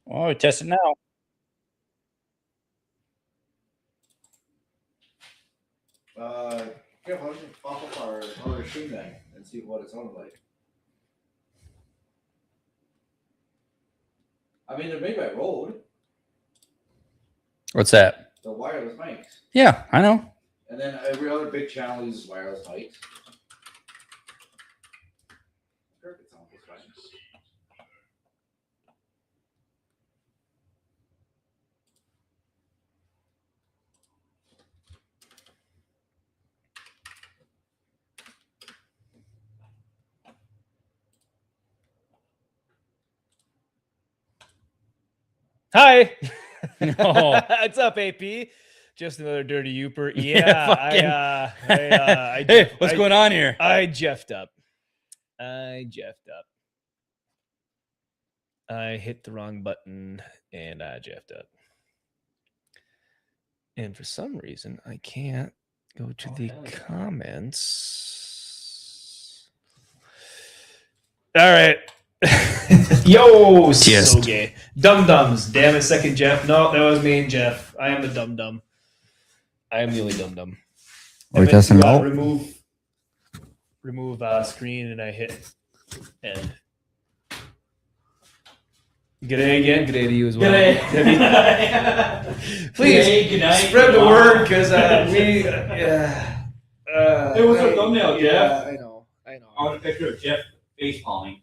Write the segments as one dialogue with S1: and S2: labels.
S1: Oh, test it now.
S2: Yeah, why don't you pop up our other stream then and see what it sounds like? I mean, they're made by Rode.
S1: What's that?
S2: The wireless mics.
S1: Yeah, I know.
S2: And then every other big channel uses wireless mics. Perfect sound is fine.
S3: Hi.
S1: No.
S3: What's up, AP? Just another dirty Youper.
S1: Yeah,
S3: Yeah,
S1: Hey, what's going on here?
S3: I jeffed up. I hit the wrong button and I jeffed up. And for some reason, I can't go to the comments. All right. Yo,
S1: Just.
S3: so gay. Dum-dums. Damn it, second Jeff. No, that was me and Jeff. I am the dum-dum. I am the only dum-dum.
S4: Are we testing it out?
S3: Remove screen, and I hit end. G'day again. G'day to you as well.
S5: G'day.
S3: Please
S5: G'day, good night,
S3: spread the
S5: good
S3: word because we.
S5: It was a thumbnail, Jeff.
S3: Yeah, I know.
S5: I want a picture of Jeff face palming.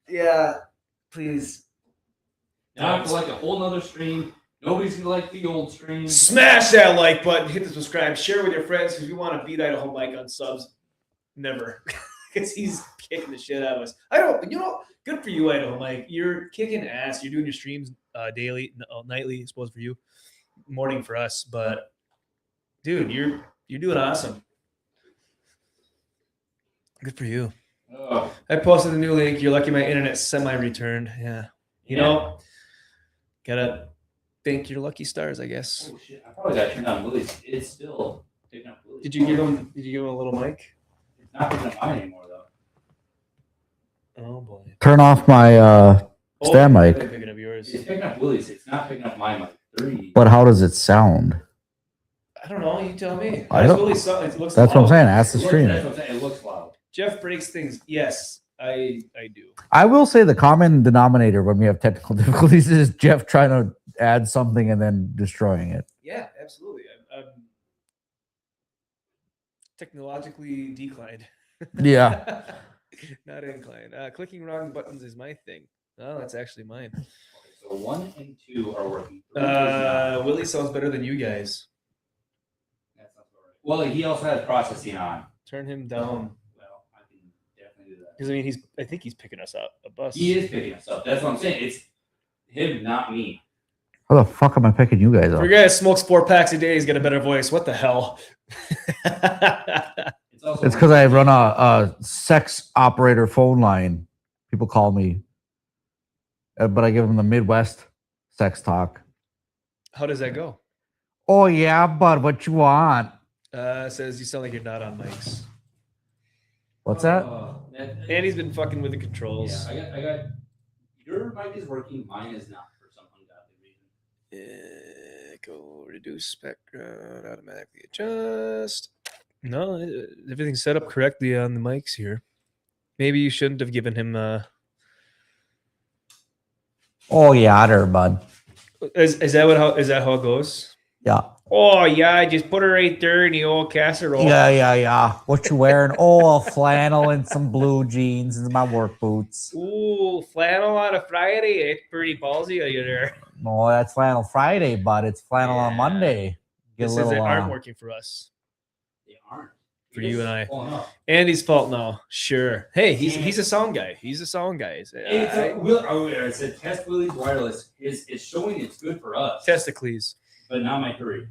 S3: Yeah, please.
S5: Now I have to like a whole nother stream. Nobody's gonna like the old stream.
S3: Smash that like button, hit the subscribe, share with your friends if you want to beat Idaho Mike on subs. Never. Because he's kicking the shit out of us. Good for you, Idaho Mike. You're kicking ass. You're doing your streams daily, nightly, I suppose for you. Morning for us. But dude, you're doing awesome. Good for you.
S5: Oh,
S3: I posted a new link. You're lucky my internet's semi-returned. Yeah. You know, gotta thank your lucky stars, I guess.
S5: oh shit! I probably got turned on Willie's. It's still picking up Willie's.
S3: Did you give him a little mic?
S5: It's not picking up mine anymore though.
S3: Oh boy.
S4: Turn off my stand mic.
S3: I'm picking up yours.
S5: It's picking up Willie's. It's not picking up my mic. 3.
S4: But how does it sound?
S3: I don't know. You tell me.
S4: I don't-
S3: Really it looks
S4: That's what I'm
S3: loud.
S4: saying. Ask the
S5: That's
S4: stream.
S5: what I'm saying. It looks loud.
S3: Jeff breaks things. Yes, I do.
S4: I will say the common denominator when we have technical difficulties is Jeff trying to add something and then destroying it.
S3: Yeah, absolutely. I'm technologically declined.
S4: Yeah.
S3: Not inclined. Clicking wrong buttons is my thing. Oh, that's actually mine.
S5: So 1 and 2 are working. 3 is not.
S3: Willie sounds better than you guys.
S5: That's not right. Well, he also has processing on.
S3: Turn him down.
S5: Well, I can definitely do that.
S3: Because I mean, I think he's picking us up a bus.
S5: He is picking us up. That's what I'm saying. It's him, not me.
S4: How the fuck am I picking you guys
S3: For
S4: up?
S3: a guy that smokes 4 packs a day, he's got a better voice. What the hell?
S4: It's because I run a sex operator phone line. People call me. But I give them the Midwest sex talk.
S3: How does that go?
S4: Oh, yeah, bud. What you want?
S3: Says you sound like you're not on mics.
S4: What's that?
S3: Andy's been fucking with the controls.
S5: Yeah, I got. Your mic is working. Mine is not for some ungodly reason.
S3: Go reduce spectrum, automatically adjust. No, everything's set up correctly on the mics here. Maybe you shouldn't have given him.
S4: Oh, yeah, there, bud.
S3: Is that how it goes?
S4: Yeah.
S3: Oh yeah, just put it right there in the old casserole.
S4: Yeah. What you wearing? Oh, a flannel and some blue jeans and my work boots.
S3: Ooh, flannel on a Friday. It's pretty ballsy of you there.
S4: No, that's flannel Friday, bud. It's flannel on
S5: Yeah.
S4: Monday. Get
S3: This
S4: a little.
S3: aren't working for us.
S5: They aren't.
S3: For you and I.
S5: Oh, no.
S3: Andy's fault now. Sure. Hey, he's a sound guy. He's a sound guy.
S5: It said test Willie's wireless. It's showing it's good for us.
S3: Testicles.
S5: But not my 3.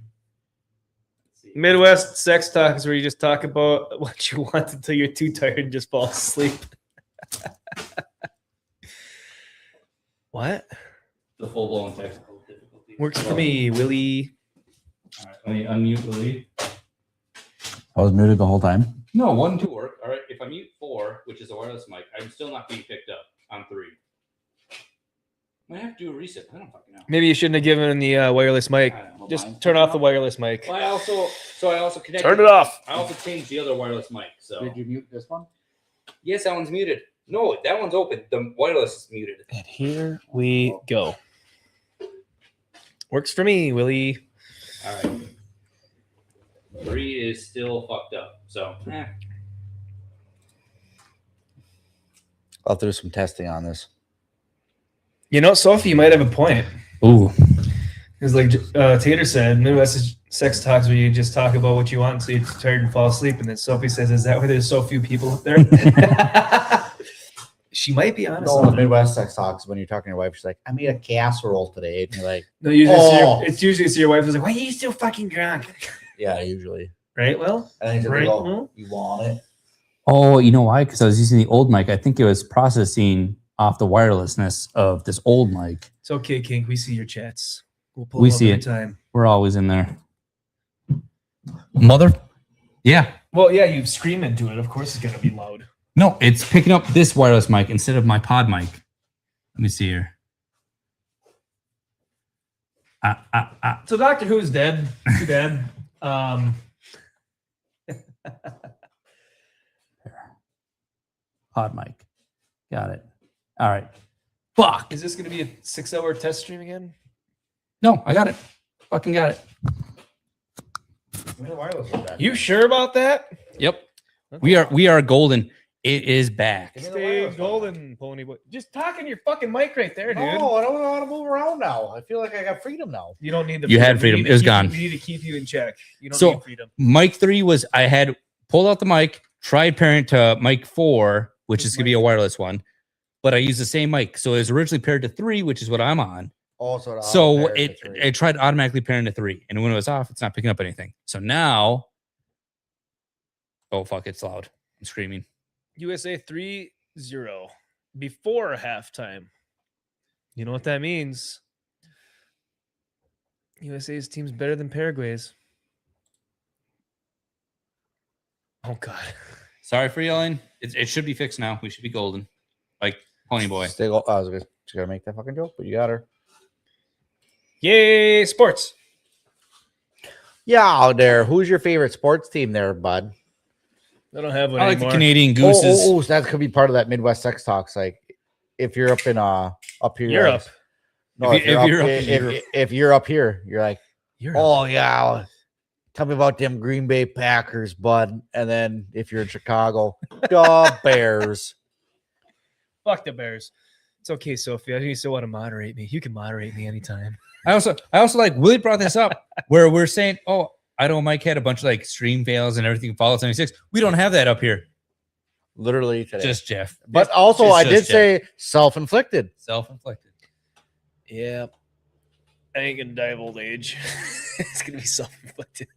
S3: Midwest sex talk is where you just talk about what you want until you're too tired and just fall asleep. What?
S5: The full blown technical difficulty.
S3: Works for me, Willie.
S5: All right, let me unmute Willie.
S4: I was muted the whole time.
S5: No, 1 and 2 work. All right, if I mute 4, which is a wireless mic, I'm still not being picked up on 3.
S1: Might have to do a reset. I don't fucking know.
S3: Maybe you shouldn't have given him the wireless mic.
S1: I don't know.
S3: Just
S1: Mine.
S3: turn off the wireless mic.
S1: Well, I also connected.
S3: Turn it off.
S1: I also changed the other wireless mic. So
S4: Did you mute this one?
S1: yes, that one's muted. No, that one's open. The wireless is muted.
S3: And here we go. Works for me, Willie.
S1: All right. 3 is still fucked up. So
S4: I'll do some testing on this.
S3: You know, Sophie, you might have a point.
S1: Ooh.
S3: Because like Tater said, Midwest is sex talks where you just talk about what you want until you're tired and fall asleep. And then Sophie says, is that why there's so few people up there? She might be honest.
S4: No,
S3: on
S4: the
S3: that.
S4: Midwest sex talks when you're talking to your wife, she's like, I made a casserole today. And you're like,
S3: No, usually
S4: Oh.
S3: it's usually your wife is like, why are you still fucking drunk?
S4: yeah, usually.
S3: Right? Well,
S4: And then
S3: Right.
S4: go, you want it?
S6: Oh, you know why? Because I was using the old mic. I think it was processing off the wirelessness of this old mic.
S3: it's okay, Kink. We see your chats. We'll pull
S6: We
S3: them up
S6: see
S3: every
S6: it.
S3: time.
S6: We're always in there. Mother. Yeah.
S3: Well, yeah, you scream into it. Of course, it's gonna be loud.
S6: No, it's picking up this wireless mic instead of my pod mic. Let me see here.
S3: So Doctor Who's dead. Too bad.
S6: Pod mic. Got it. All right. Fuck.
S3: Is this gonna be a 6-hour test stream again?
S6: No, I got it. Fucking got it.
S3: You sure about that?
S6: Yep. We are golden. It is back.
S3: Stay golden, pony boy. Just talking your fucking mic right there, dude.
S4: No, I don't want to move around now. I feel like I got freedom now.
S3: You don't need the.
S6: You had
S3: We
S6: freedom.
S3: need to
S6: It was
S3: keep-
S6: gone.
S3: We need to keep you in check. You don't
S6: So-
S3: need freedom.
S6: Mic 3 was I had pulled out the mic, tried pairing to mic 4, which is gonna be a wireless one, but I used the same mic. So it was originally paired to 3, which is what I'm on.
S4: Also,
S6: So it tried automatically pairing to 3, and when it was off, it's not picking up anything. So now, oh fuck, it's loud. I'm screaming.
S3: USA 3-0 before halftime. You know what that means? USA's team's better than Paraguay's. Oh God.
S6: Sorry for yelling. It should be fixed now. We should be golden, like Pony Boy.
S4: Stay go- I was gonna, just gonna make that fucking joke, but you got her.
S3: Yay, sports.
S4: Yeah, out there. Who's your favorite sports team there, bud?
S3: I don't have one
S6: I like the
S3: anymore.
S6: Canadian Gooses.
S4: So that could be part of that Midwest sex talks. Like, if you're up in up here,
S3: Europe.
S4: No,
S6: If you're up in
S4: if,
S6: Europe.
S4: if you're up here, you're like,
S3: Europe.
S4: oh yeah, tell me about them Green Bay Packers, bud. And then if you're in Chicago, the Bears.
S3: Fuck the Bears. It's okay, Sophie. I think you still want to moderate me. You can moderate me anytime.
S6: I also like Willie brought this up where we're saying, oh, Idaho Mike had a bunch of like stream fails and everything. Fallout 76. We don't have that up here.
S4: Literally today.
S6: Just Jeff.
S4: but also,
S6: it's
S4: I
S6: just
S4: did
S6: Jeff.
S4: say self-inflicted.
S6: Self-inflicted.
S3: Yeah. I ain't gonna die of old age. It's gonna be self-inflicted.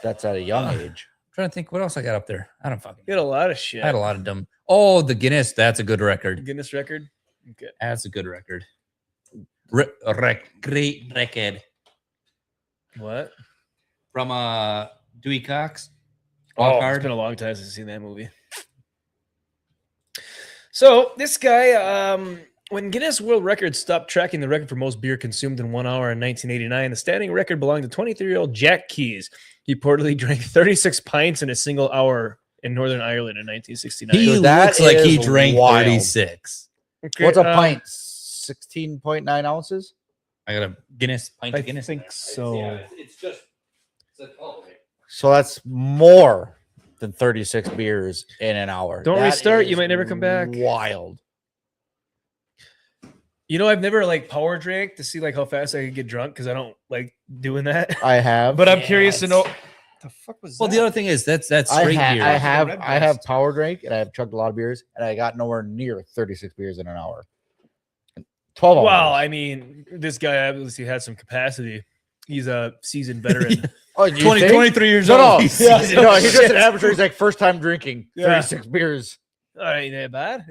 S4: That's at a young age.
S6: I'm trying to think what else I got up there. I don't fucking
S3: You had a lot of shit.
S6: I had a lot of dumb. Oh, the Guinness. That's a good record.
S3: Guinness record. Okay.
S6: That's a good record. Great record
S3: What?
S6: from Dewey Cox.
S3: Oh,
S6: Walk
S3: it's
S6: Hard.
S3: been a long time since I've seen that movie. So this guy, when Guinness World Records stopped tracking the record for most beer consumed in 1 hour in 1989, the standing record belonged to 23-year-old Jack Keys. He reportedly drank 36 pints in a single hour in Northern Ireland in 1969.
S6: He
S4: So that
S6: looks like he
S4: is
S6: drank
S4: wild.
S6: 36.
S3: Okay,
S4: What's a pint? 16.9 ounces?
S6: I got a Guinness pint
S3: I
S6: of Guinness.
S3: think so.
S5: Yeah, it's just it's like oh, okay.
S4: So that's more than 36 beers in an hour.
S3: Don't
S4: That
S3: restart, you
S4: is
S3: might never come back.
S4: Wild.
S3: You know, I've never like power drank to see like how fast I could get drunk because I don't like doing that.
S4: I have.
S3: But I'm curious to know. The fuck was
S6: Well,
S3: that?
S6: the other thing is that's
S4: I,
S6: straight beer.
S4: I have
S3: Red
S4: I have
S3: Breast.
S4: power drank and I have chugged a lot of beers and I got nowhere near 36 beers in an hour. 12 hours.
S3: Well, I mean, this guy obviously had some capacity. He's a seasoned veteran.
S4: Oh, you
S6: 20,
S4: think?
S6: 23 years
S4: No, no,
S6: old. He's
S3: Yeah.
S6: seasoned.
S4: no, he's just an amateur. He's like first time drinking
S3: Yeah.
S4: 36 beers.
S3: All right, ain't that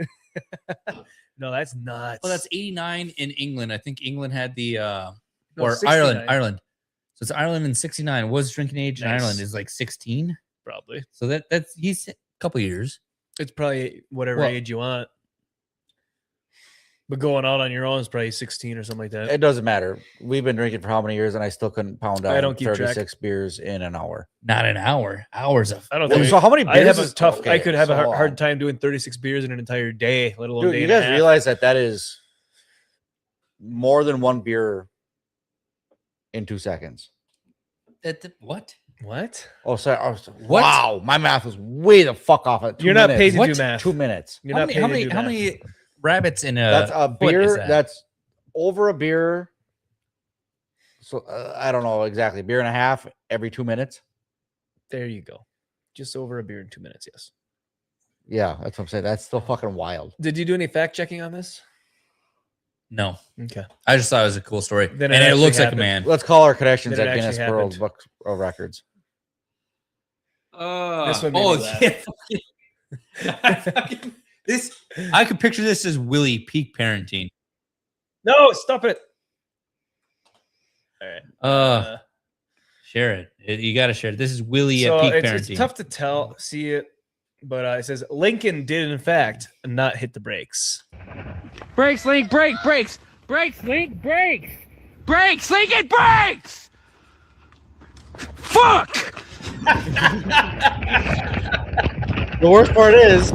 S3: bad? No, that's nuts.
S6: Well, that's 89 in England. I think England had the
S3: No,
S6: or
S3: 69,
S6: Ireland. So it's Ireland in 69. Was drinking age in
S3: Nice.
S6: Ireland is like 16.
S3: probably.
S6: So that's he's a couple years.
S3: It's probably whatever
S6: Well-
S3: age you want. But going out on your own is probably 16 or something like that.
S4: It doesn't matter. We've been drinking for how many years, and I still couldn't pound
S3: I
S4: out
S3: don't keep track.
S4: 36 beers in an hour.
S6: Not an hour. Hours of.
S3: I don't
S4: Well,
S3: think
S4: so how many beers?
S3: I have a
S4: is-
S3: tough.
S4: okay,
S3: I could have
S4: so
S3: a
S4: hold on.
S3: hard time doing 36 beers in an entire day, let alone
S4: Dude,
S3: day
S4: you
S3: and a
S4: guys
S3: half.
S4: realize that is more than one beer in 2 seconds.
S6: What?
S3: What?
S4: Oh, sorry.
S6: What?
S4: Wow, my math was way the fuck off at 2
S3: You're not
S4: minutes.
S3: paid to
S6: What?
S3: do math.
S4: 2 minutes.
S3: You're not paid to do
S6: How
S3: math.
S6: many rabbits in a?
S4: That's a
S6: foot is
S4: beer.
S6: that?
S4: That's over a beer. So I don't know exactly. Beer and a half every 2 minutes.
S3: There you go. Just over a beer in 2 minutes. Yes.
S4: Yeah, that's what I'm saying. That's still fucking wild.
S3: Did you do any fact checking on this?
S6: No.
S3: Okay.
S6: I just thought it was a cool story,
S3: Then
S6: and
S3: it
S6: it
S3: actually
S6: looks like a
S3: happened.
S6: man.
S4: Let's call our connections
S3: Did it
S4: at Guinness
S3: actually
S4: World
S3: happen?
S4: Book of Records.
S3: This one made me laugh.
S6: Yeah. This I could picture this as Willie peak parenting.
S3: No, stop it. All right.
S6: Share it. You got to share it. This is Willie
S3: So
S6: at peak
S3: it's
S6: parenting.
S3: tough to tell, see it, but it says Lincoln did in fact not hit the brakes.
S7: Brakes, Link, brakes, brakes, Link, brakes, brakes, Lincoln, brakes. Fuck!
S4: The worst part is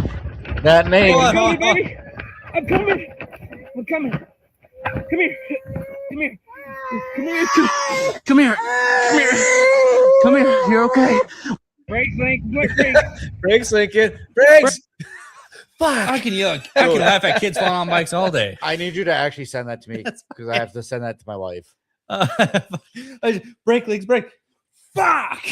S4: that name.
S7: I'm coming, baby. I'm coming. I'm coming. Come here. Come here. Come here. Come here. Come here. Come here. You're okay. Brakes, Link, brakes.
S3: Brakes, Lincoln. Brakes.
S6: I can yell. I can laugh at kids falling on bikes all day.
S4: I need you to actually send that to me because I have to send that to my wife.
S6: Break legs, break. Fuck.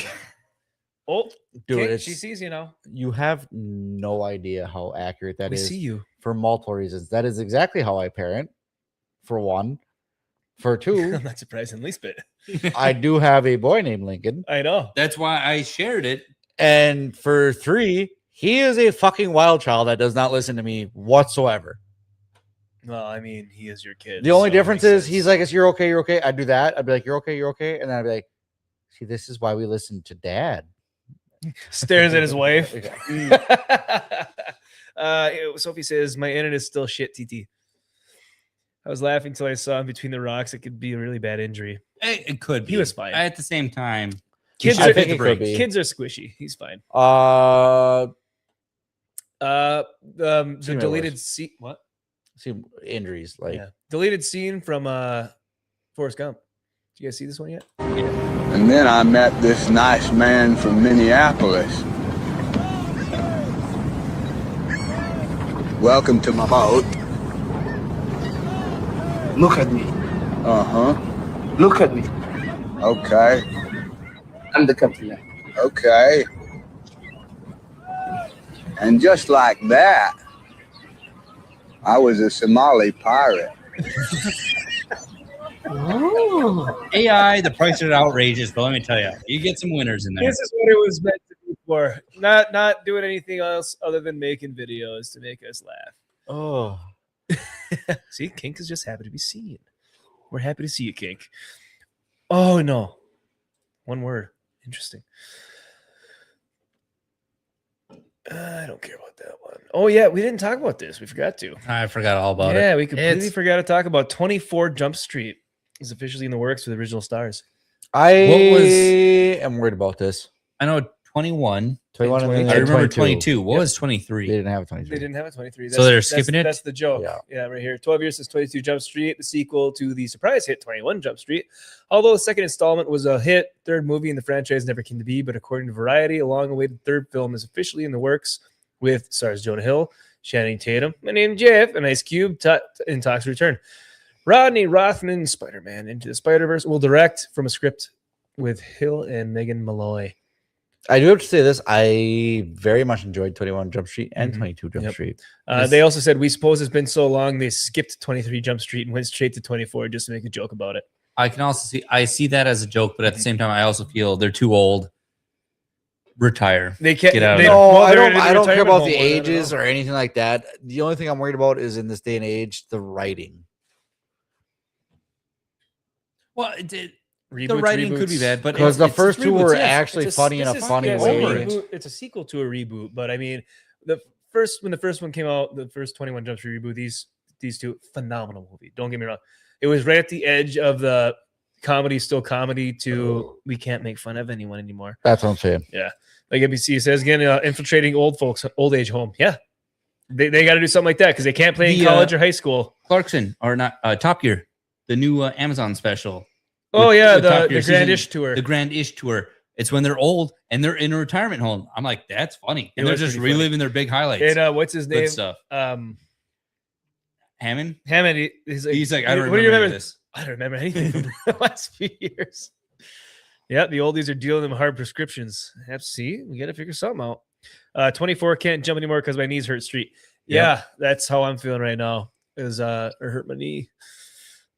S3: Oh,
S4: Dude,
S3: Kate,
S4: it's,
S3: she sees you now.
S4: you have no idea how accurate that
S3: We
S4: is
S3: see you.
S4: for multiple reasons. That is exactly how I parent. For one, for two,
S3: I'm not surprised in the least bit.
S4: I do have a boy named Lincoln,
S3: I know.
S6: That's why I shared it.
S4: and for three, he is a fucking wild child that does not listen to me whatsoever.
S3: Well, I mean, he is your kid.
S4: The only
S3: so it
S4: difference
S3: makes
S4: is
S3: sense.
S4: he's like, "You're okay, you're okay." I'd do that. I'd be like, "You're okay, you're okay," and then I'd be like, "See, this is why we listen to Dad."
S3: stares at his wife.
S4: Yeah.
S3: Sophie says, "My internet is still shit, TT." I was laughing till I saw him between the rocks. It could be a really bad injury.
S6: It could be.
S3: He was fine.
S6: At the same time,
S3: Kids
S6: should
S3: are,
S6: hit
S4: think
S6: the
S4: it could
S6: brakes.
S4: be.
S3: kids are squishy. He's fine. The
S4: Seen it
S3: deleted
S4: worse.
S3: scene. What?
S4: See injuries like
S3: Yeah. Deleted scene from Forrest Gump. Did you guys see this one yet?
S8: And then I met this nice man from Minneapolis. Welcome to my boat.
S9: Look at me.
S8: Uh-huh.
S9: Look at me.
S8: Okay.
S9: I'm the captain now.
S8: Okay. And just like that, I was a Somali pirate.
S6: AI, the price is outrageous, but let me tell you, you get some winners in there.
S3: This is what it was meant to be for. Not doing anything else other than making videos to make us laugh.
S4: oh,
S3: See, Kink is just happy to be seen. We're happy to see you, Kink. Oh no. One word. Interesting. I don't care about that one. Oh yeah, we didn't talk about this. We forgot to.
S6: I forgot all about
S3: Yeah,
S6: it.
S3: we completely
S6: It's-
S3: forgot to talk about 24 Jump Street is officially in the works with original stars.
S4: I
S6: What was-
S4: am worried about this.
S6: I know 21.
S4: 21 and then
S6: I
S4: they had
S6: remember
S4: 22.
S6: 22. What
S3: Yep.
S6: was 23?
S4: They didn't have a 23.
S3: They didn't have a 23.
S6: So they're skipping it?
S3: That's the joke.
S4: Yeah.
S3: Yeah, right here. 12 years since 22 Jump Street, the sequel to the surprise hit 21 Jump Street. Although the second installment was a hit, third movie in the franchise never came to be. But according to Variety, a long-awaited third film is officially in the works with stars Jonah Hill, Channing Tatum, my name Jeff, and Ice Cube in talks to return. Rodney Rothman, Spider-Man Into the Spider-Verse, will direct from a script with Hill and Megan Malloy.
S4: I do have to say this. I very much enjoyed 21 Jump Street and
S3: Mhm.
S4: 22 Jump
S3: Yep.
S4: Street.
S3: They also said, we suppose it's been so long, they skipped 23 Jump Street and went straight to 24 just to make a joke about it.
S6: I can also see that as a joke, but at the same time, I also feel they're too old. Retire.
S3: They can't.
S6: Get out of
S3: they,
S6: there.
S4: No,
S3: well,
S4: I
S3: they're
S4: don't.
S3: in the
S4: I don't care
S3: retirement
S4: about
S3: home
S4: the
S3: more than I don't
S4: ages
S3: know.
S4: or anything like that. The only thing I'm worried about is in this day and age, the writing.
S6: Well, the
S3: Reboots,
S6: writing could be
S3: reboots.
S6: bad, but
S4: Because the first two
S6: reboots,
S4: were
S6: yes.
S4: actually
S3: It's
S4: funny in a
S3: this is-
S4: funny
S3: yeah, it's a
S4: way.
S3: reboot. It's a sequel to a reboot, but I mean, when the first one came out, the first 21 Jump Street reboot, these These two, phenomenal movie. Don't get me wrong. It was right at the edge of the comedy, still comedy to we can't make fun of anyone anymore.
S4: That's what I'm saying.
S3: Like NBC says again, infiltrating old folks, old age home. Yeah. They got to do something like that because they can't play in
S6: The,
S3: college or high school.
S6: Clarkson or not Top Gear, the new Amazon special.
S3: Oh,
S6: with-
S3: yeah.
S6: with Top
S3: The
S6: Gear
S3: Grand
S6: season-
S3: Ish tour.
S6: The Grand Ish tour. It's when they're old and they're in a retirement home. I'm like, that's funny. And
S3: It
S6: they're
S3: was
S6: just
S3: pretty funny.
S6: reliving their big highlights.
S3: And what's his
S6: Good
S3: name?
S6: stuff. Hammond.
S3: Hammond.
S6: He's like, I don't
S3: what do you
S6: remember this.
S3: I don't remember anything from the last few years. Yeah, the oldies are dealing with hard prescriptions. See, we got to figure something out. 24 can't jump anymore because my knees hurt. Street. Yeah, that's how I'm feeling right now. Is or hurt my knee,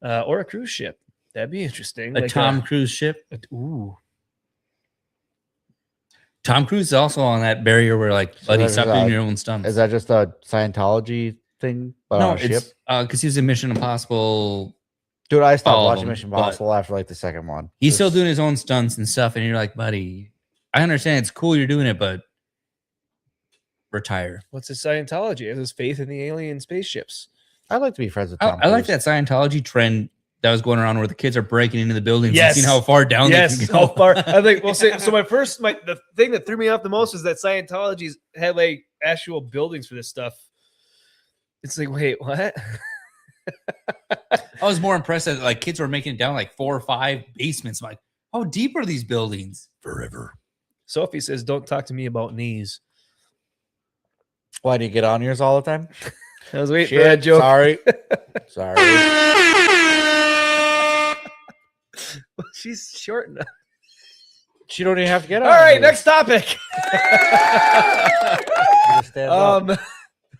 S3: or a cruise ship. That'd be interesting.
S6: A Tom Cruise ship.
S3: Ooh,
S6: Tom Cruise is also on that barrier where like, buddy,
S4: that's
S6: stop
S4: just,
S6: doing your own stunts.
S4: Is that just a Scientology thing? But
S6: no,
S4: on a ship?
S6: it's because he was in Mission Impossible.
S4: Dude, I stopped
S6: all of
S4: watching
S6: them,
S4: Mission
S6: but
S4: Impossible after like the second one.
S6: He's still
S4: Just-
S6: doing his own stunts and stuff, and you're like, buddy, I understand it's cool you're doing it, but retire.
S3: what's the Scientology? It was faith in the alien spaceships.
S4: I'd like to be friends with
S6: I,
S4: Tom
S6: I like
S4: Cruise.
S6: that Scientology trend that was going around where the kids are breaking into the buildings
S3: Yes.
S6: and seeing how far down
S3: Yes,
S6: they can go.
S3: how far? I think. Well, so the thing that threw me off the most is that Scientology's had like actual buildings for this stuff. It's like, wait, what?
S6: I was more impressed that like kids were making it down like 4 or 5 basements. I'm like, how deep are these buildings? Forever.
S3: Sophie says, "Don't talk to me about knees."
S4: Why do you get on yours all the time?
S3: I was waiting for that joke.
S4: Sorry. Sorry.
S3: She's short enough.
S4: She don't even have to get on.
S3: All right,
S4: yours.
S3: next topic.
S4: You just stand up.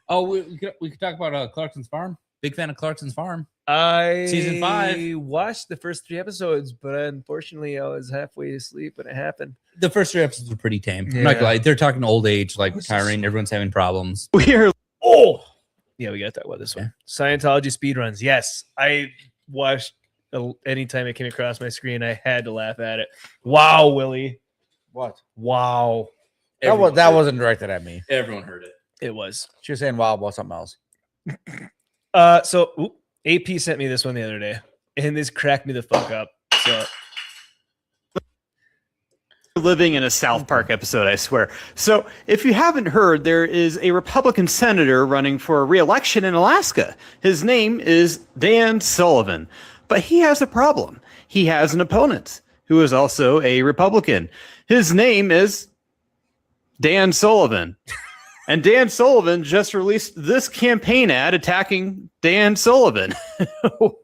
S6: Oh, we could talk about Clarkson's Farm. Big fan of Clarkson's Farm.
S3: I
S6: Season 5.
S3: watched the first 3 episodes, but unfortunately, I was halfway asleep when it happened.
S6: The first 3 episodes were pretty tame. I'm not
S3: Yeah.
S6: gonna lie. They're talking old age, like retiring. Everyone's having problems.
S3: Oh, yeah, we got to talk about this one.
S6: Yeah.
S3: Scientology speedruns. Yes, I watched anytime it came across my screen. I had to laugh at it. Wow, Willie.
S4: What?
S3: Wow,
S4: That wasn't directed at me.
S6: Everyone heard it.
S3: it was.
S4: She was saying wow about something else.
S3: So AP sent me this one the other day, and this cracked me the fuck up. So
S10: living in a South Park episode, I swear. So, if you haven't heard, there is a Republican senator running for re-election in Alaska. His name is Dan Sullivan, but he has a problem. He has an opponent who is also a Republican. His name is Dan Sullivan. And Dan Sullivan just released this campaign ad attacking Dan Sullivan.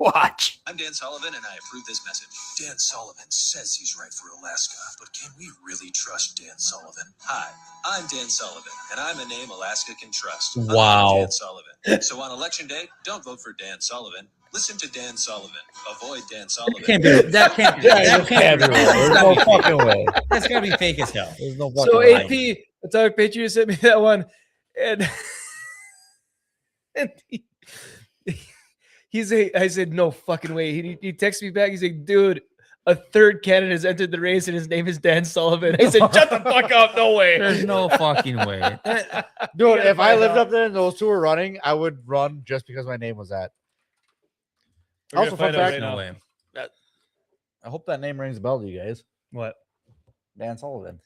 S10: Watch.
S11: I'm Dan Sullivan, and I approve this message. Dan Sullivan says he's right for Alaska, but can we really trust Dan Sullivan? Hi, I'm Dan Sullivan, and I'm a name Alaska can trust. I'm
S6: Wow.
S11: Dan Sullivan. So on election day, don't vote for Dan Sullivan. Listen to Dan Sullivan. Avoid Dan Sullivan.
S6: That can't be. That can't be.
S4: There's no fucking way.
S6: That's gotta be fake as hell.
S4: There's no fucking
S3: So
S4: way.
S3: AP, Atomic Patriot sent me that one, and, I said, no fucking way. He texted me back. He's like, dude, a third candidate has entered the race, and his name is Dan Sullivan. I said, shut the fuck up. No way.
S6: There's no fucking way.
S4: Dude,
S3: gotta
S4: if I
S3: find
S4: lived
S3: out.
S4: up there and those two were running, I would run just because my name was that.
S3: We're gonna
S4: Also,
S3: find
S4: fun
S3: out
S4: fact,
S3: right
S6: No
S3: now.
S6: way.
S4: I hope that name rings a bell to you guys.
S3: What?
S4: Dan Sullivan.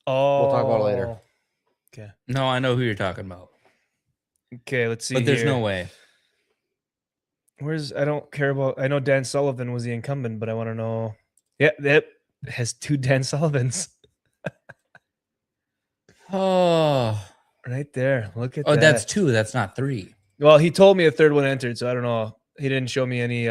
S3: Oh,
S4: We'll talk about it later.
S6: No, I know who you're talking about.
S3: Okay, let's see.
S6: But there's
S3: here.
S6: no way.
S3: I don't care about. I know Dan Sullivan was the incumbent, but I want to know. Yeah, that has 2 Dan Sullivans
S6: Oh,
S3: right there. Look at
S6: oh,
S3: that.
S6: that's 2. That's not 3.
S3: Well, he told me a third one entered, so I don't know. He didn't show me any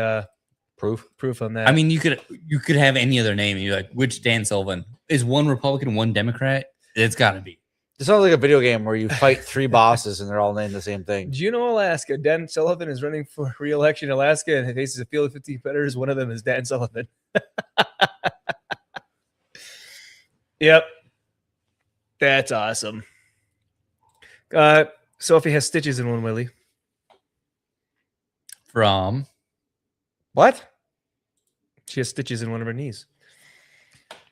S4: Proof.
S3: on that.
S6: I mean, you could have any other name. And you're like, which Dan Sullivan? Is one Republican, one Democrat? It's got to be.
S4: It sounds like a video game where you fight 3 bosses and they're all named the same thing.
S3: do you know Alaska? Dan Sullivan is running for re-election in Alaska, and he faces a field of 50 competitors. One of them is Dan Sullivan. Yep, that's awesome. Sophie has stitches in one, Willie.
S6: From
S4: What?
S3: She has stitches in one of her knees.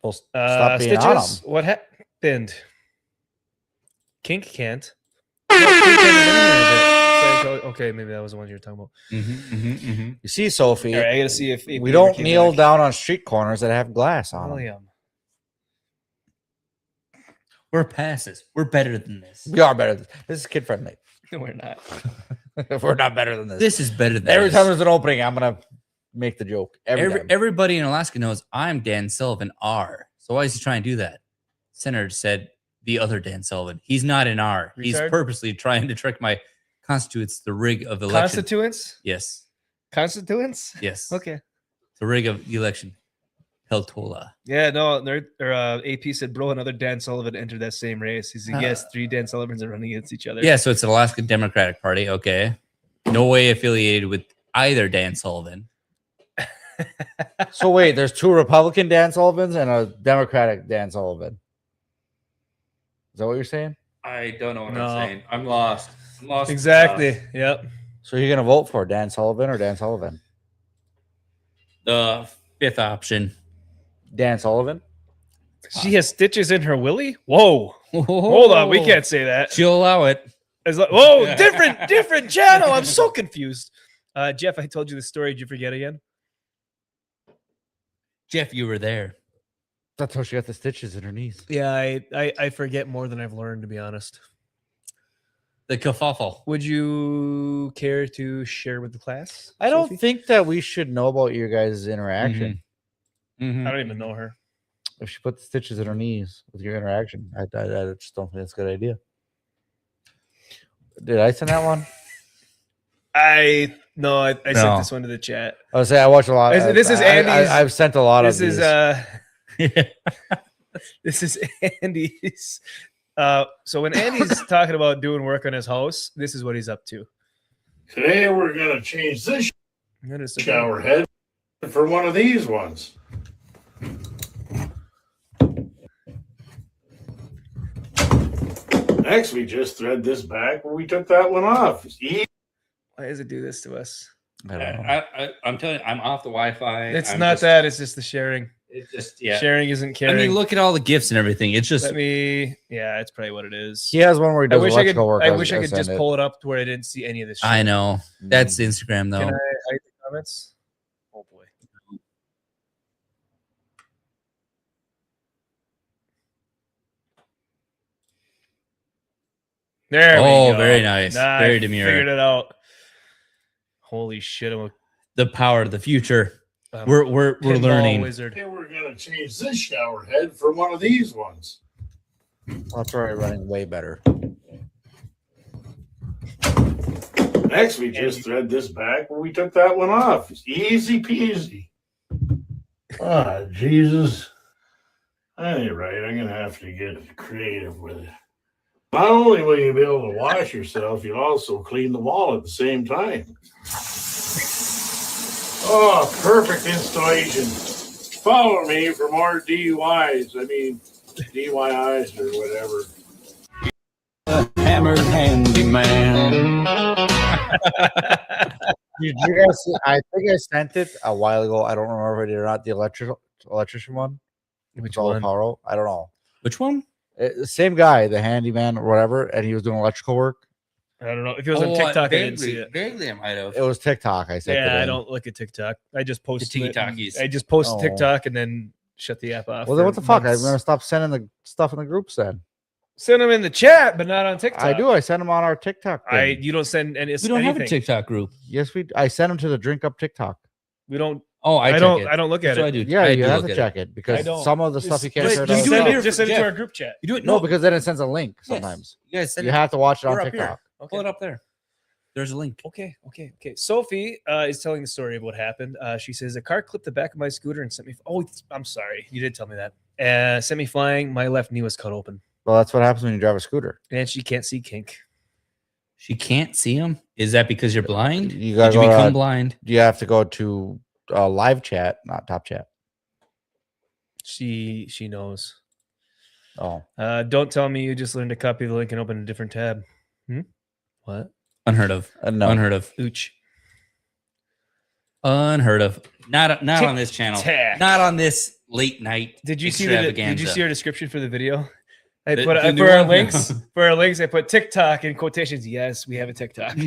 S4: Well, stop being on them.
S3: What happened? Kink can't.
S7: Okay, maybe that was the one you were talking about.
S4: You see, Sophie,
S3: All right, I gotta see if
S4: we
S3: Peter
S4: don't
S3: came
S4: kneel
S3: back.
S4: down on street corners that have glass on them.
S3: William.
S6: We're past this. We're better than this.
S4: We are better. This is kid friendly.
S3: No, we're not.
S4: We're not better than this.
S6: This is better than
S4: Every
S6: this.
S4: time there's an opening, I'm gonna make the joke. Every time.
S6: Everybody in Alaska knows I'm Dan Sullivan R. So why is he trying to do that? Senator said the other Dan Sullivan. He's not in R. He's
S3: Retard?
S6: purposely trying to trick my constituents. The rig of the election.
S3: Constituents?
S6: Yes.
S3: Constituents?
S6: Yes.
S3: Okay.
S6: The rig of the election. Peltola.
S3: Yeah, no, AP said, bro, another Dan Sullivan entered that same race. He said, yes, 3 Dan Sullivans are running against each other.
S6: Yeah, so it's an Alaska Democratic Party. Okay. No way affiliated with either Dan Sullivan.
S4: So wait, there's 2 Republican Dan Sullivans and a Democratic Dan Sullivan. Is that what you're saying?
S6: I don't know what
S3: No.
S6: I'm saying. I'm lost. I'm lost.
S3: Exactly. Yep.
S4: So you're gonna vote for Dan Sullivan or Dan Sullivan?
S6: The fifth option.
S4: Dan Sullivan.
S3: She has stitches in her willy? Whoa. Hold on. We can't say that.
S6: She'll allow it.
S3: It's like, whoa, different channel. I'm so confused. Jeff, I told you the story. Did you forget again?
S6: Jeff, you were there.
S4: That's how she got the stitches in her knees.
S3: Yeah, I forget more than I've learned, to be honest.
S6: The kerfuffle.
S3: Would you care to share with the class?
S4: I don't
S3: Sophie?
S4: think that we should know about your guys' interaction.
S3: I don't even know her.
S4: If she put the stitches in her knees with your interaction, I just don't think that's a good idea. Did I send that one?
S3: I sent
S6: No.
S3: this one to the chat.
S4: I was saying I watch a lot.
S3: This is Andy's.
S4: I've sent a lot
S3: This
S4: of
S3: is
S4: these.
S3: this is Andy's. So when Andy's talking about doing work on his house, this is what he's up to.
S12: Today we're gonna change this
S3: Notice
S12: shower head for one of these ones. Next, we just thread this back where we took that one off.
S3: Why does it do this to us?
S4: I don't know.
S6: I'm telling you, I'm off the Wi-Fi.
S3: It's
S6: I'm
S3: not
S6: just-
S3: that. It's just the sharing.
S6: It's just yeah.
S3: Sharing isn't
S6: I
S3: caring.
S6: mean, look at all the gifts and everything. It's just
S3: Yeah, it's probably what it is.
S4: He has one where he
S3: I
S4: does
S3: wish I could.
S4: electrical work.
S3: I
S4: was
S3: wish I
S4: gonna
S3: could just
S4: send it.
S3: pull it up to where I didn't see any of this. Shit.
S6: I know. That's Instagram though.
S3: Can I hide the comments? Oh boy. There we
S6: Oh,
S3: go.
S6: very nice.
S3: Nah,
S6: Very
S3: I
S6: demure.
S3: Figured it out. Holy shit! I'm a
S6: The power of the future.
S3: I'm
S6: We're
S3: pinball
S6: learning.
S3: wizard.
S12: Today we're gonna change this shower head for one of these ones.
S4: That's already running way better.
S12: Next, we just thread this back where we took that one off. It's easy peasy. Ah, Jesus. That ain't right. I'm going to have to get creative with it. Not only will you be able to wash yourself, you'll also clean the wall at the same time. Oh, perfect installation. Follow me for more DUIs. I mean, DIYs or whatever.
S9: Hammered handyman.
S4: Did you guys see, I think I sent it a while ago. I don't remember if I did or not. The electrician one.
S3: Which
S4: All
S3: one?
S4: Paro. I don't know.
S6: Which one?
S4: The same guy, the handyman or whatever, and he was doing electrical work.
S3: I don't know. If it was on TikTok, I didn't see it.
S6: Vaguely, I might have.
S4: It was TikTok. I sent it.
S3: Yeah, I
S4: in.
S3: don't look at TikTok. I just post
S6: The
S3: it and-
S6: TikTokies.
S3: I just post
S4: Oh.
S3: TikTok and then shut the app off.
S4: Well, then
S3: for
S4: what the fuck? I'm
S3: months.
S4: gonna stop sending the stuff in the groups. Then
S3: Send them in the chat, but not on TikTok.
S4: I do. I send them on our TikTok. Thing.
S3: You don't send any.
S6: We don't have a
S3: anything.
S6: TikTok group.
S4: Yes, we. I send them to the Drink Up TikTok.
S3: We don't.
S6: Oh,
S3: I
S6: check
S3: don't.
S6: it.
S3: I don't look at
S6: That's what I
S3: it.
S6: do.
S4: Yeah,
S6: I
S4: you
S6: do
S4: have
S6: look
S4: to
S6: at
S4: check
S6: it.
S4: it because
S3: don't.
S4: some of the stuff you can't
S3: Wait,
S4: share.
S3: just
S4: on
S3: send
S4: TikTok.
S3: it. Just send it to
S6: Jeff.
S3: our group chat.
S6: You do it.
S4: No, because then it sends a link
S6: Yes.
S4: sometimes.
S6: You guys send
S4: You
S6: it.
S4: have to watch it on
S6: We're up
S4: TikTok.
S6: here. Pull it up there. There's a link.
S3: Okay. Okay. Sophie is telling the story of what happened. She says a car clipped the back of my scooter and sent me. Oh, I'm sorry. You did tell me that. Sent me flying. My left knee was cut open,
S4: Well, that's what happens when you drive a scooter.
S3: and she can't see kink.
S6: She can't see him. Is that because you're blind?
S4: You gotta
S6: Did you
S4: go
S6: become
S4: to-
S6: blind?
S4: You have to go to live chat, not top chat.
S3: She knows.
S4: Oh,
S3: Don't tell me you just learned to copy the link and open a different tab. What?
S6: Unheard of.
S4: no.
S6: Unheard of.
S3: Ooch.
S6: Unheard of. Not
S3: Tic
S6: on this channel.
S3: tac.
S6: Not on this late night.
S3: Did you see the? Did you
S6: extravaganza.
S3: see her description for the video? I
S6: The-
S3: put
S6: the new
S3: for our
S6: one?
S3: links. For our links, I put TikTok in quotations. Yes, we have a TikTok.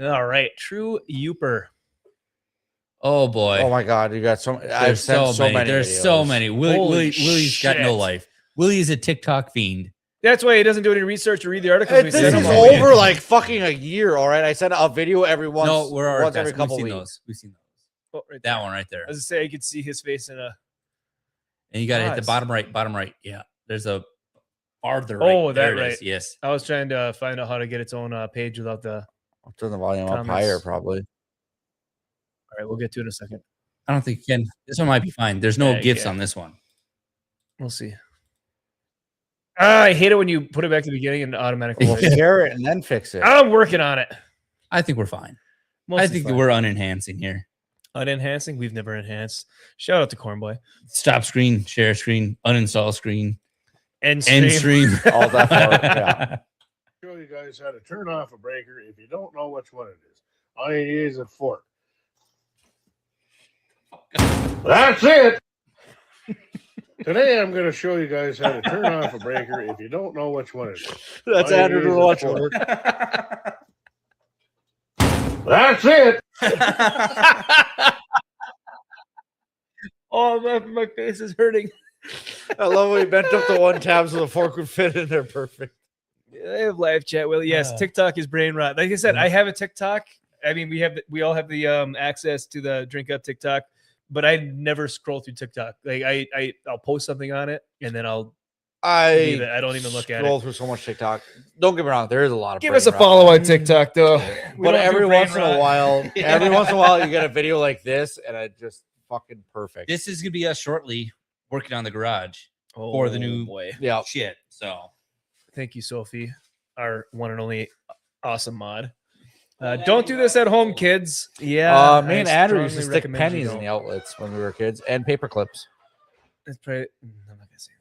S3: All right, True Youper.
S6: Oh boy.
S4: Oh my God, you got so. I've
S6: There's
S4: sent
S6: so,
S4: so
S6: many.
S4: many.
S6: There's so
S4: videos.
S6: many.
S3: Holy
S6: Willie's got no
S3: shit.
S6: life. Willie is a TikTok fiend.
S3: That's why he doesn't do any research or read the articles. we
S4: This
S3: send
S4: is
S3: him all week.
S4: over like fucking a year. All right, I sent a video every once.
S6: No, we're already
S4: once
S6: past
S4: every
S6: it.
S4: couple
S6: We've seen
S4: weeks.
S6: those. We've seen those.
S3: Oh, right
S6: That
S3: there.
S6: one right there.
S3: As I say, you could see his face in a.
S6: And you got to hit the
S3: Nice.
S6: bottom right. Bottom right. Yeah. There's a farther right.
S3: Oh,
S6: There
S3: that
S6: it is.
S3: right.
S6: Yes.
S3: I was trying to find out how to get its own page without the.
S4: I'll turn the volume up
S3: Comments.
S4: higher, probably.
S3: All right, we'll get to it in a second.
S6: I don't think you can. This one might be fine. There's no
S3: Yeah, you
S6: gifts
S3: can.
S6: on this one.
S3: We'll see. I hate it when you put it back to the beginning and automatically.
S4: Well, share it and then fix it.
S3: I'm working on it.
S6: I think we're fine.
S3: Mostly
S6: I think that
S3: fine.
S6: we're unenhancing here.
S3: Unenhancing. We've never enhanced. Shout out to Cornboy.
S6: Stop screen, share screen, uninstall screen,
S3: End
S6: end
S3: stream.
S6: stream.
S4: All that part, yeah.
S12: Show you guys how to turn off a breaker if you don't know which one it is. All you need is a fork. That's it. Today I'm going to show you guys how to turn off a breaker if you don't know which one it is.
S4: That's
S12: All you
S4: Andrew
S12: need
S4: to
S12: is a
S4: watch.
S12: fork. That's it.
S3: Oh, my face is hurting.
S4: I love when he bent up the one tab so the fork would fit in there perfect.
S3: I have live chat. Well, yes, TikTok is brain rot. Like I said, I have a TikTok. I mean, we all have the access to the Drink Up TikTok, but I never scroll through TikTok. Like I'll post something on it and then I'll leave it. I don't even look at
S4: scroll
S3: it.
S4: through so much TikTok. Don't get me wrong, there is a lot of
S3: Give
S4: brain
S3: us a
S4: rot.
S3: follow on TikTok though. We
S4: But
S3: don't do
S4: every
S3: brain
S4: once in
S3: rot.
S4: a while, every once in a while, you get a video like this, and it just fucking perfect.
S6: This is gonna be us shortly working on the garage for the new
S3: boy.
S4: Yeah.
S6: shit. So
S3: Thank you, Sophie, our one and only awesome mod. Don't do this at home, kids. Yeah,
S4: Me and
S3: I
S4: Andrew used to
S3: strongly
S4: stick
S3: recommend you
S4: pennies in the
S3: don't.
S4: outlets when we were kids, and paper clips.
S3: That's probably. I'm not gonna say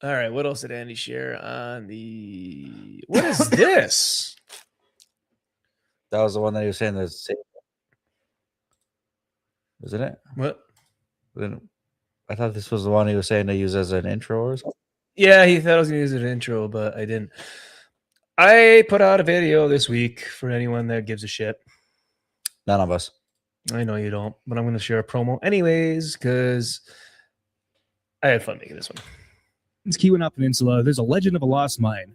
S3: anything. All right, what else did Andy share on the? What is this?
S4: That was the one that he was saying. Isn't it?
S3: What?
S4: Then I thought this was the one he was saying to use as an intro or something.
S3: Yeah, he thought I was gonna use an intro, but I didn't. I put out a video this week for anyone that gives a shit.
S4: None of us.
S3: I know you don't, but I'm gonna share a promo anyways because I had fun making this one.
S7: In Keweenaw Peninsula, there's a legend of a lost mine,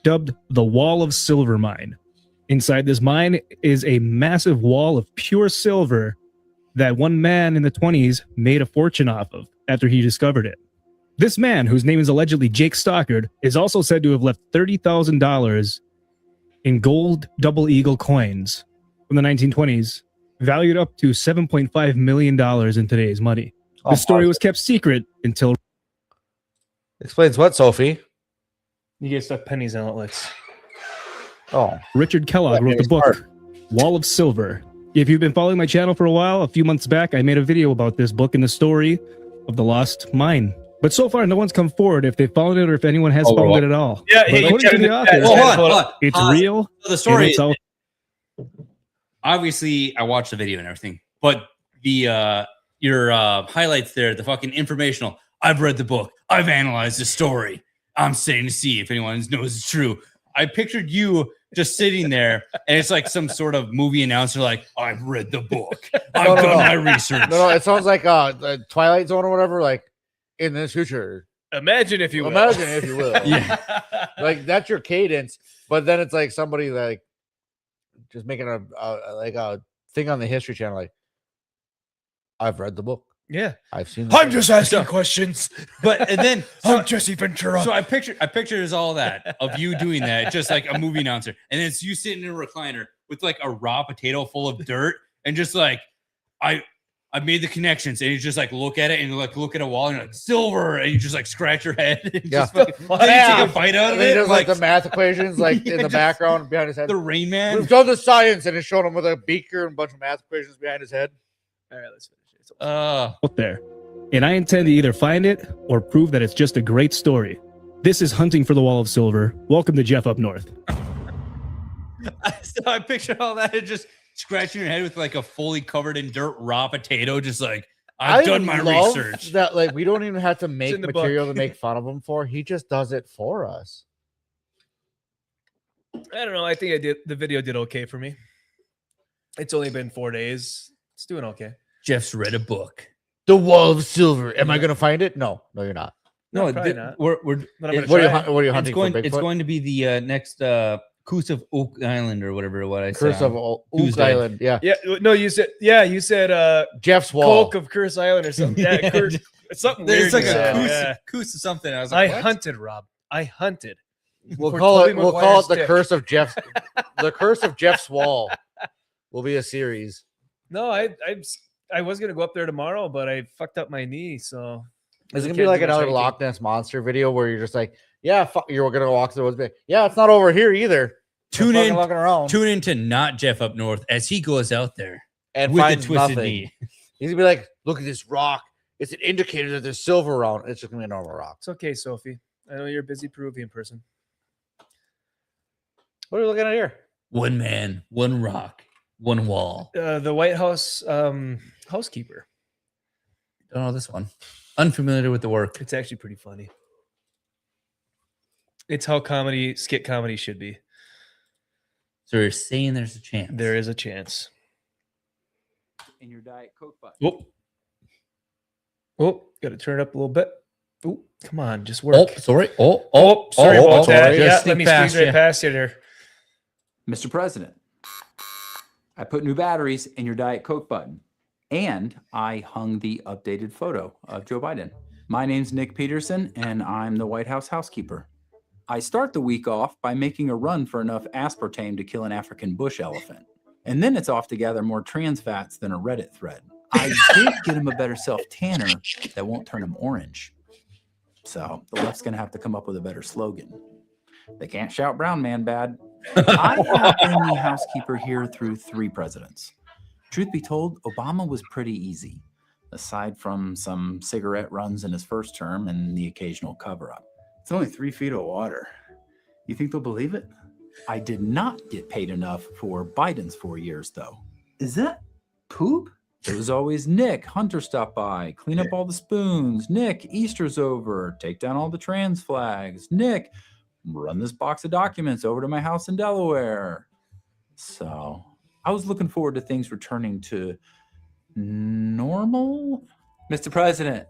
S7: dubbed the Wall of Silver Mine. Inside this mine is a massive wall of pure silver that one man in the 20s made a fortune off of after he discovered it. This man, whose name is allegedly Jake Stockard, is also said to have left $30,000 in gold double eagle coins from the 1920s, valued up to $7.5 million in today's money.
S4: Oh,
S7: The story was kept secret until
S4: Explains what, Sophie?
S3: You get stuck pennies in outlets.
S4: Oh,
S7: Richard Kellogg wrote the book, Wall of Silver. If you've been following my channel for a while, a few months back, I made a video about this book and the story of the lost mine. But so far, no one's come forward if they found it or if anyone has found it at all.
S3: Yeah,
S7: But
S3: hey,
S7: according to the author,
S6: hold on.
S7: it's
S6: Pause.
S7: real.
S6: So the story
S7: and it's out.
S6: obviously I watched the video and everything, but the your highlights there, the fucking informational. I've read the book. I've analyzed the story. I'm sitting to see if anyone knows it's true. I pictured you just sitting there, and it's like some sort of movie announcer, like, I've read the book. I've done my research.
S4: No, it sounds like the Twilight Zone or whatever. Like in the future,
S3: Imagine if you will.
S4: imagine if you will.
S6: Yeah.
S4: Like that's your cadence, but then it's like somebody like just making a thing on the History Channel. Like, I've read the book.
S3: Yeah.
S4: I've seen. The
S3: I'm
S4: book.
S3: just asking questions.
S6: But and then
S3: I'm Jesse Ventura.
S6: So I pictured all that of you doing that, just like a movie announcer, and it's you sitting in a recliner with like a raw potato full of dirt, and just like I made the connections, and you just like look at it and like look at a wall, and you're like silver, and you just like scratch your head, and
S4: Yeah.
S6: just fucking, then you take a bite out of
S4: And then
S6: it,
S4: there's like the math equations like
S6: Yeah,
S4: in the
S6: just
S4: background behind his head.
S6: the Rain Man.
S4: We've done the science, and it's showing him with a beaker and a bunch of math equations behind his head.
S3: All right, let's finish it.
S7: Out there. And I intend to either find it or prove that it's just a great story. This is Hunting for the Wall of Silver. Welcome to Jeff Up North.
S6: So I picture all that, and just scratching your head with like a fully covered in dirt raw potato, just like I've done my
S4: love
S6: research.
S4: that like we don't even have to make
S3: in the book.
S4: material to make fun of him for. He just does it for us.
S3: I don't know. I think the video did okay for me. It's only been 4 days. It's doing okay.
S6: Jeff's read a book.
S4: The Wall of Silver. Am I gonna find it? No, you're not.
S6: No,
S3: probably not.
S6: we're
S3: But I'm gonna
S4: What are you,
S3: try.
S4: what are you
S6: it's
S4: hunting
S6: going.
S4: for? Bigfoot?
S6: It's going to be the next Curse of Oak Island or whatever. What I
S4: Curse
S6: said.
S4: of Oak
S6: Tuesday.
S4: Island. Yeah,
S3: Yeah, no, you said
S4: Jeff's Wall.
S3: Coke of Curse Island or something. Yeah, Curse, it's something
S6: There's
S3: weird.
S6: like
S3: you
S6: a
S3: said,
S6: Coos
S3: yeah.
S6: Coos or something. I was
S3: I
S6: like, what?
S3: hunted, Rob. I hunted.
S4: We'll
S3: For
S4: call it.
S3: Tobey
S4: We'll call
S3: Maguire's
S4: it the
S3: dick.
S4: Curse of Jeff's. The Curse of Jeff's Wall will be a series.
S3: No, I was gonna go up there tomorrow, but I fucked up my knee, so
S4: Is it
S3: I
S4: gonna be
S3: can't
S4: like
S3: do much
S4: another
S3: hiking.
S4: Loch Ness monster video where you're just like, yeah, you're gonna walk through the woods? But yeah, it's not over here either.
S6: Tune
S4: They're
S6: in.
S4: fucking looking around
S6: Tune into not Jeff up north as he goes out there
S4: and
S6: with a
S4: finds
S6: twisted
S4: nothing.
S6: knee.
S4: He's gonna be like, look at this rock. It's an indicator that there's silver around. It's just gonna be a normal rock.
S3: it's okay, Sophie. I know you're a busy Peruvian person.
S4: What are we looking at here?
S6: One man, one rock, one wall.
S3: The White House housekeeper.
S6: Don't know this one. Unfamiliar with the work.
S3: It's actually pretty funny. It's how skit comedy should be.
S6: So you're saying there's a chance.
S3: There is a chance.
S2: In your Diet Coke button.
S3: Oh, got to turn it up a little bit. Oh, come on, just
S6: Oh,
S3: work.
S6: sorry.
S3: Sorry about that.
S6: sorry.
S3: Yeah,
S6: Just
S3: let
S6: sneak
S3: me
S6: past
S3: squeeze right
S6: you.
S3: past you there.
S2: Mr. President, I put new batteries in your Diet Coke button, and I hung the updated photo of Joe Biden. My name's Nick Peterson, and I'm the White House housekeeper. I start the week off by making a run for enough aspartame to kill an African bush elephant. And then it's off to gather more trans fats than a Reddit thread. I did get him a better self-tanner that won't turn him orange. So the left's going to have to come up with a better slogan. They can't shout brown man bad. I have been the housekeeper here through 3 presidents. Truth be told, Obama was pretty easy, aside from some cigarette runs in his first term and the occasional cover-up. It's only 3 feet of water. You think they'll believe it? I did not get paid enough for Biden's 4 years, though. Is that poop? It was always Nick, Hunter stopped by, clean up all the spoons. Nick, Easter's over, take down all the trans flags. Nick, run this box of documents over to my house in Delaware. So I was looking forward to things returning to normal. Mr. President,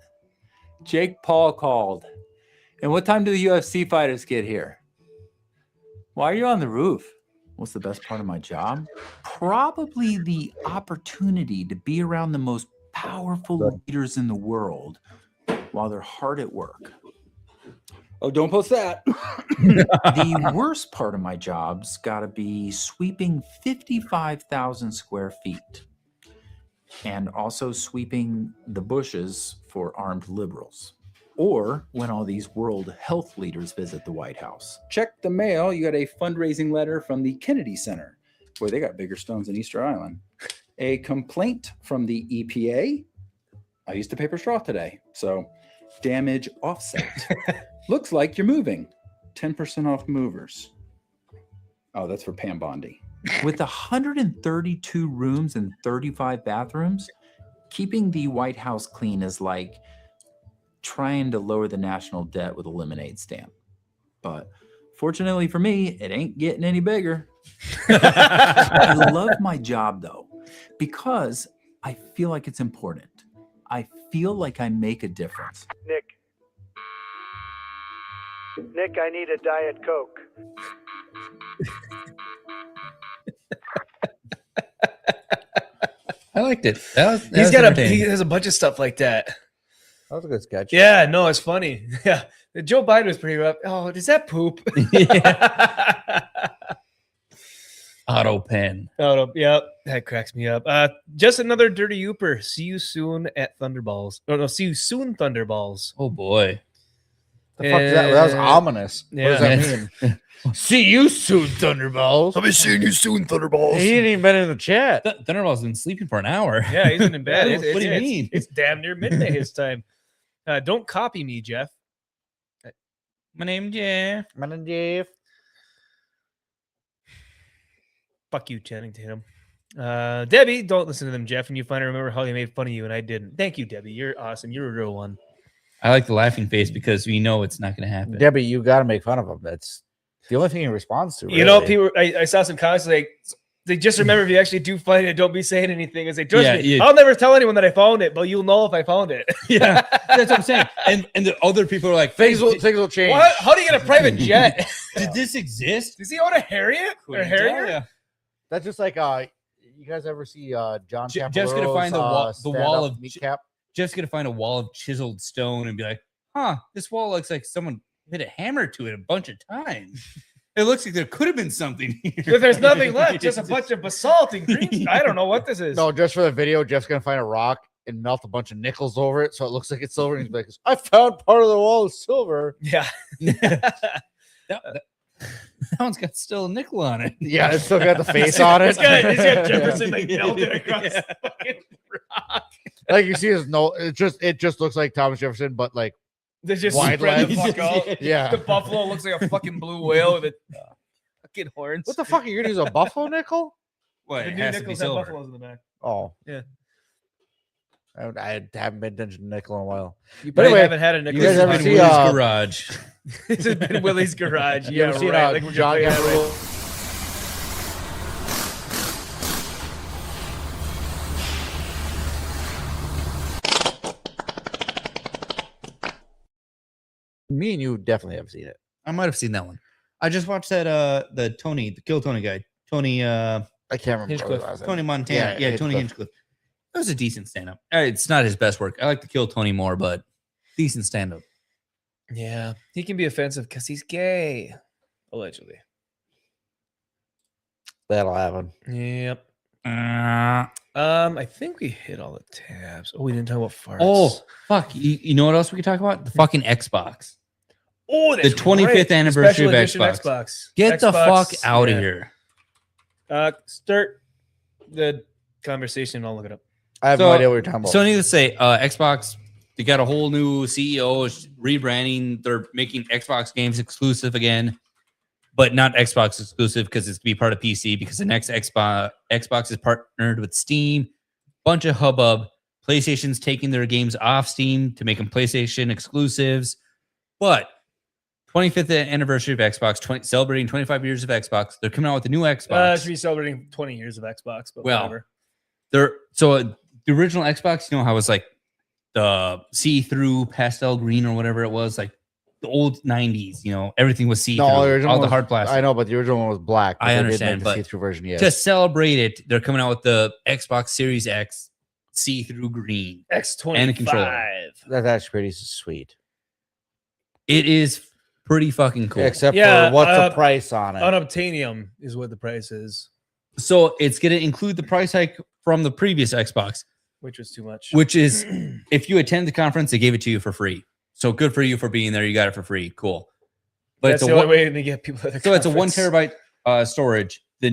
S2: Jake Paul called. And what time do the UFC fighters get here? Why are you on the roof? What's the best part of my job? Probably the opportunity to be around the most powerful leaders in the world while they're hard at work. Oh, don't post that. The worst part of my job's got to be sweeping 55,000 square feet and also sweeping the bushes for armed liberals. Or when all these world health leaders visit the White House. Check the mail. You got a fundraising letter from the Kennedy Center. Boy, they got bigger stones than Easter Island. A complaint from the EPA. I used a paper straw today. So damage offset. Looks like you're moving. 10% off movers. Oh, that's for Pam Bondi. With 132 rooms and 35 bathrooms, keeping the White House clean is like trying to lower the national debt with a lemonade stand. But fortunately for me, it ain't getting any bigger. I love my job though, because I feel like it's important. I feel like I make a difference.
S7: Nick, I need a Diet Coke.
S6: I liked it. That
S3: He
S6: was entertaining.
S3: has a bunch of stuff like that.
S4: That was a good sketch.
S3: Yeah, no, it's funny. Yeah, Joe Biden was pretty rough. Oh, is that poop?
S6: Auto pen.
S3: Oh, yeah, that cracks me up. Just another dirty Ooper. See you soon at Thunderballs. No, see you soon, Thunderballs.
S6: Oh boy.
S4: The fuck is that? That was ominous.
S3: Yeah.
S4: What does that mean? See you soon, Thunderballs.
S3: I'll be seeing you soon, Thunderballs.
S4: He ain't even been in the chat.
S6: Thunderball's been sleeping for an hour.
S3: Yeah, he's been in bed.
S6: What do you mean?
S3: It's damn near midday his time. Don't copy me, Jeff.
S6: My name's Jeff.
S4: My name Jeff.
S3: Fuck you, Channing Tatum. Debbie, don't listen to them, Jeff. And you finally remember how they made fun of you, and I didn't. Thank you, Debbie. You're awesome. You're a real one.
S6: I like the laughing face because we know it's not going to happen.
S4: Debbie, you got to make fun of him. That's the only thing he responds to.
S3: You know,
S4: really.
S3: people. I saw some comments like they just remember if you actually do find it, don't be saying anything. As they trust
S6: Yeah,
S3: me.
S6: you-
S3: I'll never tell anyone that I found it, but you'll know if I found it.
S6: Yeah, that's what I'm saying. And the other people are like,
S4: Things will change.
S3: What? How do you get a private jet?
S6: Did this exist?
S3: Does he own a Harriet or
S6: Couldn't tell
S3: Harrier?
S6: ya.
S4: That's just like you guys ever see John
S6: Jeff's gonna
S4: Camparo's,
S6: find the wall
S4: stand-up
S6: of
S4: kneecap?
S6: Jeff's gonna find a wall of chiseled stone and be like, huh, this wall looks like someone hit a hammer to it a bunch of times. It looks like there could have been something here.
S3: If there's nothing left, just a bunch of basalt and green. I don't know what this is.
S4: No, just for the video, Jeff's gonna find a rock and melt a bunch of nickels over it so it looks like it's silver. And he's like, I found part of the wall is silver.
S3: Yeah.
S6: That one's got still a nickel on it.
S4: Yeah, it's still got the face on it.
S3: It's got Jefferson like melted across the fucking rock.
S4: Like you see his nose, it just looks like Thomas Jefferson, but like
S3: They just
S4: wide
S3: spread the
S4: lens.
S3: fuck out.
S4: Yeah.
S3: The buffalo looks like a fucking blue whale with fucking horns.
S4: What the fuck are you gonna use a buffalo nickel?
S6: What?
S3: The
S6: It
S3: new
S6: has to be
S3: nickels have
S6: silver.
S3: buffaloes in the back.
S4: Oh
S3: Yeah.
S4: I haven't been attention to nickel in a while.
S3: You
S4: But
S3: probably
S4: anyway,
S3: haven't had a
S4: you
S3: nickel.
S4: guys
S3: since
S4: ever
S6: In
S4: see
S6: Willie's garage.
S3: This has been Willie's garage.
S4: You
S3: Yeah,
S4: ever seen
S3: right. Like when you're
S4: John
S3: playing that,
S4: Campbell?
S3: right?
S4: Me and you definitely have seen it.
S6: I might have seen that one. I just watched that the Kill Tony guy. Tony
S4: I can't remember.
S3: Hinchcliffe.
S4: what it was.
S6: Tony Montana.
S4: Yeah,
S6: Yeah, Tony
S4: Hinchcliffe.
S6: Hinchcliffe. That was a decent stand-up. It's not his best work. I like to Kill Tony more, but decent stand-up.
S3: Yeah, he can be offensive because he's gay, allegedly.
S4: That'll happen.
S3: Yep.
S6: Uh,
S3: I think we hit all the tabs. Oh, we didn't talk about farts.
S6: oh, fuck. You know what else we could talk about? The fucking Xbox.
S3: oh,
S6: the 25th anniversary of Xbox. Get the fuck out of here.
S3: Start the conversation. I'll look it up.
S4: I have no idea what you're talking about.
S6: So needless to say, Xbox, they got a whole new CEO, is rebranding. They're making Xbox games exclusive again, but not Xbox exclusive because it's to be part of PC because the next Xbox is partnered with Steam. Bunch of hubbub. PlayStation's taking their games off Steam to make them PlayStation exclusives. But 25th anniversary of Xbox, celebrating 25 years of Xbox. They're coming out with a new Xbox.
S3: Should be celebrating 20 years of Xbox, but
S6: Well,
S3: whatever.
S6: The original Xbox, you know how it was like the see-through pastel green or whatever it was, like the old 90s, you know, everything was see-through,
S4: No, the original
S6: all the
S4: was-
S6: hard plastic.
S4: I know, but the original one was black. but
S6: I
S4: they did
S6: understand,
S4: make the
S6: but
S4: see-through version, yes.
S6: To celebrate it, they're coming out with the Xbox Series X see-through green
S3: X25.
S6: and a controller.
S4: That's actually pretty sweet.
S6: It is pretty fucking cool.
S4: Except for what's the price on it?
S3: Unobtainium is what the price is,
S6: So it's going to include the price hike from the previous Xbox,
S3: which was too much.
S6: which is if you attend the conference, they gave it to you for free. So good for you for being there. You got it for free. Cool. But
S3: That's
S6: it's
S3: the
S6: a
S3: only
S6: one,
S3: way to get people at the
S6: so it's a 1
S3: conference.
S6: terabyte storage. The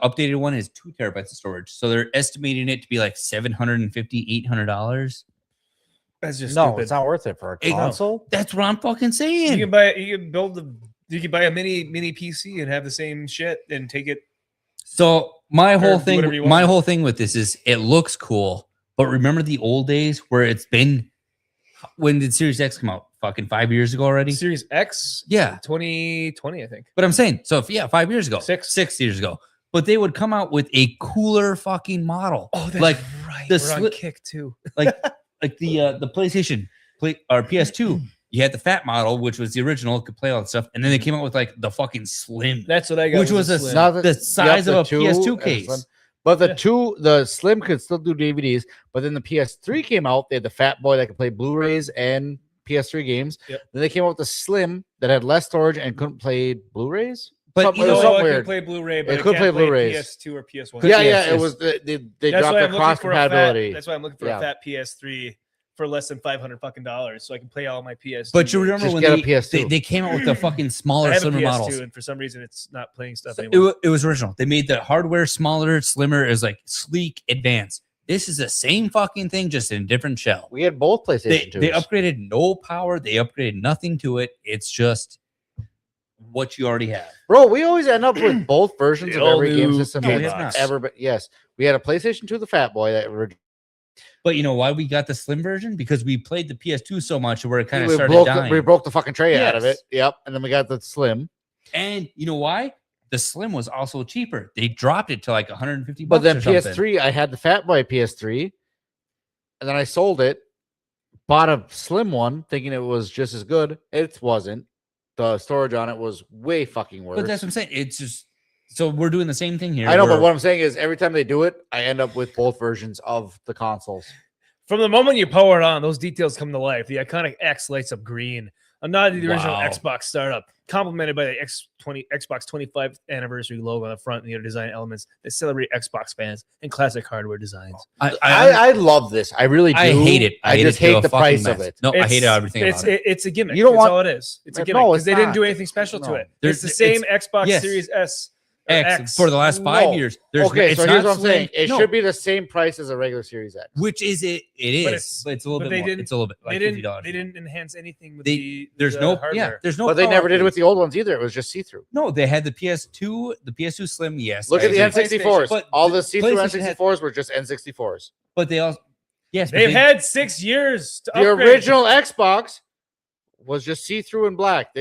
S6: updated one is 2 terabytes of storage. So they're estimating it to be like $750, $800.
S3: That's just
S4: no,
S3: stupid.
S4: it's not worth it for a console.
S6: That's what I'm fucking saying.
S3: You can buy a mini PC and have the same shit and take it.
S6: So my
S3: Or
S6: whole
S3: do
S6: thing,
S3: whatever you
S6: my
S3: want.
S6: whole thing with this is it looks cool, but remember the old days where it's been when did Series X come out? Fucking 5 years ago already.
S3: Series X,
S6: Yeah.
S3: 2020, I think.
S6: But I'm saying, so if 5 years ago,
S3: Six.
S6: 6 years ago, but they would come out with a cooler fucking model.
S3: Oh, that's
S6: like
S3: right.
S6: the
S3: We're on
S6: sli-
S3: Kick too.
S6: like the PlayStation or PS2. You had the fat model, which was the original, could play all that stuff, and then they came out with like the fucking slim,
S3: That's what I got.
S6: which was
S3: a
S6: a
S3: slim.
S6: the size
S4: Yep,
S6: of
S4: the
S6: a
S4: two
S6: PS2
S4: and
S6: case.
S4: slim. But the slim could still do DVDs. But then the PS3 came out. They had the Fat Boy that could play Blu-rays and PS3 games.
S3: Yep.
S4: Then they came out with the Slim that had less storage and couldn't play Blu-rays.
S6: But
S4: Something-
S6: you
S4: it
S6: know
S4: was
S3: No,
S4: something
S3: I
S4: weird.
S3: can play Blu-ray, but
S4: It
S3: I
S4: could
S3: can't
S4: play
S3: play
S4: Blu-rays.
S3: PS2 or PS1.
S4: Yeah,
S6: Yes,
S4: yeah, it
S6: yes.
S4: was. They
S3: That's
S4: dropped
S3: why
S4: the
S3: I'm looking
S4: cross
S3: for a fat.
S4: compatibility.
S3: That's why I'm looking for
S4: Yeah.
S3: a fat PS3 for less than $500 fucking dollars, so I can play all my PS.
S6: But you remember
S4: Just
S6: when
S4: get a
S6: they,
S4: PS2.
S6: they came out with the fucking
S3: I
S6: smaller,
S3: have a
S6: slimmer
S3: PS2,
S6: models?
S3: and for some reason it's not playing stuff
S6: So
S3: anymore.
S6: it was original. They made the hardware smaller, slimmer, is like sleek, advanced. This is the same fucking thing, just in a different shell.
S4: We had both PlayStation 2s.
S6: They upgraded no power. They upgraded nothing to it. It's just what you already have.
S4: Bro, we always end up with both versions
S3: The
S4: of every game
S3: all-new
S4: system
S6: No, we
S4: that's
S6: have not.
S4: ever been. Yes, we had a PlayStation 2, the Fat Boy, that
S6: But you know why we got the slim version? Because we played the PS2 so much where it kind of
S4: we
S6: started
S4: broke,
S6: dying.
S4: we broke the fucking tray out of it.
S6: Yes.
S4: Yep, and then we got the Slim.
S6: And you know why? The slim was also cheaper. They dropped it to like 150
S4: But
S6: bucks
S4: then
S6: or something.
S4: PS3, I had the Fat Boy PS3, and then I sold it, bought a Slim one, thinking it was just as good. It wasn't. The storage on it was way fucking worse.
S6: But that's what I'm saying. It's just so we're doing the same thing here.
S4: I know, but
S6: where-
S4: what I'm saying is every time they do it, I end up with both versions of the consoles.
S3: From the moment you power it on, those details come to life. The iconic X lights up green. I'm not the original
S6: Wow.
S3: Xbox startup, complemented by the Xbox 25th anniversary logo on the front and the other design elements that celebrate Xbox fans and classic hardware designs.
S4: I love this. I really do.
S6: I hate it.
S4: I
S6: hate
S4: just
S6: it to
S4: hate
S6: a
S4: the
S6: fucking
S4: price
S6: mess.
S4: of it.
S6: No, I hate everything
S3: It's
S6: about it.
S3: it's a gimmick.
S4: You don't
S3: That's
S4: want-
S3: all it is. It's a
S4: No,
S3: gimmick
S4: it's
S3: because they didn't
S4: not.
S3: do anything special to
S4: No.
S3: it.
S6: There's-
S3: It's the same
S6: it's-
S3: Xbox
S6: yes.
S3: Series S. or
S6: X for the last 5
S4: No.
S6: years. There's
S4: Okay,
S6: it's
S4: so here's
S6: not
S4: what I'm saying.
S6: slim.
S4: It
S6: No,
S4: should be the same price as a regular Series X.
S6: which is it? It
S3: But
S6: is, but it's a little
S3: but
S6: bit
S3: they
S6: more.
S3: didn't-
S6: It's a little bit like
S3: They
S6: $50.
S3: didn't. They didn't enhance anything with
S6: They-
S3: the
S6: no
S3: hardware.
S6: yeah. There's no.
S4: But they
S6: power
S4: never did it with
S6: upgrades.
S4: the old ones either. It was just see-through.
S6: No, they had the PS2, the PS2 Slim. Yes,
S4: Look
S6: I
S4: at the
S6: agree.
S4: N64s.
S6: But
S4: All
S6: the
S4: the see-through
S6: PlayStation had-
S4: N64s were just N64s.
S6: But they also yes, but
S3: They've
S6: they-
S3: had 6 years to
S4: The
S3: upgrade.
S4: original Xbox was just see-through and black.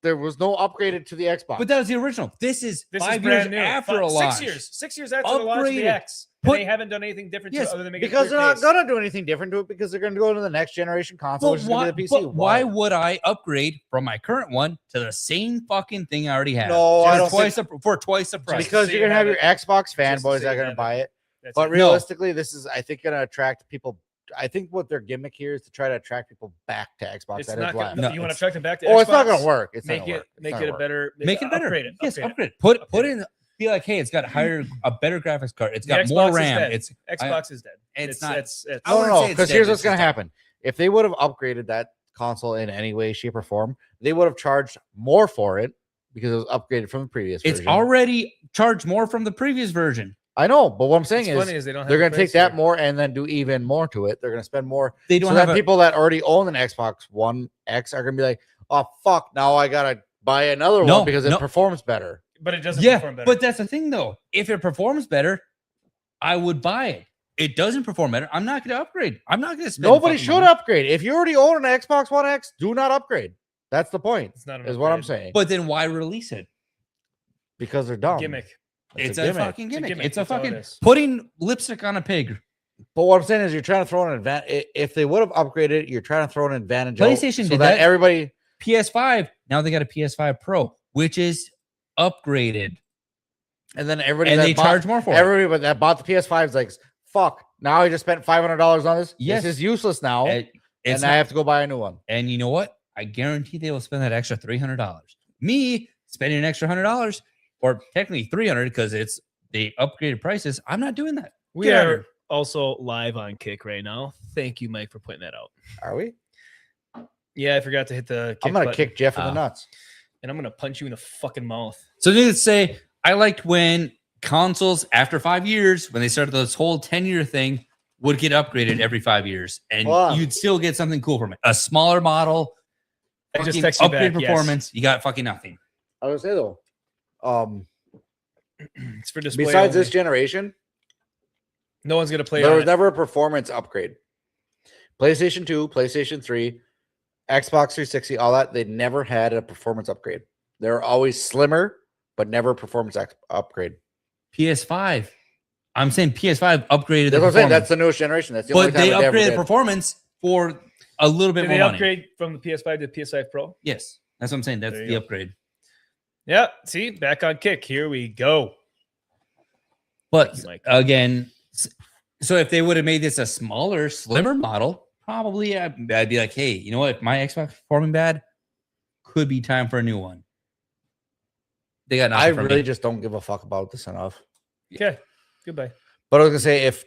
S4: There was no upgraded to the Xbox.
S6: But that was the original. This is
S3: This
S6: 5
S3: is
S6: years
S3: brand new.
S6: after a
S3: 6
S6: launch.
S3: years. 6 years after the launch of the
S6: Upgraded.
S3: X. And
S6: Put-
S3: they haven't done anything different
S6: Yes,
S3: to it other than make it
S4: because they're not
S3: clear
S4: gonna do anything different to it because they're gonna go to the next generation console,
S6: But
S4: which is
S6: why,
S4: gonna be the PC.
S6: but why would I upgrade from my current one to the same fucking thing I already have?
S4: No, I don't
S6: for twice the price.
S4: Because
S3: so
S4: you're
S3: you
S4: gonna have
S3: have
S4: your Xbox
S3: Just to
S4: fanboys
S3: say
S4: that are
S3: you
S4: gonna
S3: have
S4: buy it.
S3: That's
S4: But
S3: it.
S4: realistically, this is I think gonna attract people. I think what their gimmick here is to try to attract people back to Xbox
S3: It's
S4: that
S3: not
S4: have
S3: gonna,
S4: left.
S6: No,
S3: you want to
S6: it's-
S3: attract them back to
S4: Oh,
S3: Xbox?
S4: it's not gonna work. It's
S3: Make
S4: not gonna
S3: it
S4: work. It's
S3: make
S4: not
S3: it a
S4: gonna work.
S3: better
S6: Make it better.
S3: Upgrade it.
S6: Yes,
S3: upgrade it.
S6: upgrade. Put
S3: Upgrade
S6: in. Be like, hey, it's got higher, a better graphics card. It's
S3: The
S6: got more
S3: Xbox is
S6: RAM.
S3: dead.
S6: It's
S3: Xbox is dead.
S6: it's not-
S3: It's
S6: I
S4: No,
S6: wouldn't
S4: no,
S6: say it's
S4: because
S6: dead,
S4: here's
S6: it's
S4: what's gonna
S6: just a-
S4: happen. If they would have upgraded that console in any way, shape, or form, they would have charged more for it because it was upgraded from the previous
S6: It's
S4: version.
S6: already charged more from the previous version.
S4: I know, but what I'm saying
S3: What's
S4: is
S3: funny is they don't have
S4: they're
S3: the
S4: gonna take
S3: price
S4: that
S3: here.
S4: more and then do even more to it. They're gonna spend more.
S6: They
S4: So
S6: don't
S4: that
S6: have
S4: people that already own an Xbox One X are gonna be like, oh fuck, now I gotta buy another
S6: No,
S4: one because it
S6: no.
S4: performs better.
S3: But it doesn't
S6: Yeah,
S3: perform better.
S6: but that's the thing though. If it performs better, I would buy it. It doesn't perform better. I'm not going to upgrade. I'm not going to spend.
S4: Nobody
S6: fucking
S4: should
S6: money.
S4: upgrade. If you already own an Xbox One X, do not upgrade. That's the point.
S3: It's not an
S4: Is what I'm
S3: upgrade.
S4: saying.
S6: But then why release it?
S4: Because they're dumb.
S3: Gimmick.
S6: It's a fucking gimmick. It's a
S3: That's all it
S6: fucking
S3: is.
S6: putting lipstick on a pig.
S4: But what I'm saying is, you're trying to throw an advantage. If they would have upgraded, you're trying to throw an advantage. out
S6: PlayStation
S4: so
S6: did
S4: that
S6: that.
S4: everybody.
S6: PS5. Now they got a PS5 Pro, which is upgraded,
S4: And then everybody
S6: and
S4: that
S6: they
S4: bought,
S6: charge more for it.
S4: everybody that bought the PS5 is like, fuck. Now I just spent $500 on this.
S6: Yes.
S4: This is useless now,
S6: It's
S4: and I
S6: not-
S4: have to go buy a new one.
S6: and you know what? I guarantee they will spend that extra $300. Me spending an extra $100, or technically $300 because it's the upgraded prices. I'm not doing that.
S3: We
S6: Get out of
S3: are
S6: here.
S3: also live on Kick right now. Thank you, Mike, for putting that out.
S4: Are we?
S3: Yeah, I forgot to hit the kick
S4: I'm gonna
S3: button,
S4: kick Jeff in the nuts.
S3: and I'm gonna punch you in the fucking mouth.
S6: So needless to say, I liked when consoles after 5 years, when they started this whole 10-year thing, would get upgraded every 5 years, and
S4: Wow.
S6: you'd still get something cool from it. A smaller model,
S3: I just
S6: fucking
S3: text you
S6: upgrade
S3: back. Yes.
S6: performance. You got fucking nothing.
S4: I would say though,
S3: It's for display.
S4: besides
S3: only.
S4: this generation,
S3: no one's gonna play.
S4: there
S3: on
S4: was
S3: it.
S4: never a performance upgrade. PlayStation 2, PlayStation 3, Xbox 360, all that, they never had a performance upgrade. They're always slimmer, but never a performance upgrade.
S6: PS5. I'm saying PS5 upgraded
S4: That's
S6: the
S4: what I'm saying. That's
S6: performance,
S4: the newest generation. That's the only
S6: but
S4: time
S6: they
S4: that ever
S6: upgraded
S4: did.
S6: performance for a little bit
S3: Did
S6: more
S3: they
S6: money.
S3: upgrade from the PS5 to the PS5 Pro?
S6: Yes, that's what I'm saying. That's
S3: There you
S6: the
S3: go.
S6: upgrade.
S3: Yeah. See, back on Kick. Here we go.
S6: But
S3: Thank you, Mike.
S6: again, so if they would have made this a smaller, slimmer model, probably I'd be like, hey, you know what? If my Xbox performing bad, could be time for a new one. They got nothing
S4: I
S6: from
S4: really
S6: me.
S4: just don't give a fuck about this enough.
S3: Okay. Goodbye.
S4: But I was gonna say if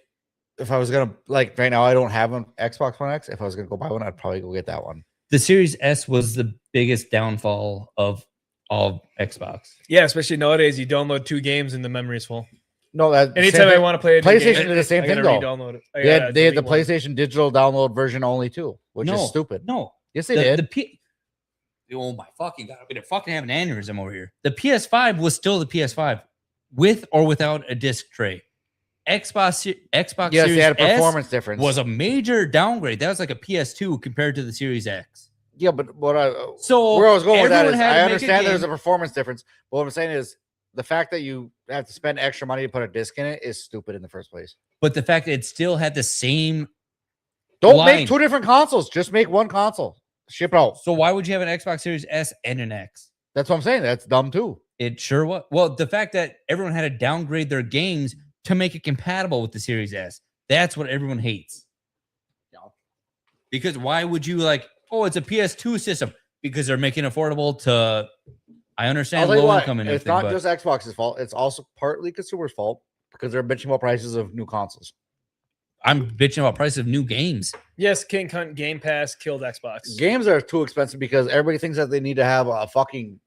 S4: I was gonna like right now, I don't have an Xbox One X. If I was gonna go buy one, I'd probably go get that one.
S6: The Series S was the biggest downfall of all Xbox.
S3: Yeah, especially nowadays, you download 2 games and the memory is full.
S4: No, that
S3: Anytime I want to play a new
S4: PlayStation
S3: game,
S4: did the same
S3: I
S4: thing
S3: gotta
S4: though.
S3: re-download it.
S4: They had the
S3: delete one.
S4: PlayStation digital download version only too, which
S6: No,
S4: is stupid.
S6: No,
S4: Yes, they did.
S6: Oh my fucking god! I'm gonna fucking have an aneurysm over here. The PS5 was still the PS5, with or without a disc tray. Xbox
S4: Yes,
S6: Series
S4: they had a
S6: S
S4: performance difference.
S6: was a major downgrade. That was like a PS2 compared to the Series X.
S4: Yeah, but where I was going with that
S6: everyone
S4: is
S6: had to
S4: I
S6: make a
S4: understand there's a
S6: game.
S4: performance difference. But what I'm saying is the fact that you have to spend extra money to put a disc in it is stupid in the first place.
S6: But the fact that it still had the same.
S4: Don't
S6: line.
S4: make two different consoles. Just make one console. Ship it out.
S6: So why would you have an Xbox Series S and an X?
S4: That's what I'm saying. That's dumb too.
S6: It sure was. Well, the fact that everyone had to downgrade their games to make it compatible with the Series S. That's what everyone hates. Because why would you like, oh, it's a PS2 system? Because they're making it affordable to, I
S4: I'll
S6: understand
S4: tell you
S6: low
S4: what,
S6: income and
S4: it's
S6: everything,
S4: not
S6: but
S4: just Xbox's fault. It's also partly consumers' fault because they're bitching about prices of new consoles.
S6: I'm bitching about price of new games.
S3: Yes, King Cunt Game Pass killed Xbox.
S4: Games are too expensive because everybody thinks that they need to have a fucking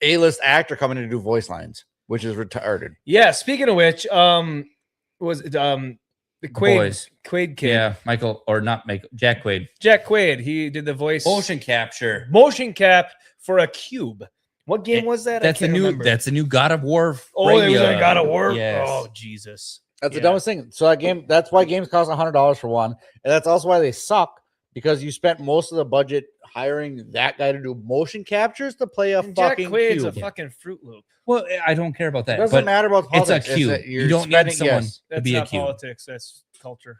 S4: A-list actor coming in to do voice lines, which is retarded.
S3: Yeah, speaking of which, was it the Quaid
S6: Boys.
S3: Quaid kid?
S6: Yeah, Michael, or not Michael, Jack Quaid.
S3: Jack Quaid. He did the voice
S6: Motion capture.
S3: motion cap for a cube. What game was that?
S6: That's
S3: I
S6: a
S3: can't
S6: new.
S3: remember.
S6: That's a new God of War.
S3: Oh, it was
S6: Freya.
S3: a God of War.
S6: Yes.
S3: Oh, Jesus.
S4: That's
S3: Yeah.
S4: the dumbest thing. So that game, that's why games cost $100 for one, and that's also why they suck because you spent most of the budget hiring that guy to do motion captures to play a
S3: And Jack
S4: fucking
S3: Quaid's
S4: cube.
S3: a fucking Fruit Loop.
S6: Well, I don't care about that.
S4: It doesn't
S6: but
S4: matter about
S6: it's a
S4: politics.
S6: cube.
S4: that
S6: You
S4: you're
S6: don't need
S4: spending-
S6: someone
S4: yes.
S6: to
S3: That's
S6: be a
S3: not
S6: cube.
S3: politics. That's culture.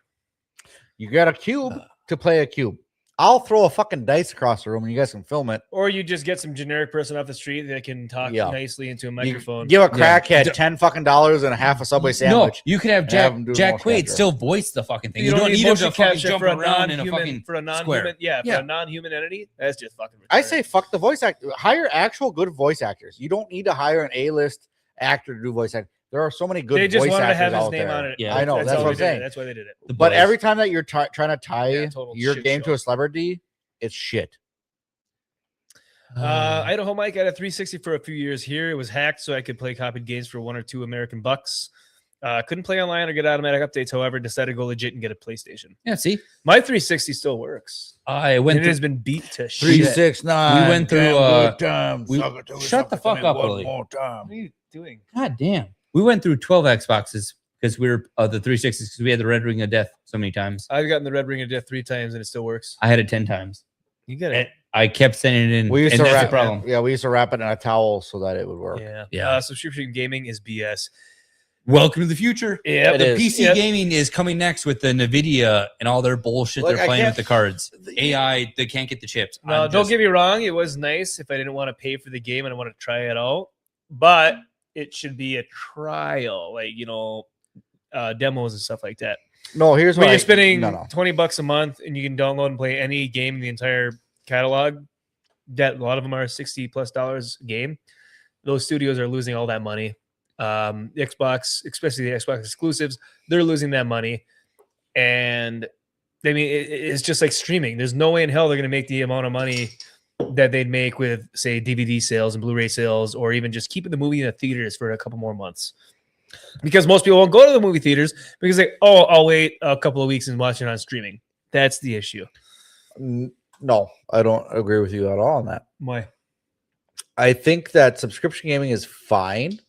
S4: You got a cube to play a cube. I'll throw a fucking dice across the room and you guys can film it.
S3: Or you just get some generic person off the street that can talk
S4: Yeah.
S3: nicely into a
S4: You
S3: microphone.
S4: give a crackhead
S6: Yeah.
S4: $10 fucking dollars and a half a Subway sandwich.
S6: No, you could have
S4: and
S6: Jack
S4: have him do
S6: Jack
S4: motion
S6: Quaid
S4: capture.
S6: still voice the fucking thing.
S3: You don't need
S6: him
S3: motion
S6: to fucking
S3: capture
S6: jump
S3: for a
S6: around in a
S3: non-human
S6: fucking
S3: for a non-human.
S6: square.
S3: Yeah, for
S6: Yeah.
S3: a non-human entity. That's just fucking.
S4: I
S3: retarded.
S4: say fuck the voice actor. Hire actual good voice actors. You don't need to hire an A-list actor to do voice acting. There are so many good
S3: they just
S4: voice
S3: wanted to
S4: actors
S3: have his
S4: out
S3: name
S4: there.
S3: on it.
S6: Yeah.
S4: I know. That's
S3: all
S4: what I'm
S3: they did it.
S4: saying.
S3: That's why they did it.
S6: The
S4: But
S6: boys.
S4: every time that you're trying to tie
S3: Yeah, total
S4: your
S3: shit
S4: game
S3: show.
S4: to a celebrity, it's shit.
S3: Idaho Mike had a 360 for a few years here. It was hacked, so I could play copied games for $1 or $2 American bucks. Couldn't play online or get automatic updates. However, decided to go legit and get a PlayStation.
S6: Yeah, see,
S3: My 360 still works.
S6: I went.
S3: It
S6: through,
S3: has been beat to shit.
S4: 369.
S6: We went through,
S4: damn good time.
S6: we-
S4: Suck it to me,
S6: shut the
S4: suck it to
S6: fuck
S4: me
S6: up,
S4: one
S6: Willie.
S4: more time.
S3: What are you doing?
S6: God damn. We went through 12 Xboxes because we were the 360s because we had the Red Ring of Death so many times.
S3: I've gotten the Red Ring of Death 3 times and it still works.
S6: I had it 10 times.
S3: You got
S6: And
S3: it.
S6: I kept sending it in.
S4: We used
S6: and
S4: to
S6: that's
S4: wrap
S6: the problem.
S4: Yeah, we used to wrap it in a towel so that it would work.
S3: Yeah.
S6: Yeah.
S3: Subscription gaming is BS.
S6: Welcome to the future.
S3: Yeah.
S4: It
S6: The
S4: is.
S6: PC
S3: Yep.
S6: gaming is coming next with the Nvidia and all their bullshit
S4: Look,
S6: they're
S4: I
S6: playing with
S4: can't-
S6: the cards. AI, they can't get the chips.
S3: No,
S6: I'm
S3: don't
S6: just-
S3: get me wrong. It was nice if I didn't want to pay for the game and I want to try it out, but it should be a trial, like, demos and stuff like that.
S4: No, here's
S3: When
S4: what
S3: you're spending
S4: no.
S3: $20 a month and you can download and play any game in the entire catalog, that a lot of them are $60+ a game. Those studios are losing all that money. Xbox, especially the Xbox exclusives, they're losing that money. And I mean, it's just like streaming. There's no way in hell they're going to make the amount of money that they'd make with, say, DVD sales and Blu-ray sales, or even just keeping the movie in the theaters for a couple more months. Because most people won't go to the movie theaters because I'll wait a couple of weeks and watch it on streaming. That's the issue.
S4: No, I don't agree with you at all on that.
S3: Why?
S4: I think that subscription gaming is fine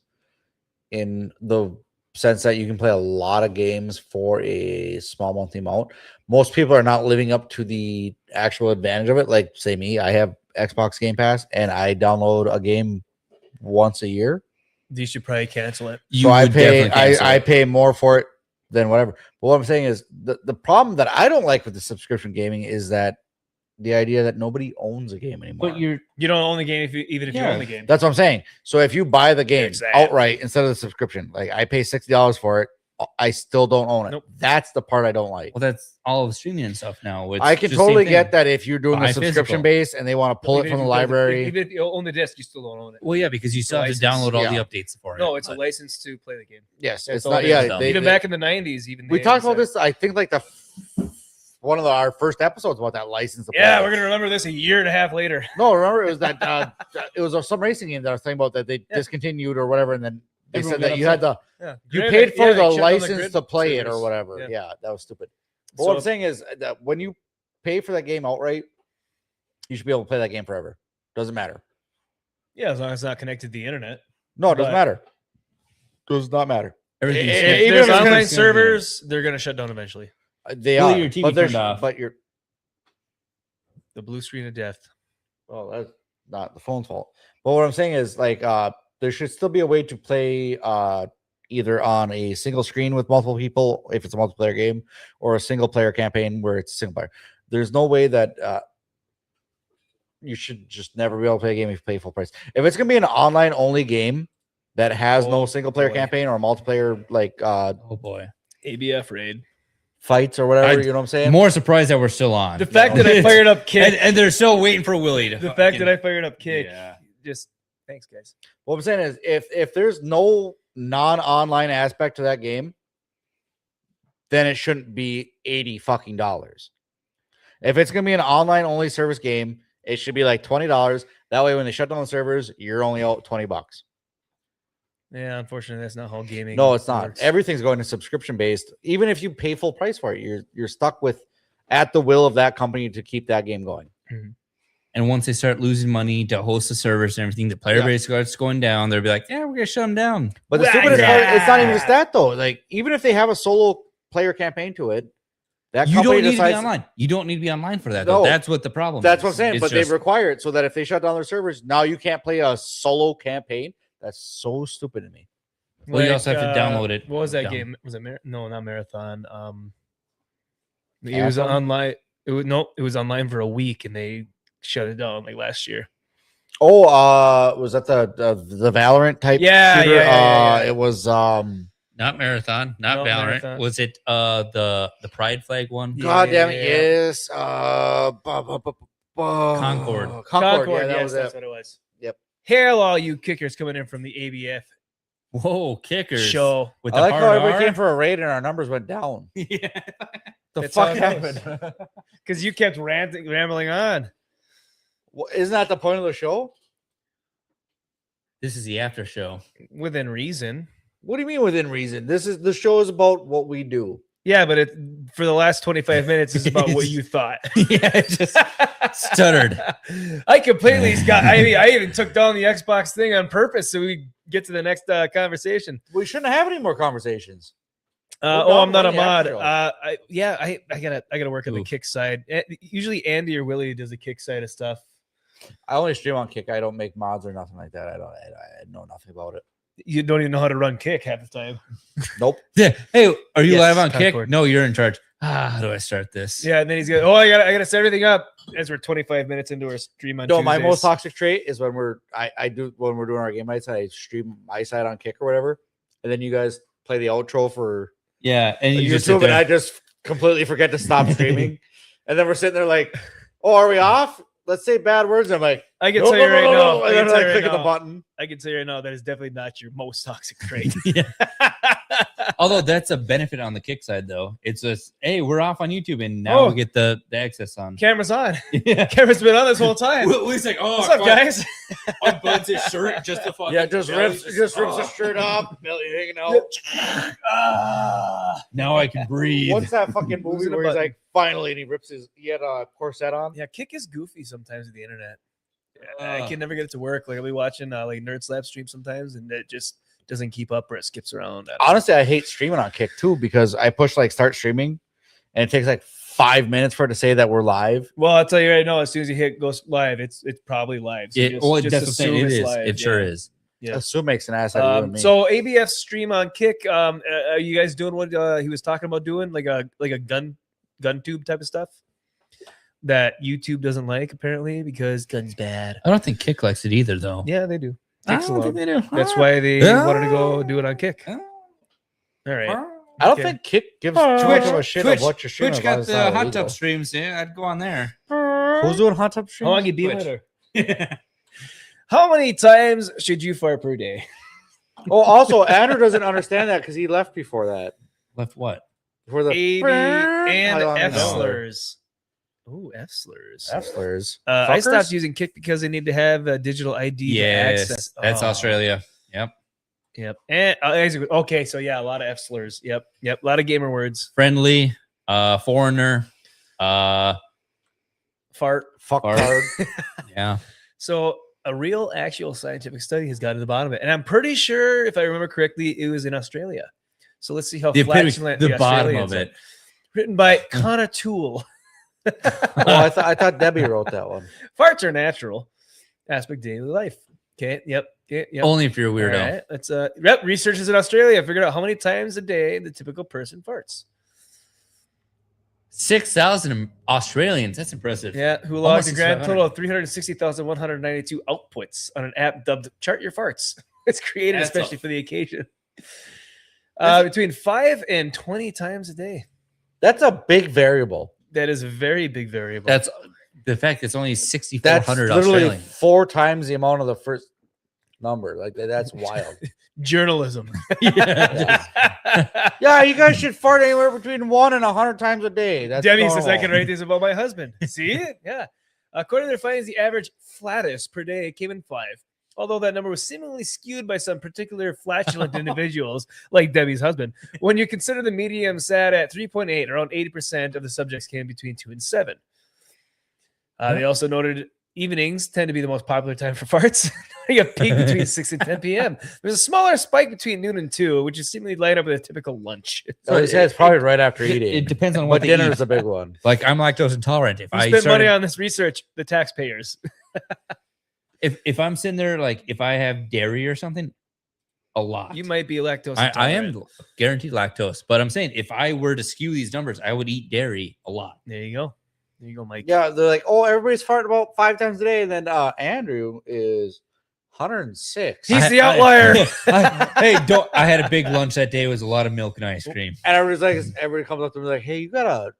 S4: in the sense that you can play a lot of games for a small monthly amount. Most people are not living up to the actual advantage of it. Like, say me, I have Xbox Game Pass and I download a game once a year.
S3: You should probably cancel it.
S6: You
S4: So I
S6: would
S4: pay
S6: definitely cancel
S4: I
S6: it.
S4: pay more for it than whatever. But what I'm saying is the problem that I don't like with the subscription gaming is that the idea that nobody owns a game anymore.
S6: But you're
S3: You don't own the game even if you own the game.
S4: That's what I'm saying. So if you buy the game
S3: Exactly.
S4: outright instead of the subscription, like I pay $60 for it, I still don't own it.
S3: Nope.
S4: That's the part I don't like.
S6: well, that's all of streaming and stuff now. It's
S4: I can
S6: just same
S4: totally
S6: thing.
S4: get that if you're doing
S6: Buy
S4: the subscription
S6: physical.
S4: base and they want to pull it
S3: Even
S4: from
S3: if
S4: the
S3: you play
S4: library.
S3: even if you own the disc, you still don't own it.
S6: Well, yeah, because you still have to
S3: License.
S6: download all
S4: Yeah.
S6: the updates for it.
S3: No, it's a
S6: but-
S3: license to play the game.
S4: Yes,
S3: That's
S4: it's
S3: all
S4: not.
S3: it
S4: Yeah,
S6: is.
S3: Even back in the 90s, even
S4: we
S3: they
S4: talked about
S3: said-
S4: this. I think like one of our first episodes about that license. to
S3: Yeah,
S4: play.
S3: we're gonna remember this a year and a half later.
S4: No, remember it was that it was some racing game that I was talking about that they
S3: Yeah.
S4: discontinued or whatever, and then they
S3: Everyone
S4: said
S3: got
S4: that you had
S3: upset.
S4: to
S3: Yeah.
S4: you
S3: Granted,
S4: paid for
S3: yeah,
S4: the
S3: they shut down
S4: license
S3: grid
S4: to play it or
S3: servers.
S4: whatever.
S3: Yeah.
S4: Yeah, that was stupid. But what I'm
S3: So-
S4: saying is that when you pay for that game outright, you should be able to play that game forever. Doesn't matter.
S3: Yeah, as long as it's not connected to the internet.
S4: No, it doesn't
S3: But-
S4: matter. Does not matter.
S6: Everything's
S3: If
S6: good.
S3: even
S6: There's
S3: if it's
S6: always
S3: online
S6: gonna be-
S3: servers, they're gonna shut down eventually.
S4: They
S6: Really,
S4: are.
S6: your TV
S4: but
S6: turned off.
S4: But you're.
S3: The blue screen of death.
S4: Well, that's not the phone's fault. But what I'm saying is, like, there should still be a way to play either on a single screen with multiple people if it's a multiplayer game, or a single player campaign where it's single player. There's no way that you should just never be able to play a game if you pay full price. If it's gonna be an online only game that has no single player
S3: boy.
S4: campaign or multiplayer like
S6: Oh boy.
S3: ABF raid.
S4: fights or whatever,
S6: I-
S4: you know what I'm saying?
S6: More surprised that we're still on.
S3: The fact that I fired up Kick.
S6: and they're still waiting for Willie to.
S3: The fact that I fired up Kick.
S6: Yeah.
S3: Just thanks, guys.
S4: What I'm saying is, if there's no non-online aspect to that game, then it shouldn't be $80 fucking dollars. If it's gonna be an online only service game, it should be like $20. That way, when they shut down the servers, you're only out $20.
S3: Yeah, unfortunately, that's not how gaming.
S4: No, it's not.
S3: works.
S4: Everything's going to subscription based. Even if you pay full price for it, you're stuck with at the will of that company to keep that game going.
S6: And once they start losing money to host the servers and everything, the player
S4: Yeah.
S6: base starts going down. They'll be like, "Yeah, we're gonna shut them down."
S4: But the
S3: Right.
S4: stupidest part, it's not even
S3: Yeah.
S4: just that though. Like, even if they have a solo player campaign to it, that
S6: You
S4: company
S6: don't need to be
S4: decides.
S6: online. You don't need to be online for that. Though.
S4: No.
S6: That's what the problem.
S4: That's
S6: is.
S4: what I'm saying.
S6: It's
S4: But
S6: just-
S4: they require it so that if they shut down their servers, now you can't play a solo campaign. That's so stupid to me.
S6: Well, you also have to download it
S3: What was that
S6: down.
S3: game? Was it no, not Marathon? It was
S4: Anthem?
S3: online. It was online for a week, and they shut it down like last year.
S4: Oh, was that the Valorant type?
S3: Yeah,
S4: shooter?
S3: yeah.
S4: It was
S6: not Marathon, not
S3: No,
S6: Valorant.
S3: Marathon.
S6: Was it the Pride Flag one?
S4: God damn it,
S3: Yeah.
S4: yes.
S6: Concord.
S4: Concord, yeah, that
S3: yes,
S4: was
S3: that's
S4: it.
S3: what it was.
S4: Yep.
S3: Hail all you kickers coming in from the ABF
S6: Whoa, kickers!
S3: show.
S6: with
S4: I
S6: the
S4: like how
S6: hard
S4: everybody
S6: R?
S4: came for a raid and our numbers went down.
S6: Yeah.
S4: The
S3: That's
S4: fuck
S3: how it goes.
S4: happened?
S3: Because you kept rambling on.
S4: Well, isn't that the point of the show?
S6: This is the after show.
S3: Within reason.
S4: What do you mean within reason? The show is about what we do.
S3: Yeah, but for the last 25 minutes is about what you thought.
S6: Yeah, it just stuttered.
S3: I completely got. I even took down the Xbox thing on purpose so we get to the next conversation.
S4: We shouldn't have any more conversations.
S3: I'm not a
S4: on the
S3: mod.
S4: after show.
S3: I gotta work on the
S6: Ooh.
S3: kick side. Usually Andy or Willie does the kick side of stuff.
S4: I only stream on Kick. I don't make mods or nothing like that. I know nothing about it.
S3: You don't even know how to run kick half the time.
S4: Nope.
S6: Yeah. Hey, are you
S3: Yes,
S6: live on
S3: Concord.
S6: Kick? No, you're in charge. How do I start this?
S3: Yeah, and then he's got. Oh, I gotta set everything up as we're 25 minutes into our stream on
S4: No, my most
S3: Tuesdays.
S4: toxic trait is when we're doing our game nights. I stream my side on Kick or whatever, and then you guys play the outro for
S6: Yeah, and you just sit
S4: YouTube, and
S6: there.
S4: I just completely forget to stop streaming, and then we're sitting there like, "Oh, are we off? Let's say bad words." I'm like,
S3: I can
S4: "No,
S3: tell you
S4: no,
S3: right
S4: no,
S3: now.
S4: no,"
S3: I
S4: and
S3: can
S4: then
S3: tell
S4: I
S3: you right
S4: click the
S3: now.
S4: button.
S3: I can tell you right now that is definitely not your most toxic trait.
S6: Although that's a benefit on the Kick side, though. It's just, hey, we're off on YouTube, and now
S3: Oh.
S6: we get the access on.
S3: Camera's on.
S6: Yeah.
S3: Camera's been on this whole time.
S6: Willie's like, oh,
S3: What's up, guys?
S6: unbuttons his shirt just to fucking.
S4: Yeah, just rips the shirt off, belly hanging out.
S6: Now I can breathe.
S4: What's that fucking movie
S3: Losing a
S4: where he's
S3: button.
S4: like, finally, and he had a corset on?
S3: Yeah, kick is goofy sometimes with the internet. I can never get it to work. Like I'll be watching like Nerd Slap stream sometimes, and it just doesn't keep up or it skips around. I don't know.
S4: Honestly, I hate streaming on Kick too because I push like start streaming, and it takes like 5 minutes for it to say that we're live.
S3: Well, I'll tell you right now, as soon as you hit goes live, it's probably live. So
S6: It, well,
S3: just
S6: that's what I'm saying.
S3: assume
S6: It
S3: it's
S6: is.
S3: live,
S6: It sure
S3: yeah.
S6: is.
S3: Yeah.
S4: Assume makes an ass out of you and me.
S3: So ABF stream on Kick. Are you guys doing what he was talking about doing, like a gun tube type of stuff that YouTube doesn't like apparently because guns bad.
S6: I don't think Kick likes it either, though.
S3: Yeah, they do.
S6: I
S3: Kick's
S6: don't think
S3: allowed.
S6: they do.
S3: That's why they
S6: Yeah.
S3: wanted to go do it on Kick.
S6: Yeah.
S3: All right.
S4: I don't
S3: okay.
S4: think Kick gives too much of a shit
S6: Twitch,
S4: of what you're streaming.
S6: Twitch
S4: as long
S6: got
S4: as it's
S6: the
S4: not
S6: hot
S4: illegal.
S6: tub streams. Yeah, I'd go on there.
S4: Who's doing hot tub streams?
S3: How long you be
S6: Twitch.
S3: with her? How many times should you fart per day?
S4: Oh, also, Andrew doesn't understand that because he left before that.
S6: Left what?
S4: Before the
S3: AB and
S4: How long
S3: F
S4: ago?
S3: slurs. Ooh, F slurs.
S4: F-slurs.
S3: I
S4: Fuckers?
S3: stopped using Kick because they need to have a digital ID to
S6: Yes,
S3: access.
S6: that's
S3: Oh.
S6: Australia. Yep.
S3: Yep. And okay, so yeah, a lot of F slurs. Yep. A lot of gamer words.
S6: Friendly, foreigner.
S3: Fart.
S4: Fuck
S6: Fart.
S4: hard.
S6: Yeah.
S3: So a real, actual scientific study has got to the bottom of it, and I'm pretty sure, if I remember correctly, it was in Australia. So let's see how
S6: The epitome-
S3: flatulent
S6: the bottom
S3: Australians
S6: of
S3: are.
S6: it.
S3: Written by Connor Toole.
S4: Oh, I thought Debbie wrote that one.
S3: Farts are natural aspect of daily life. Okay. Yep. Okay, yep.
S6: Only if you're a
S3: All
S6: weirdo.
S3: right. Let's researchers in Australia figured out how many times a day the typical person farts.
S6: 6,000 Australians. That's impressive.
S3: Yeah, who
S6: Almost
S3: logged a grand
S6: 6,500.
S3: total of 360,192 outputs on an app dubbed Chart Your Farts. It's created
S6: That's
S3: especially
S6: a-
S3: for the occasion. Between 5 and 20 times a day.
S4: That's a big variable.
S3: That is a very big variable.
S6: That's the fact it's only
S4: That's
S6: 6,400
S4: literally
S6: Australians.
S4: 4 times the amount of the first number. Like that's wild.
S3: journalism.
S4: Yeah, you guys should fart anywhere between 1 and 100 times a day. That's
S3: Debbie says I
S4: normal.
S3: can write this about my husband. See it? Yeah. According to their findings, the average flatus per day came in 5. Although that number was seemingly skewed by some particular flatulent individuals, like Debbie's husband. When you consider the medium sat at 3.8, around 80% of the subjects came between 2 and 7. They also noted evenings tend to be the most popular time for farts. You have peak between 6 and 10 p.m. There's a smaller spike between noon and 2, which is seemingly light up with a typical lunch.
S4: So he says probably right after eating.
S6: It depends on
S4: But
S6: what they
S4: dinner
S6: eat.
S4: is a big one.
S6: Like I'm lactose intolerant. If
S3: Who
S6: I
S3: spent money
S6: started,
S3: on this research? The taxpayers.
S6: if I'm sitting there, like if I have dairy or something, a lot.
S3: You might be lactose
S6: I
S3: intolerant.
S6: am guaranteed lactose, but I'm saying if I were to skew these numbers, I would eat dairy a lot.
S3: There you go. There you go, Mike.
S4: Yeah, they're like, oh, everybody's farting about 5 times a day. And then Andrew is 106.
S3: He's the outlier.
S6: Hey, I had a big lunch that day. It was a lot of milk and ice cream.
S4: And everybody comes up to me like, hey, you gotta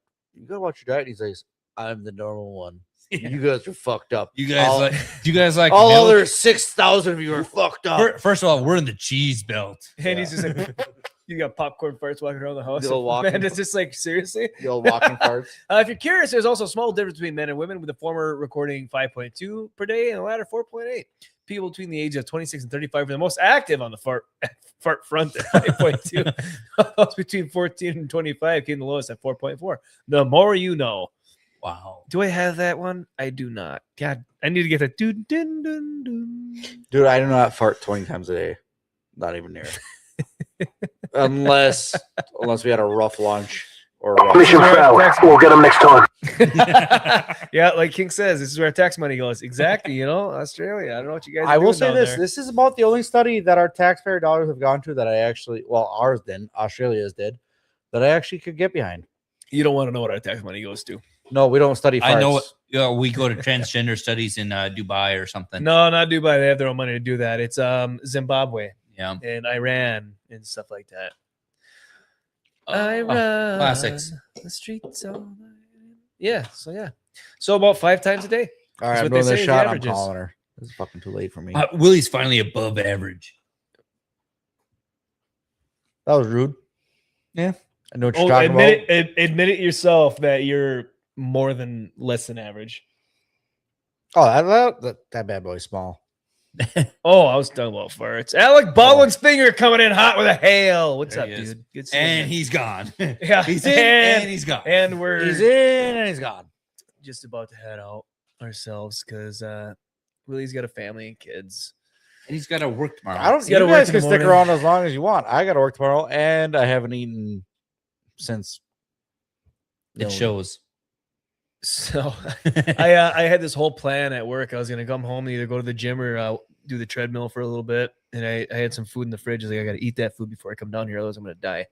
S4: watch your diet. And he says, I'm the normal one. You guys are fucked up.
S6: You guys do you guys like
S4: all
S6: milk?
S4: other 6,000 of you are fucked up.
S6: First of all, we're in the cheese belt.
S3: And he's just like, you got popcorn farts walking around the house.
S4: The old walking-
S3: Man, it's just like, seriously?
S4: The old walking farts.
S3: If you're curious, there's also a small difference between men and women, with the former recording 5.2 per day and the latter 4.8. People between the ages of 26 and 35 were the most active on the fart front at 5.2. Those between 14 and 25 came the lowest at 4.4. The more you know.
S6: Wow.
S3: Do I have that one? I do not. God, I need to get that. Dun, dun, dun, dun.
S4: Dude, I do not fart 20 times a day. Not even near. unless we had a rough lunch or a rough
S3: Mission failed.
S12: We'll get them next time.
S3: Yeah, like King says, this is where our tax money goes. Exactly, Australia. I don't know what you guys.
S4: I will
S3: doing
S4: say
S3: down
S4: this:
S3: there.
S4: this is about the only study that our taxpayer dollars have gone to that I actually, well, ours didn't, Australia's did, that I actually could get behind.
S3: You don't want to know what our tax money goes to.
S4: No, we don't study farts.
S6: I know we go to transgender studies in Dubai or something.
S3: No, not Dubai. They have their own money to do that. It's Zimbabwe
S6: Yeah.
S3: and Iran and stuff like that. Iran,
S6: classics.
S3: the streets of yeah. So about 5 times a day.
S4: All right,
S3: That's
S4: I'm
S3: what they
S4: doing
S3: say
S4: this
S3: is
S4: shot. I'm
S3: averages.
S4: calling her. This is fucking too late for me.
S6: Willie's finally above average.
S4: That was rude.
S6: Yeah.
S4: I know what you're talking about.
S3: Admit it yourself that you're more than less than average.
S4: Oh, that bad boy's small.
S3: Oh, I was talking about farts. Alec Baldwin's finger coming in hot with a hail. What's
S6: There
S3: up,
S6: he is.
S3: dude? Good seeing
S6: And
S3: you.
S6: he's gone.
S3: Yeah,
S6: He's in and he's gone.
S3: And we're
S4: He's in and he's gone.
S3: just about to head out ourselves because Willie's got a family and kids.
S6: And he's got to work tomorrow.
S4: I don't.
S3: You gotta
S4: You
S3: work
S4: guys
S3: in the
S4: can stick
S3: morning.
S4: around as long as you want. I got to work tomorrow, and I haven't eaten since.
S6: It shows.
S3: So I had this whole plan at work. I was gonna come home and either go to the gym or do the treadmill for a little bit. And I had some food in the fridge. I was like, I gotta eat that food before I come down here, otherwise I'm gonna die.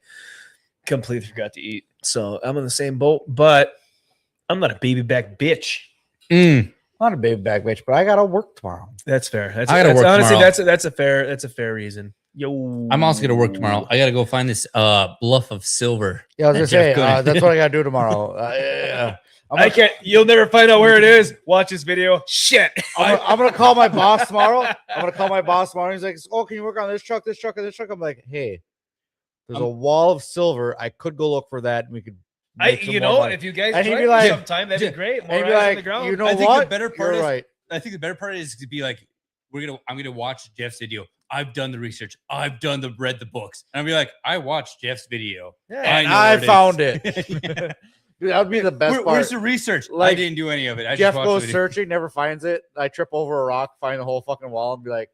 S3: Completely forgot to eat. So I'm in the same boat, but I'm not a baby back bitch.
S4: I'm not a baby back bitch, but I got to work tomorrow.
S3: That's fair. That's,
S6: I gotta
S3: that's
S6: work
S3: honestly
S6: tomorrow.
S3: that's a fair reason. Yo,
S6: I'm also gonna work tomorrow. I gotta go find this bluff of silver.
S4: Yeah, I was gonna
S6: that
S4: say
S6: Jeff Gooding-
S4: that's what I got to do tomorrow. Yeah.
S3: I can't. You'll never find out where it is. Watch this video. Shit.
S4: I'm gonna call my boss tomorrow. He's like, "Oh, can you work on this truck, this truck, and this truck?" I'm like, "Hey, there's a wall of silver. I could go look for that, and we could." make some more money."
S3: if you guys
S4: And he'd
S3: try
S4: be
S3: it
S4: like-
S3: sometime, that'd be great. More
S4: And he'd be
S3: eyes on
S4: like,
S3: the ground.
S4: "You know
S6: I think
S4: what?
S6: the better part
S4: You're
S6: is
S4: right."
S6: I think the better part is to be like, I'm gonna watch Jeff's video. I've done the research. I've read the books. And I'll be like, I watched Jeff's video.
S3: Yeah.
S6: I
S4: And
S6: know
S4: I
S6: where it is."
S4: found it. Dude, that would be the best part.
S6: Where's the research? I
S4: Like,
S6: didn't do any of it. I
S4: Jeff
S6: just watched
S4: goes
S6: the video.
S4: searching, never finds it. I trip over a rock, find the whole fucking wall, and be like,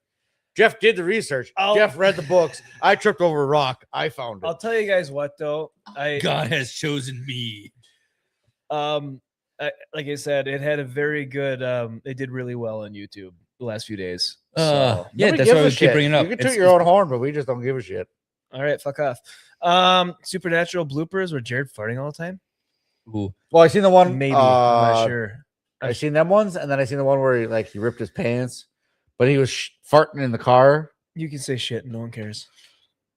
S4: Jeff did the research. Jeff read the books. I tripped over a rock. I found it.
S3: I'll tell you guys what though.
S6: God has chosen me.
S3: Like I said, it had a very good. They did really well on YouTube the last few days.
S6: Yeah,
S4: Nobody
S6: that's
S4: gives
S6: why
S4: a
S6: we keep
S4: shit.
S6: bringing it up.
S4: You can toot
S6: It's-
S4: your own horn, but we just don't give a shit.
S3: All right, fuck off. Supernatural bloopers where Jared farting all the time.
S6: Ooh.
S4: Well, I seen the one.
S3: Maybe I'm not sure.
S4: I seen them ones, and then I seen the one where he ripped his pants, but he was farting in the car.
S3: You can say shit, no one cares.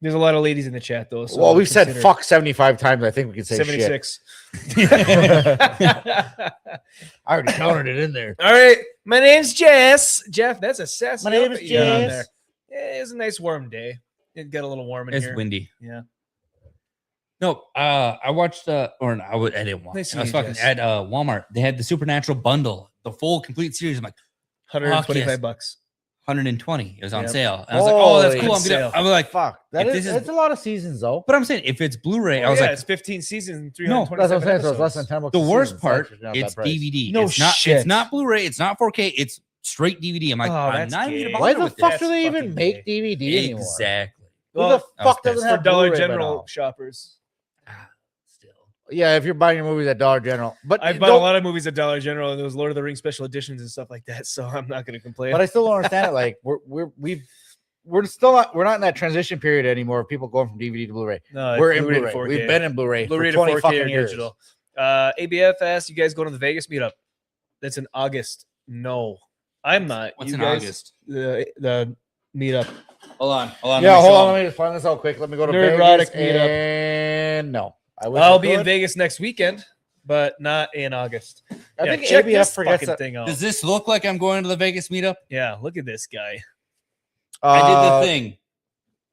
S3: There's a lot of ladies in the chat though. So
S4: Well, we've said
S3: consider-
S4: fuck 75 times. I think we can say
S3: 76.
S4: shit. I already counted it in there.
S3: All right, my name's Jess. Jeff, that's a sassy.
S4: My name
S3: outfit
S4: is
S3: you got on
S4: Jess.
S3: there. Yeah, it was a nice warm day. It got a little warm in
S6: It's
S3: here.
S6: windy.
S3: Yeah.
S6: No, I watched I didn't watch.
S3: Nice to
S6: I was
S3: meet you,
S6: fucking
S3: Jess.
S6: at Walmart. They had the Supernatural bundle, the full complete series. I'm like,
S3: $125
S6: bucks.
S3: bucks.
S6: 120. It was on
S3: Yep.
S6: sale. And I was like, oh, that's
S4: Holy
S6: cool. I'm
S3: sale.
S6: gonna. I'm like,
S4: Fuck. That
S6: If
S4: is,
S6: this is-
S4: it's a lot of seasons though.
S6: but I'm saying if it's Blu-ray, I was
S3: yeah,
S6: like,
S3: it's 15 seasons and
S6: No,
S3: 327
S4: That's what I'm saying. So it's less
S3: episodes.
S4: than 10 bucks.
S6: the
S4: a
S6: worst
S4: season.
S6: part,
S4: actually not
S6: it's
S4: that price.
S6: DVD.
S3: No
S6: it's not.
S3: shit.
S6: It's not Blu-ray. It's not 4K. It's straight DVD. I'm like,
S3: Oh,
S6: I'm
S3: that's
S6: not even
S3: gay.
S6: gonna
S4: Why
S6: bother
S4: the
S6: with
S4: fuck
S6: this.
S4: do they even
S3: fucking
S4: make DVD anymore?
S6: Exactly.
S4: Who
S3: Well,
S4: the
S6: I was
S4: fuck
S6: pissed.
S4: doesn't
S3: For
S4: have
S3: Dollar
S4: Blu-ray by
S3: General
S4: now?
S3: shoppers.
S6: Still.
S4: Yeah, if you're buying your movies at Dollar General, but
S3: I've bought a lot of movies at Dollar General, and there was Lord of the Rings special editions and stuff like that. So I'm not going to complain.
S4: But I still don't understand it. Like we're still not in that transition period anymore of people going from DVD to Blu-ray.
S3: No,
S4: We're in
S3: Blu-ray to
S4: Blu-ray.
S3: 4K.
S4: We've been in Blu-ray
S3: Blu-ray
S4: for
S3: to
S4: 20
S3: 4K or
S4: fucking years.
S3: digital. ABF asked you guys going to the Vegas meetup. That's in August. No, I'm not.
S6: What's
S3: You
S6: in
S3: guys-
S6: August?
S3: The meetup.
S6: Hold on.
S4: Yeah, hold on. Let me just find this out quick. Let me go to
S3: Nerdrotic
S4: Vegas.
S3: meetup.
S4: And no,
S3: I'll be in Vegas next weekend, but not in August.
S4: I
S3: Yeah,
S4: think
S3: check
S4: ABF
S3: this
S4: forgets
S3: fucking
S4: that.
S3: thing out.
S6: Does this look like I'm going to the Vegas meetup?
S3: Yeah, look at this guy.
S6: I did the thing.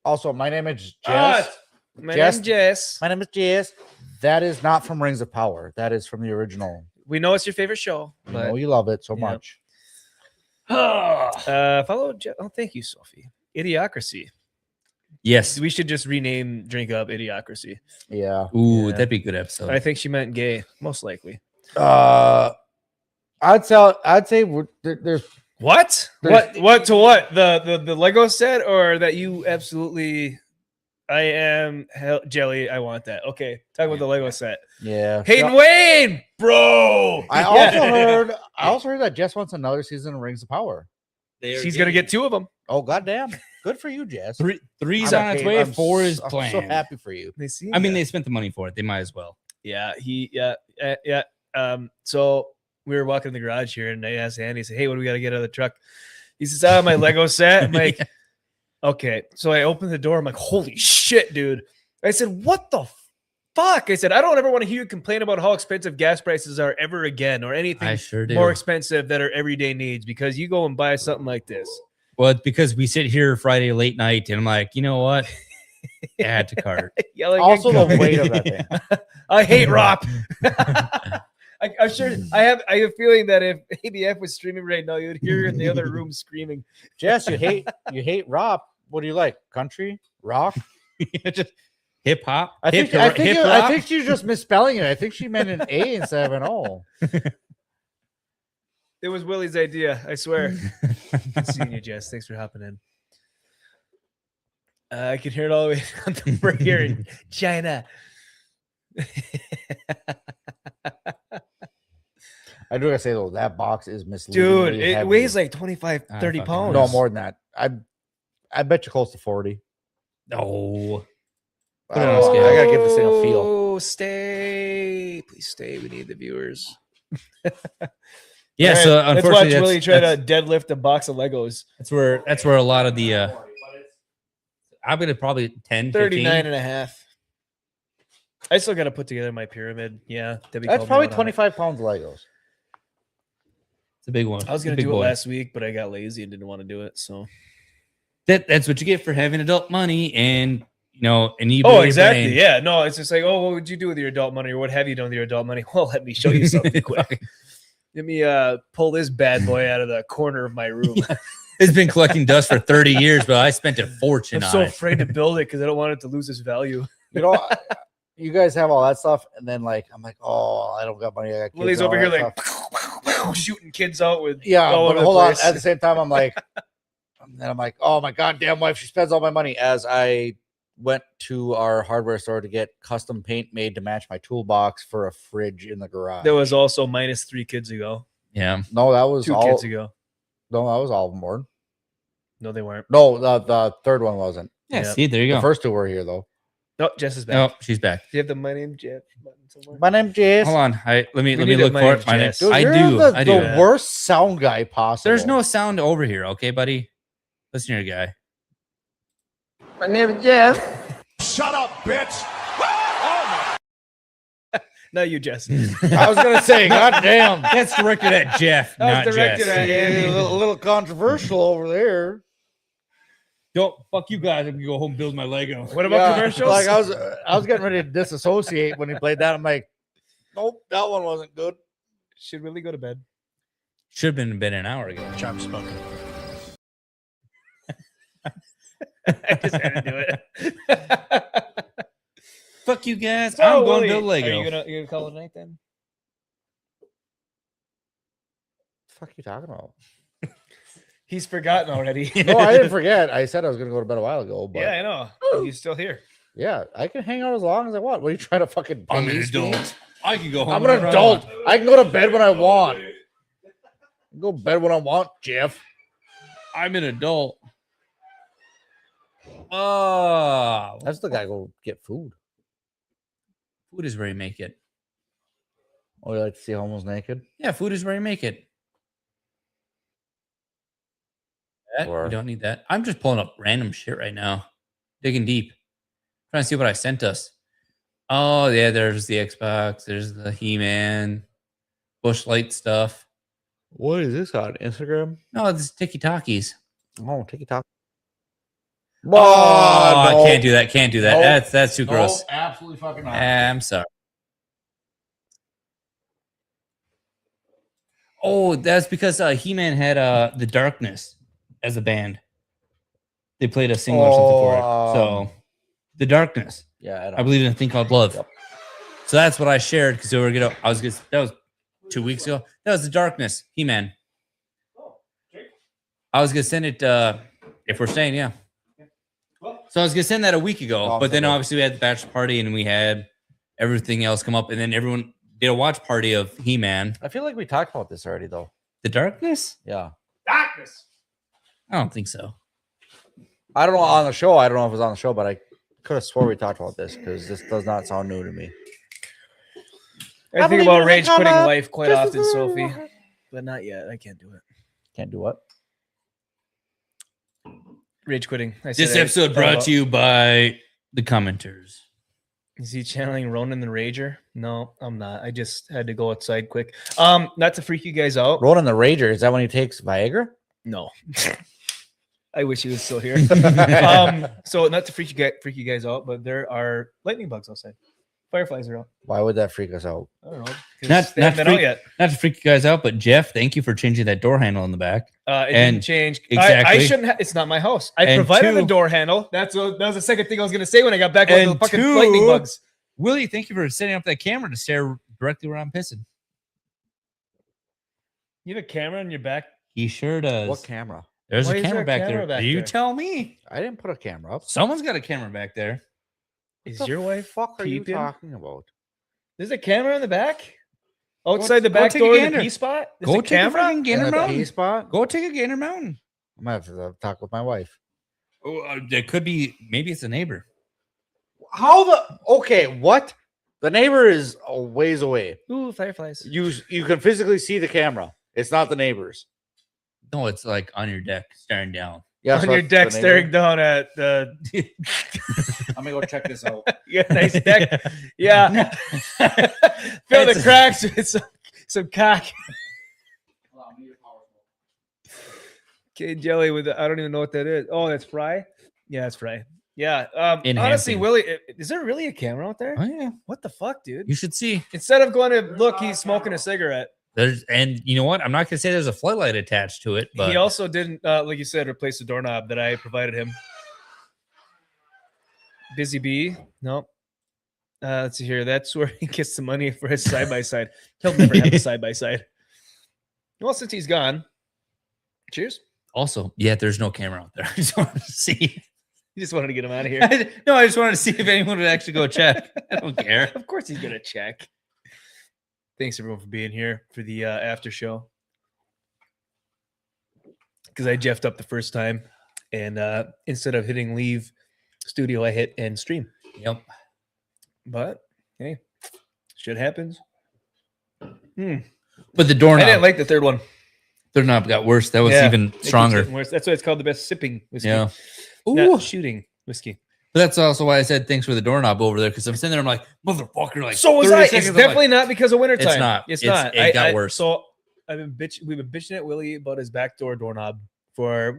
S4: Also, my name is Jess.
S3: My
S4: Jess-
S3: name's Jess.
S4: My name is Jess. That is not from Rings of Power. That is from the original.
S3: We know it's your favorite show,
S4: I
S3: but
S4: know you love it so
S3: Yeah.
S4: much.
S3: follow. Oh, thank you, Sophie. Idiocracy.
S6: Yes.
S3: We should just rename Drink Up Idiocracy.
S4: Yeah.
S6: Ooh,
S3: Yeah.
S6: that'd be a good episode.
S3: I think she meant gay, most likely.
S4: I'd say there's
S3: What?
S4: There's-
S3: What to what? The Lego set, or that you absolutely? I am jelly. I want that. Okay, talk about the Lego set.
S4: yeah.
S3: Hayden Wayne, bro.
S4: I also heard that Jess wants another season of Rings of Power.
S3: She's gonna get 2 of them.
S4: Oh goddamn! Good for you, Jess.
S6: Three's
S4: I'm
S6: on its
S4: happy-
S6: way.
S4: I'm
S6: 4 is
S4: I'm
S6: planned.
S4: so happy for you.
S3: They see.
S6: I mean, they spent the money for it. They might as well.
S3: Yeah, yeah. So we were walking in the garage here, and I asked Andy, I said, "Hey, what do we got to get out of the truck?" He says, "Ah, my Lego set." I'm like, "Okay." So I opened the door. I'm like, "Holy shit, dude!" I said, "What the fuck?" I said, "I don't ever want to hear you complain about how expensive gas prices are ever again, or anything
S6: I sure do.
S3: more expensive that are everyday needs, because you go and buy something like this."
S6: Well, it's because we sit here Friday late night, and I'm like, you know what? Add to cart.
S3: Yelling
S4: Also,
S3: and
S4: the
S3: going.
S4: weight of that thing.
S3: I hate Rop. I'm sure I have a feeling that if ABF was streaming right now, you'd hear in the other room screaming.
S4: Jess, you hate Rob. What do you like? Country, rock?
S6: Just hip hop.
S4: I think
S6: hip
S4: she's just misspelling it. I think she meant an A instead of an O.
S3: It was Willie's idea, I swear. Good seeing you, Jess. Thanks for hopping in. I can hear it all the way on the we're here in China.
S4: I do gotta say though, that box is misleading.
S3: Dude, it weighs like 25, 30
S6: fucking
S3: pounds.
S4: no more than that. I bet you close to 40.
S6: No.
S4: I don't know. I gotta give this thing a feel.
S3: Oh, stay. Please stay. We need the viewers.
S6: Yeah.
S3: All right,
S6: So
S3: let's watch
S6: unfortunately,
S3: Willie try to deadlift a box of Legos.
S6: that's where a lot of the. I'm gonna probably 10,
S3: 39
S6: 15.
S3: and a half. I still got to put together my pyramid. Yeah. Debbie
S4: That's
S3: called me
S4: probably
S3: out on it.
S4: 25 pounds of Legos.
S6: It's a big one.
S3: I was
S6: It's a
S3: going to
S6: big
S3: do
S6: boy.
S3: it last week, but I got lazy and didn't want to do it. So.
S6: That's what you get for having adult money and and you.
S3: Oh, exactly. Yeah. No, it's just like, oh, what would you do with your adult money, or what have you done with your adult money? Well, let me show you something quick. Let me pull this bad boy out of the corner of my room.
S6: It's been collecting dust for 30 years, but I spent a fortune
S3: I'm
S6: on
S3: so
S6: it.
S3: afraid to build it because I don't want it to lose its value.
S4: You know, you guys have all that stuff, and then like I'm like, oh, I don't got money. I got kids
S3: Willie's
S4: and all
S3: over here
S4: that
S3: like
S4: stuff.
S3: shooting kids out with
S4: Yeah,
S3: all
S4: but
S3: over the
S4: hold on.
S3: place.
S4: At the same time, I'm like, and then I'm like, oh my goddamn wife, she spends all my money. As I went to our hardware store to get custom paint made to match my toolbox for a fridge in the garage.
S3: There was also minus 3 kids ago.
S6: Yeah.
S4: No, that was
S3: 2
S4: all.
S3: kids ago.
S4: No, that was all of them. Were.
S3: No, they weren't.
S4: No, the third one wasn't.
S6: Yeah.
S3: Yeah.
S6: See, there you
S4: The
S6: go.
S4: first 2 were here though.
S3: No, Jess is back.
S6: Oh, she's back.
S3: Do you have the My Name Jeff button somewhere?
S4: My name's Jace.
S6: Hold on. Let me
S3: We need
S6: look
S3: a
S6: for
S3: mic,
S6: it. My name.
S3: Jess.
S4: Dude,
S6: I
S4: you're
S6: do.
S4: The,
S6: I do.
S4: the worst sound guy possible.
S6: There's no sound over here, okay, buddy? Listen here, guy.
S7: My name is Jeff.
S12: Shut up, bitch.
S3: No, you, Jess.
S4: I was gonna say, goddamn.
S6: That's directed at Jeff,
S3: That was
S6: not
S3: directed
S6: Jess.
S3: at
S4: Yeah, a little controversial over there.
S6: Don't fuck you guys. I'm gonna go home and build my Lego.
S3: What about
S4: Yeah,
S3: commercials?
S4: Like I was getting ready to disassociate when he played that. I'm like, nope, that one wasn't good.
S3: Should really go to bed.
S6: Should have been an hour ago.
S12: Chop spoken.
S3: I just had to do it.
S6: Fuck you guys.
S3: So,
S6: I'm going
S3: Willie,
S6: to build Lego.
S3: Are you gonna call it a night then?
S4: Fuck you talking about?
S3: He's forgotten already.
S4: No, I didn't forget. I said I was gonna go to bed a while ago, but
S3: Yeah, I know. He's still here.
S4: yeah, I can hang out as long as I want. What are you trying to fucking?
S6: I'm an
S4: police me?
S6: adult. I can go home.
S4: I'm an
S6: whenever I
S4: adult.
S6: want.
S4: I can go to bed when I want. I can go to bed when I want, Jeff.
S6: I'm an adult. Oh,
S4: That's the guy go get food.
S6: food is where you make it.
S4: Oh, you like to see homos naked?
S6: Yeah, food is where you make it.
S4: Or-
S6: We don't need that. I'm just pulling up random shit right now, digging deep, trying to see what I sent us. Oh yeah, there's the Xbox. There's the He-Man, Bush Light stuff.
S4: What is this on Instagram?
S6: No, this is Tiki Talkies.
S4: Oh, TikTok.
S6: Oh, I can't do that. Can't do that.
S4: No.
S6: That's too gross.
S12: Absolutely fucking not.
S6: I'm sorry. Oh, that's because He-Man had the Darkness as a band. They played a single or something for it. So the Darkness.
S4: Yeah,
S6: I believe in a thing called love.
S4: Yep.
S6: So that's what I shared because they were gonna. That was 2 weeks ago. That was the Darkness He-Man. I was gonna send it if we're staying, yeah. So I was gonna send that a week ago,
S4: Awesome.
S6: but then obviously we had the bachelor party and we had everything else come up, and then everyone did a watch party of He-Man.
S4: I feel like we talked about this already, though.
S6: The Darkness?
S4: Yeah,
S3: Darkness.
S6: I don't think so.
S4: I don't know on the show. I don't know if it was on the show, but I could have swore we talked about this because this does not sound new to me.
S3: I think
S4: believe
S3: about
S4: in
S3: rage
S4: the
S3: quitting
S4: karma.
S3: life quite often, Sophie, but not yet. I can't do it.
S4: Can't do what?
S3: Rage quitting.
S6: This episode brought to you by the commenters.
S3: Is he channeling Ronan the Rager? No, I'm not. I just had to go outside quick. Not to freak you guys out.
S4: Ronan the Rager. Is that when he takes Viagra?
S3: No. I wish he was still here. So not to freak you guys out, but there are lightning bugs outside. Fireflies are out.
S4: Why would that freak us out?
S3: I don't know. 'cause
S6: Not-
S3: they
S6: not
S3: haven't been out
S6: freak-
S3: yet.
S6: Not to freak you guys out, but Jeff, thank you for changing that door handle in the back.
S3: It
S6: And-
S3: didn't change. I
S6: exactly.
S3: shouldn't. It's not my house. I
S6: And
S3: provided a
S6: two-
S3: door handle. That was the second thing I was going to say when I got back with the
S6: And
S3: fucking
S6: two-
S3: lightning bugs.
S6: Willie, thank you for setting up that camera to stare directly where I'm pissing.
S3: You have a camera in your back.
S6: He sure does.
S4: What camera?
S6: There's
S3: Why
S6: a
S3: is
S6: camera
S3: there a
S6: back
S3: camera
S6: there.
S3: back
S6: you
S3: there?
S6: tell me.
S4: I didn't put a camera up.
S6: Someone's got a camera back there.
S3: Is
S4: What
S3: your
S4: the
S3: wife
S4: fuck are you
S3: peeping?
S4: talking about?
S3: There's a camera in the back. Outside the
S6: go
S3: back
S6: take a
S3: door in the
S6: gander.
S3: P spot. There's
S6: Go
S3: a
S6: take
S3: camera.
S6: a fucking Gander
S4: In the
S6: Mountain.
S4: P spot?
S6: Go take a Gander Mountain.
S4: I'm gonna have to talk with my wife.
S6: Oh, there could be. Maybe it's a neighbor.
S4: How the? Okay, what? The neighbor is a ways away.
S3: Ooh, fireflies.
S4: You can physically see the camera. It's not the neighbors.
S6: No, it's like on your deck, staring down.
S4: Yeah,
S3: On
S4: so
S3: your
S4: that's
S3: deck,
S4: the neighbor.
S3: staring down at the
S4: I'm gonna go check this out.
S3: yeah, nice deck. Yeah, fill the
S6: It's-
S3: cracks with some cock. Okay, jelly with I don't even know what that is. Oh, that's Fry. Yeah, that's Fry. Yeah. Honestly,
S6: Enhancing.
S3: Willie, is there really a camera out there?
S6: Oh yeah,
S3: What the fuck, dude?
S6: you should see.
S3: Instead of going to look, he's smoking a cigarette.
S6: There's and you know what? I'm not gonna say there's a floodlight attached to it, but
S3: He also didn't, like you said, replace the doorknob that I provided him. Busy Bee. Nope. Let's see here. That's where he gets the money for his side by side. He'll never have a side by side. Well, since he's gone, cheers.
S6: Also, yeah, there's no camera out there. I just wanted to see.
S3: You just wanted to get him out of here.
S6: No, I just wanted to see if anyone would actually go check. I don't care.
S3: Of course, he's gonna check. Thanks everyone for being here for the after show. Because I jeffed up the first time, and instead of hitting leave studio, I hit end stream.
S6: Yep.
S3: But hey, shit happens.
S6: But the doorknob,
S3: I didn't like the third one.
S6: doorknob got worse. That was
S3: Yeah,
S6: even
S3: it keeps
S6: stronger.
S3: getting worse. That's why it's called the best sipping whiskey.
S6: Yeah.
S3: Not shooting whiskey.
S6: But that's also why I said thanks for the doorknob over there, because I'm sitting there, I'm like, motherfucker, like
S3: So was
S6: 30
S3: I. It's
S6: seconds, I'm
S3: definitely
S6: like,
S3: not because of wintertime.
S6: It's not.
S3: It's
S6: It's-
S3: not.
S6: it got worse.
S3: So we've been bitching at Willie about his backdoor doorknob for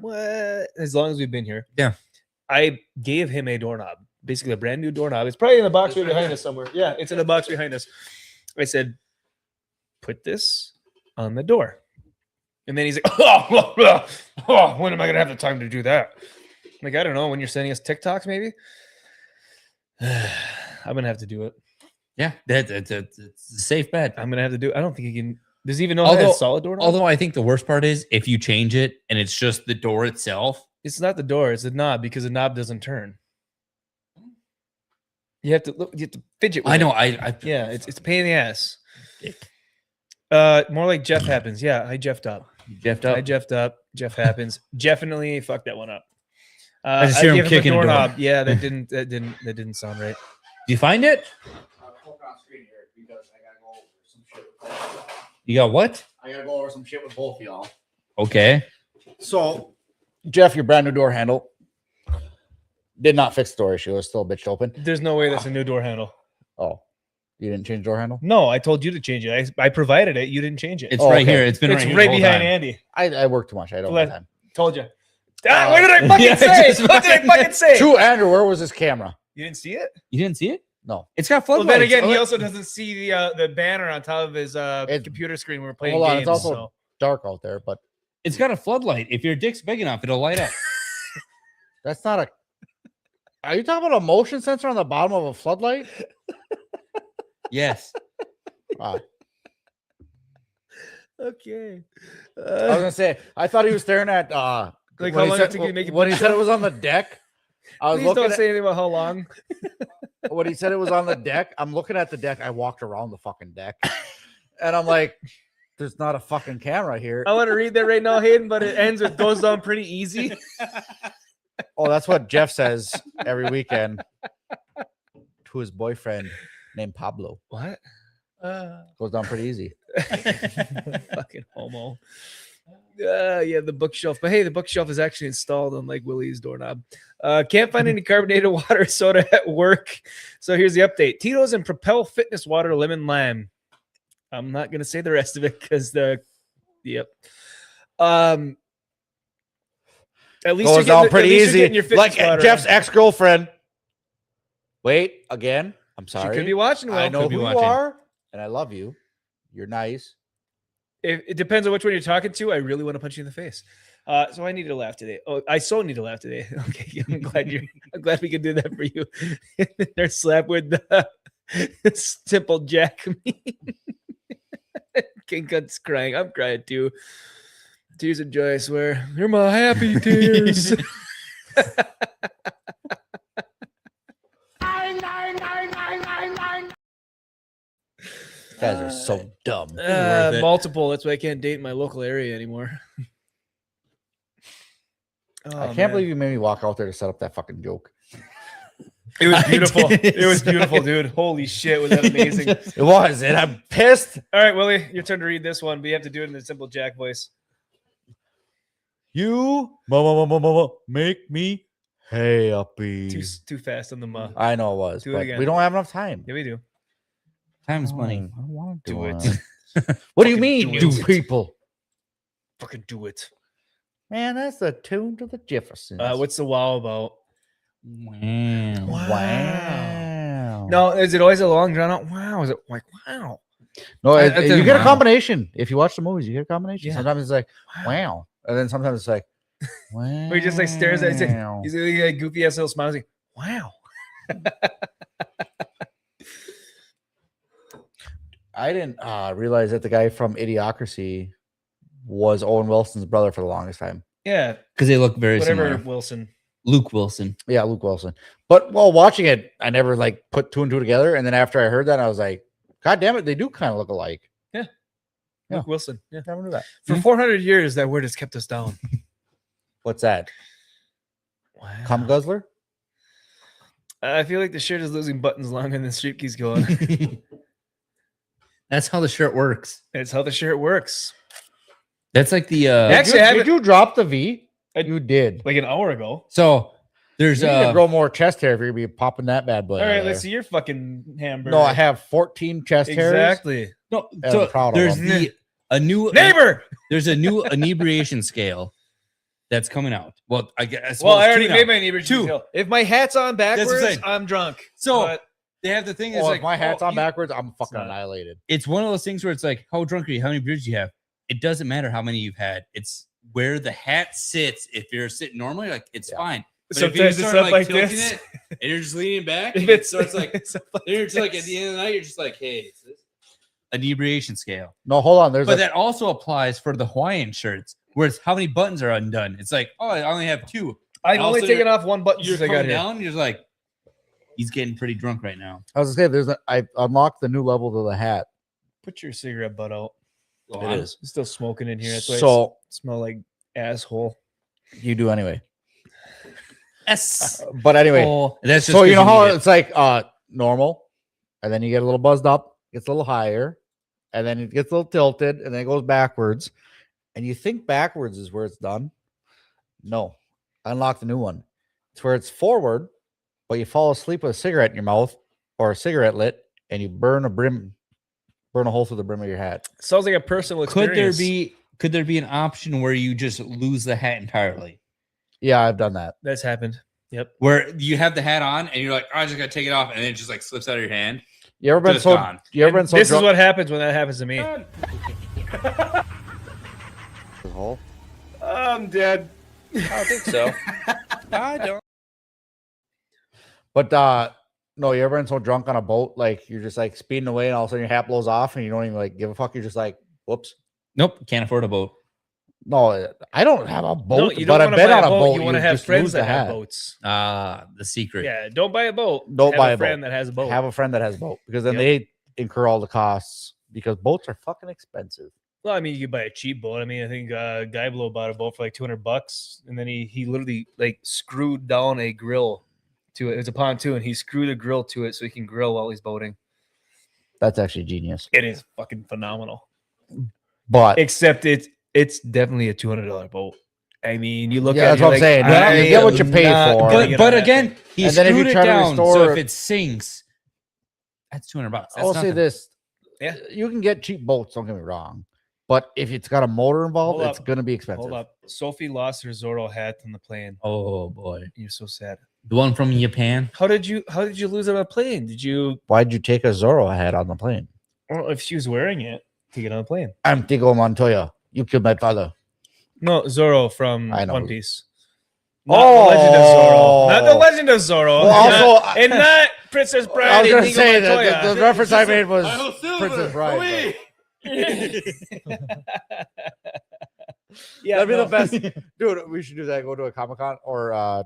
S3: as long as we've been here.
S6: Yeah.
S3: I gave him a doorknob, basically a brand new doorknob. It's probably in the box right behind us somewhere. Yeah, it's in the box behind us. I said, put this on the door. And then he's like, when am I going to have the time to do that? I'm like, I don't know. When you're sending us TikToks, maybe? I'm going to have to do it.
S6: yeah, it's a safe bet.
S3: I'm going to have to do it. I don't think he can. Does he even know how to have solid doorknob?
S6: Although I think the worst part is if you change it and it's just the door itself.
S3: It's not the door, it's the knob because the knob doesn't turn. You have to look, you have to fidget with
S6: I know.
S3: it.
S6: I
S3: Yeah, it's a pain in the ass. More like Jeff happens. Yeah, I jeffed up.
S6: Jeffed
S3: I
S6: up.
S3: jeffed up. Jeff happens. Definitely fucked that one up.
S6: I just hear him
S3: gave a
S6: kicking the door.
S3: doorknob. Yeah, that didn't sound right.
S6: Do you find it? You got what?
S4: I gotta go over some shit with both of y'all.
S6: Okay.
S4: So, Jeff, your brand new door handle did not fix the door issue. It was still a bitch open.
S3: There's no way that's a new door handle.
S4: Oh, you didn't change door handle?
S3: No, I told you to change it. I provided it. You didn't change it.
S6: It's
S4: Oh,
S6: right
S4: okay.
S6: here. It's been
S3: It's
S6: right, here
S3: right
S6: the whole
S3: behind
S6: time.
S3: Andy.
S4: I work too much. I don't have time.
S3: Told you. What did I fucking
S6: Yeah,
S3: say? What did I fucking say?
S4: True, Andrew, where was this camera?
S3: You didn't see it?
S6: You didn't see it?
S4: No.
S6: It's got
S3: Well,
S6: floodlights.
S3: then again,
S6: Oh,
S3: he
S6: it-
S3: also doesn't see the banner on top of his computer screen when we're playing
S4: Hold on,
S3: games.
S4: it's also
S3: so.
S4: dark out there, but
S6: it's got a floodlight. If your dick's big enough, it'll light up.
S4: that's not a. Are you talking about a motion sensor on the bottom of a floodlight?
S6: Yes.
S4: Wow.
S3: Okay.
S4: I was gonna say, I thought he was staring at
S3: Like
S4: when
S3: how
S4: he
S3: long
S4: said,
S3: it took you to make it
S4: when he said it was on the deck. I was
S3: Please
S4: looking
S3: don't
S4: at
S3: say anything about how long.
S4: when he said it was on the deck. I'm looking at the deck. I walked around the fucking deck, and I'm like, "There's not a fucking camera here."
S3: I want to read that right now, Hayden, but it ends with goes down pretty easy.
S4: Oh, that's what Jeff says every weekend to his boyfriend named Pablo.
S3: What?
S4: Goes down pretty easy.
S3: Fucking homo. Yeah, the bookshelf. But hey, the bookshelf is actually installed on like Willie's doorknob. Can't find any carbonated water or soda at work. So here's the update. Tito's and Propel Fitness Water Lemon Lime. I'm not gonna say the rest of it because Yep. At least
S4: Goes down pretty
S3: you're
S4: easy.
S3: getting your fitness
S4: Like
S3: water.
S4: Jeff's ex-girlfriend. Wait, again. I'm
S3: She
S4: sorry.
S3: could be watching.
S4: I know
S6: Could be
S4: who you
S6: watching.
S4: are, and I love you. You're nice.
S3: It depends on which one you're talking to. I really want to punch you in the face. So I need to laugh today. Oh, I so need to laugh today. Okay, I'm glad we could do that for you. There's slap with the simple Jack me. King Cut's crying. I'm crying too. Tears of joy, I swear. You're my happy tears.
S4: You guys are so dumb.
S6: Worth it.
S3: Multiple. That's why I can't date in my local area anymore.
S4: I can't believe you made me walk out there to set up that fucking joke.
S3: It was
S6: I
S3: beautiful.
S6: did.
S3: It was beautiful, dude. Holy shit, was that amazing?
S4: It was, and I'm pissed.
S3: All right, Willie, your turn to read this one, but you have to do it in the simple Jack voice.
S4: You, mama, make me happy.
S3: Too fast on the ma.
S4: I know it was,
S3: Do it
S4: but
S3: again.
S4: we don't have enough time.
S3: Yeah, we do.
S6: Time's money.
S4: I don't want to
S3: Do it.
S4: What do you
S3: Fucking
S4: mean,
S3: do
S4: do
S3: it.
S4: people?
S3: Fucking do it.
S4: Man, that's the tune to the Jeffersons.
S3: What's the wow about?
S6: Wow.
S4: Wow.
S3: No, is it always a long drawn out? Wow. Is it like wow?
S4: No,
S6: I
S4: you
S6: think
S4: get a
S6: wow.
S4: combination. If you watch the movies, you get a combination.
S3: Yeah.
S4: Sometimes it's like, wow. And then sometimes it's like, wow.
S3: Where he just like stares at it. He's like a goofy ass little smile. He's like, wow.
S4: I didn't realize that the guy from Idiocracy was Owen Wilson's brother for the longest time.
S3: Yeah,
S6: Because they look very
S3: whatever
S6: similar.
S3: Wilson.
S6: Luke Wilson.
S4: Yeah, Luke Wilson. But while watching it, I never like put two and two together. And then after I heard that, I was like, God damn it, they do kind of look alike.
S3: Yeah.
S4: Yeah.
S3: Luke Wilson. Yeah.
S4: Never knew that.
S3: For 400 years, that word has kept us down.
S4: What's that?
S3: Wow.
S4: Cum guzzler?
S3: I feel like the shirt is losing buttons longer than the street keeps going.
S6: That's how the shirt works.
S3: It's how the shirt works.
S6: That's like the
S3: Actually,
S4: Did you drop the V? You did.
S3: Like an hour ago.
S6: so there's
S4: You need to grow more chest hair if you're gonna be popping that bad boy.
S3: All
S4: out
S3: right,
S4: of
S3: let's
S4: there.
S3: see your fucking hamburger.
S4: No, I have 14 chest hairs.
S3: exactly.
S6: no
S4: I'm
S6: so
S4: proud of
S6: there's
S4: them.
S6: a new
S3: Neighbor.
S6: there's a new inebriation scale that's coming out. Well, I guess
S3: Well, I
S6: it's
S3: already
S6: two
S3: made
S6: now.
S3: my neighbor
S6: Two.
S3: detail. If my hat's on
S6: what I'm
S3: backwards,
S6: saying.
S3: I'm drunk.
S6: So
S3: But
S6: they have the thing is
S4: Oh,
S6: like
S4: if my hat's on
S6: you-
S4: backwards, I'm fucking
S3: not.
S4: annihilated.
S6: It's one of those things where it's like, how drunk are you? How many beers do you have? It doesn't matter how many you've had. It's where the hat sits. If you're sitting normally, like it's
S4: Yeah.
S6: fine. But
S3: sometimes
S6: if you
S3: it's
S6: start
S3: up like
S6: tilting
S3: this.
S6: it and you're just leaning back,
S3: If
S6: and it
S3: it's
S6: starts like
S3: it's up like
S6: you're just like at
S3: this.
S6: the end of the night, you're just like, hey, it's this inebriation scale.
S4: No, hold on. There's
S6: But
S4: a,
S6: that also applies for the Hawaiian shirts, where it's how many buttons are undone. It's like, oh, I only have two.
S3: I've
S6: Also,
S3: only taken off one button
S6: You're
S3: since I got
S6: coming
S3: here.
S6: down, you're just like, he's getting pretty drunk right now.
S4: I was gonna say I unlocked the new level to the hat.
S3: Put your cigarette butt out.
S6: Go
S4: It
S6: on.
S4: is.
S3: It's still smoking in here. That's why
S4: So
S3: it smell like asshole.
S4: you do anyway.
S6: Yes.
S4: But anyway,
S6: That's just
S4: so you know
S6: 'cause
S4: how
S6: need it.
S4: it's like normal, and then you get a little buzzed up, gets a little higher, and then it gets a little tilted, and then it goes backwards. And you think backwards is where it's done. No. Unlock the new one. It's where it's forward, but you fall asleep with a cigarette in your mouth or a cigarette lit, and you burn a hole through the brim of your hat.
S3: Sounds like a personal experience.
S6: Could there be an option where you just lose the hat entirely?
S4: Yeah, I've done that.
S3: That's happened. Yep.
S6: Where you have the hat on and you're like, oh, I just gotta take it off, and then it just like slips out of your hand.
S4: You ever been
S6: Just
S4: so
S6: gone.
S4: you ever been so
S3: This is
S4: drunk?
S3: what happens when that happens to me.
S4: Hole?
S3: I'm dead.
S10: I don't think so.
S6: I don't.
S4: But no, you ever been so drunk on a boat, like you're just like speeding away, and all of a sudden your hat blows off, and you don't even like give a fuck. You're just like, whoops.
S6: Nope, can't afford a boat.
S4: No, I don't have a boat,
S3: No, you
S4: but
S3: don't
S4: I've
S3: want to
S4: been
S3: buy
S4: on
S3: a
S4: a
S3: boat.
S4: boat.
S3: You want to have
S4: just
S3: friends
S4: lose the
S3: that have
S4: hat.
S3: boats.
S6: The secret.
S3: Yeah, don't buy a boat.
S4: Don't
S3: have
S4: buy
S3: a
S4: a
S3: friend
S4: boat.
S3: that has a boat.
S4: Have a friend that has a boat, because then
S3: Yep.
S4: they incur all the costs, because boats are fucking expensive.
S3: Well, I mean, you could buy a cheap boat. I mean, I think Guy Blow bought a boat for like $200, and then he literally like screwed down a grill to it. It was a pontoon. He screwed a grill to it so he can grill while he's boating.
S4: That's actually genius.
S3: It is fucking phenomenal.
S4: But
S3: Except it's definitely a $200 boat. I mean, you look
S4: Yeah,
S3: at
S4: that's
S3: it,
S4: what I'm
S3: you're
S4: saying.
S3: like,
S4: You
S3: I
S4: get what you
S3: am
S4: pay
S3: not
S4: for.
S3: gonna
S6: But,
S3: get
S6: but
S3: on that
S6: again,
S3: thing.
S6: he
S4: And then if you
S6: screwed it
S4: try to
S6: down.
S4: restore
S6: So if
S4: it-
S6: it sinks, that's $200. That's
S4: I'll say
S6: nothing.
S4: this:
S3: Yeah.
S4: you can get cheap boats. Don't get me wrong, but if it's got a motor involved,
S3: Hold
S4: it's
S3: up.
S4: going to be expensive.
S3: Hold up. Sophie lost her Zorro hat on the plane.
S6: Oh boy,
S3: You're so sad.
S6: the one from Japan.
S3: How did you lose it on a plane? Did you
S4: Why'd you take a Zorro hat on the plane?
S3: I don't know if she was wearing it to get on the plane?
S4: I'm Tigo Montoya. You killed my father.
S3: No, Zorro from
S4: I know.
S3: One Piece. Not the Legend of Zorro. Not the
S4: Oh.
S3: Legend of Zorro.
S4: Well, also,
S3: and not Princess
S4: I
S3: Bride.
S4: was
S3: and
S4: going to
S3: Inigo
S4: say
S3: Montoya.
S4: that the reference I made was Princess Bride.
S3: Yeah,
S4: That'd be
S3: no.
S4: the best. Dude, we should do that. Go to a Comic-Con or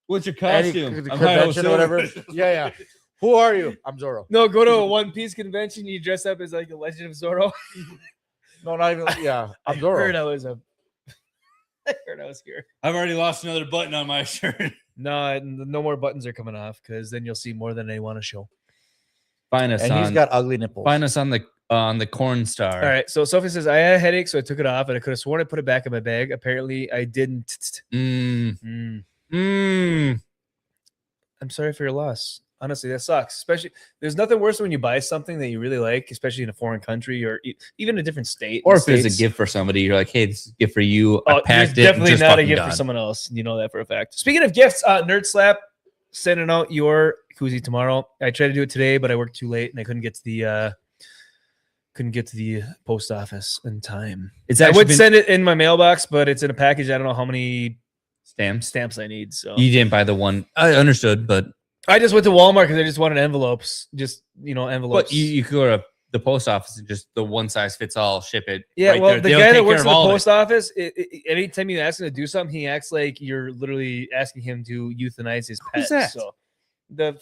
S6: What's your
S4: any
S6: costume? I'm
S4: convention
S6: Hyo
S4: or whatever.
S6: Silver.
S4: Yeah, yeah. Who are you? I'm Zorro.
S3: No, go to a One Piece convention. You dress up as like the Legend of Zorro.
S4: No, not even. Yeah, I'm
S3: I heard
S4: Zorro.
S3: I was a. I heard I was here.
S6: I've already lost another button on my shirt.
S3: No, no more buttons are coming off because then you'll see more than they want to show.
S6: Find us
S4: And he's
S6: on.
S4: got ugly nipples.
S6: Find us on the Corn Star.
S3: All right. So Sophie says I had a headache, so I took it off, and I could have sworn I put it back in my bag. Apparently, I didn't. I'm sorry for your loss. Honestly, that sucks. Especially, there's nothing worse when you buy something that you really like, especially in a foreign country or even a different state.
S6: Or
S3: in
S6: if there's a
S3: States.
S6: gift for somebody, you're like, hey, this is a gift for you.
S3: Oh,
S6: I packed
S3: there's
S6: it.
S3: definitely
S6: just
S3: not a
S6: fucking
S3: gift
S6: gone.
S3: for someone else. You know that for a fact. Speaking of gifts, Nerd Slap sending out your koozie tomorrow. I tried to do it today, but I worked too late and I couldn't get to the post office in time.
S6: It's
S3: I
S6: actually
S3: would
S6: been-
S3: send it in my mailbox, but it's in a package. I don't know how many
S6: stamps
S3: I need. So
S6: You didn't buy the one. I understood, but
S3: I just went to Walmart because I just wanted envelopes. Just envelopes.
S6: you could go to the post office and just the one size fits all ship it.
S3: Yeah,
S6: right
S3: well,
S6: there.
S3: the
S6: They'll
S3: guy
S6: take
S3: that
S6: care
S3: works
S6: of
S3: at the
S6: all of it.
S3: post office, anytime you ask him to do something, he acts like you're literally asking him to euthanize his pet.
S6: Who's that?
S3: So the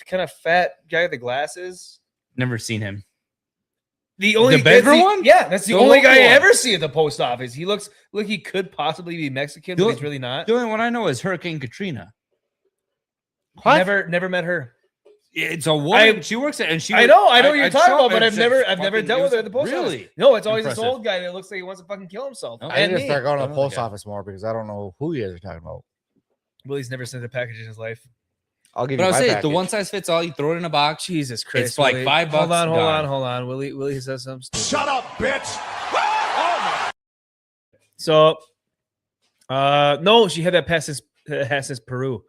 S3: kind of fat guy with the glasses.
S6: Never seen him.
S3: The only
S6: The Bedford
S3: that's the-
S6: one?
S3: Yeah, that's the
S6: The
S3: only guy I
S6: local one.
S3: ever see at the post office. He looks like he could possibly be Mexican,
S6: The
S3: but
S6: only-
S3: he's really not.
S6: The only one I know is Hurricane Katrina.
S3: Never met her.
S6: It's a woman. She works at, and she.
S3: I know what you're
S6: I'd
S3: talking
S6: show
S3: about,
S6: up
S3: but
S6: and
S3: I've
S6: said,
S3: never
S6: fucking
S3: dealt with
S6: it
S3: her at the post office.
S6: Really?
S3: No, it's always
S6: Impressive.
S3: this old guy that looks like he wants to fucking kill himself.
S6: Okay.
S4: I
S3: And
S4: need to
S3: me.
S4: start going to the
S6: Oh,
S4: post
S6: okay.
S4: office more because I don't know who you guys are talking about.
S3: Willie's never sent a package in his life.
S4: I'll give
S6: But
S4: you
S6: I'll
S4: my
S6: say
S4: package.
S6: the one size fits all. You throw it in a box.
S3: Jesus Christ!
S6: It's like
S3: Willie.
S6: $5.
S3: Hold on.
S6: gone.
S3: Willie says something stupid.
S12: Shut up, bitch.
S3: So, no, she had that passes Peru.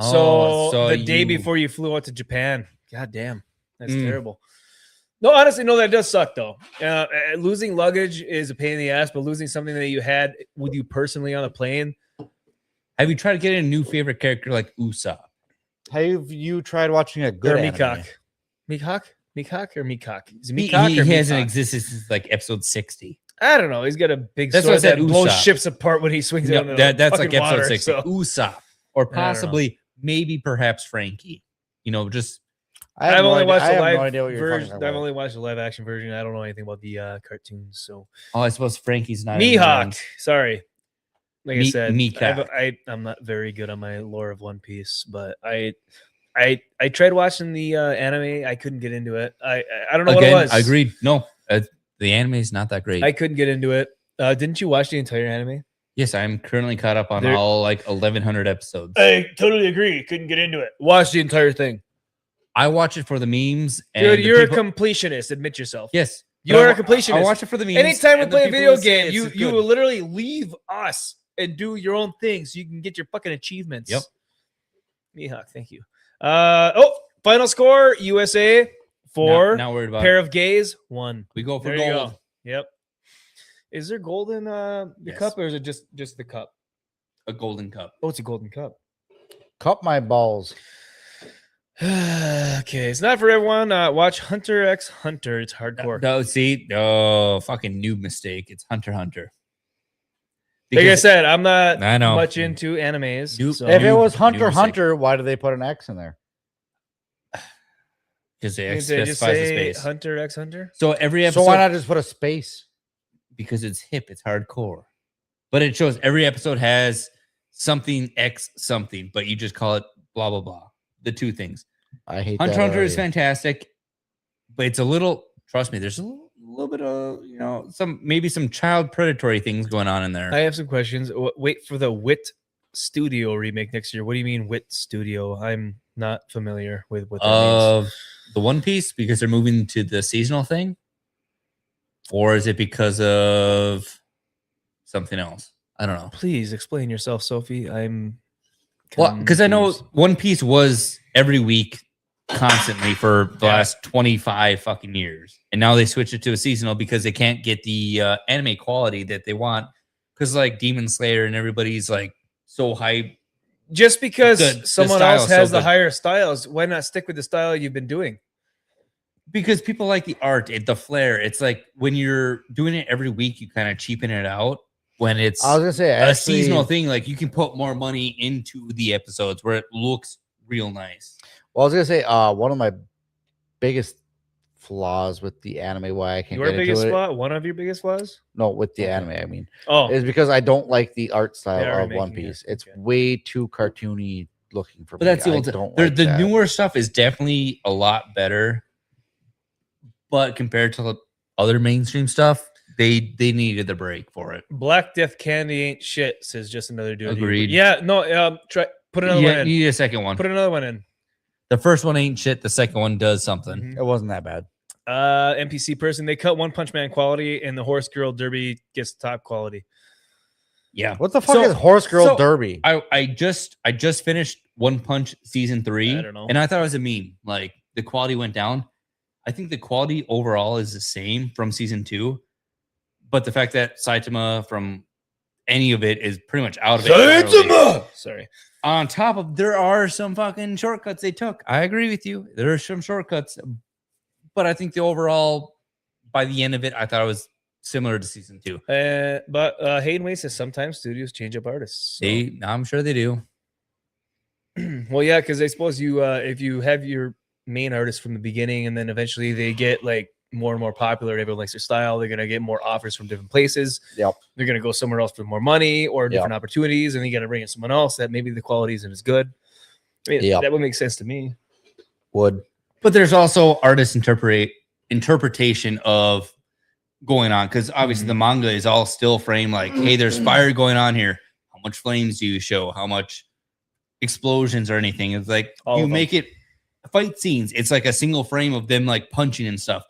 S6: Oh,
S3: So the day before you flew out to Japan. God damn, that's terrible. No, honestly, no, that does suck though. Losing luggage is a pain in the ass, but losing something that you had with you personally on a plane.
S6: Have you tried to get a new favorite character like Usopp?
S4: Have you tried watching a good
S3: Or
S4: anime?
S3: Meacock. Meacock or Meacock? Is it
S6: He,
S3: Meacock
S6: he
S3: or
S6: hasn't
S3: Meacock?
S6: existed since like episode 60.
S3: I don't know. He's got a big
S6: That's what I
S3: sword that
S6: said,
S3: blows
S6: Usopp.
S3: ships apart when he swings it.
S6: No,
S3: into
S6: that's like
S3: fucking
S6: episode
S3: water,
S6: 60.
S3: so-
S6: Usopp. Or
S3: don't know.
S6: possibly, maybe, perhaps Frankie. You know, just
S3: I've only watched
S4: I
S3: the
S4: have
S3: live
S4: no idea what you're
S3: version.
S4: talking
S3: I've
S4: about.
S3: only watched the live action version. I don't know anything about the cartoons. So
S6: oh, I suppose Frankie's not. in the
S3: Mihawk.
S6: ones.
S3: Sorry. Like I said,
S6: Meacock.
S3: I'm not very good on my lore of One Piece, but I tried watching the anime. I couldn't get into it. I don't know
S6: Again,
S3: what it was.
S6: I agreed. No, the anime is not that great.
S3: I couldn't get into it. Didn't you watch the entire anime?
S6: Yes, I'm currently caught up on
S3: There-
S6: all like 1,100 episodes.
S3: I totally agree. Couldn't get into it. Watch the entire thing.
S6: I watch it for the memes. And
S3: Dude,
S6: the
S3: you're
S6: people-
S3: a completionist. Admit yourself.
S6: Yes,
S3: You
S6: but
S3: are
S6: I
S3: a completionist.
S6: I watch it for the memes.
S3: Anytime we
S6: and the
S3: play a
S6: people
S3: video
S6: who say
S3: game,
S6: it's
S3: you
S6: good.
S3: will literally leave us and do your own thing so you can get your fucking achievements.
S6: Yep.
S3: Mihawk, thank you. Final score: USA 4,
S6: Not worried about
S3: pair
S6: it.
S3: of gays 1.
S6: We go for
S3: There you
S6: gold.
S3: go. Yep. Is there gold in the
S6: Yes.
S3: cup, or is it just the cup?
S6: A golden cup.
S3: Oh, it's a golden cup.
S4: Cup my balls.
S3: Okay, it's not for everyone. Watch Hunter x Hunter. It's hardcore.
S6: No, see, fucking new mistake. It's Hunter x Hunter.
S3: Like I
S6: Because-
S3: said, I'm not
S6: I know.
S3: much into animes.
S6: Nope.
S3: so-
S4: If it
S6: New-
S4: was
S6: new
S4: Hunter
S6: mistake.
S4: Hunter, why do they put an X in there?
S6: because they
S3: Did they just
S6: specifies the
S3: say
S6: space.
S3: Hunter x Hunter?
S6: So every episode,
S4: So why not just put a space?
S6: because it's hip, it's hardcore. But it shows every episode has something X something, but you just call it blah blah blah. The two things.
S4: I hate
S6: Hunter
S4: that
S6: x Hunter is
S4: already.
S6: fantastic, but it's a little. Trust me, there's a little bit of maybe some child predatory things going on in there.
S3: I have some questions. Wait for the Wit Studio remake next year. What do you mean Wit Studio? I'm not familiar with what that means.
S6: Of the One Piece because they're moving to the seasonal thing, or is it because of something else? I don't know.
S3: Please explain yourself, Sophie. I'm
S6: Well, because I know
S3: confused.
S6: One Piece was every week constantly for the last 25 fucking years. And now they switch it to a seasonal because they can't get the anime quality that they want. Because like Demon Slayer and everybody's like so hype.
S3: Just because
S6: The
S3: someone
S6: style
S3: else
S6: is so
S3: has the
S6: good.
S3: higher styles, why not stick with the style you've been doing?
S6: Because people like the art, the flair. It's like when you're doing it every week, you kind of cheapen it out. When it's
S4: I was gonna say
S6: a
S4: actually,
S6: seasonal thing, like you can put more money into the episodes where it looks real nice.
S4: Well, I was gonna say one of my biggest flaws with the anime, why I can't
S3: Your
S4: get
S3: biggest
S4: into it.
S3: flaw? One of your biggest flaws?
S4: No, with the
S3: Okay.
S4: anime, I mean,
S3: Oh,
S4: is because I don't like the art
S3: They
S4: style
S3: are
S4: of One
S3: remaking it.
S4: Piece. It's
S3: Okay.
S4: way too cartoony looking for
S6: But
S4: me.
S6: that's the
S4: I
S6: old.
S4: don't
S6: The
S4: like that.
S6: newer stuff is definitely a lot better, but compared to the other mainstream stuff, they needed the break for it.
S3: Black Death Candy ain't shit, says just another dude.
S6: Agreed.
S3: Yeah, no, try put another
S6: Yeah,
S3: one in.
S6: you need a second one.
S3: Put another one in.
S6: The first one ain't shit. The second one does something.
S3: Mhm.
S4: It wasn't that bad.
S3: NPC person, they cut One Punch Man quality, and the Horse Girl Derby gets top quality.
S6: Yeah.
S4: What the fuck
S6: So-
S4: is Horse Girl
S6: so-
S4: Derby?
S6: I just finished One Punch season 3.
S3: I don't know.
S6: And I thought it was a meme. Like the quality went down. I think the quality overall is the same from season 2, but the fact that Saitama from any of it is pretty much out of it. early.
S3: Sorry.
S6: On top of there are some fucking shortcuts they took. I agree with you. There are some shortcuts, but I think the overall, by the end of it, I thought it was similar to season 2.
S3: But Hayden Way says sometimes studios change up artists. So.
S6: I'm sure they do.
S3: Well, yeah, because I suppose you if you have your main artist from the beginning and then eventually they get like more and more popular, everyone likes their style, they're gonna get more offers from different places.
S4: Yep.
S3: They're gonna go somewhere else for more money or different opportunities, and you gotta bring in someone else that maybe the quality isn't as good. I mean, that would make sense to me.
S4: Would.
S6: But there's also artist interpretation of going on, because obviously the manga is all still framed like, hey, there's fire going on here. How much flames do you show? How much explosions or anything? It's like you make it fight scenes. It's like a single frame of them like punching and stuff.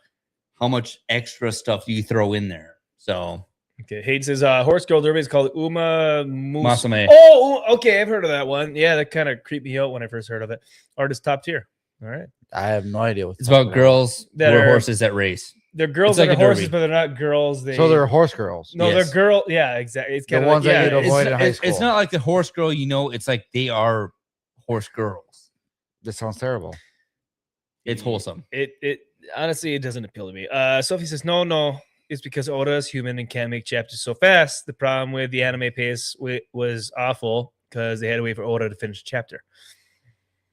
S6: How much extra stuff do you throw in there? So
S3: okay, Hayden says Horse Girl Derby is called Uma
S6: Masame.
S3: Oh, okay, I've heard of that one. Yeah, that kind of creeped me out when I first heard of it. Artist top tier. All right.
S4: I have no idea what
S6: it's about. Girls that are horses that race.
S3: They're girls
S6: like
S3: that are horses,
S6: derby.
S3: but they're not girls.
S4: So they're horse girls.
S3: No, they're girl. Yeah, exactly. It's kind of
S4: ones
S3: like,
S4: that you'd avoid in high school.
S6: It's not like the horse girl, it's like they are horse girls.
S4: This sounds terrible.
S6: It's wholesome.
S3: It honestly, it doesn't appeal to me. Sophie says no. It's because Oda is human and can't make chapters so fast. The problem with the anime pace was awful because they had to wait for Oda to finish the chapter.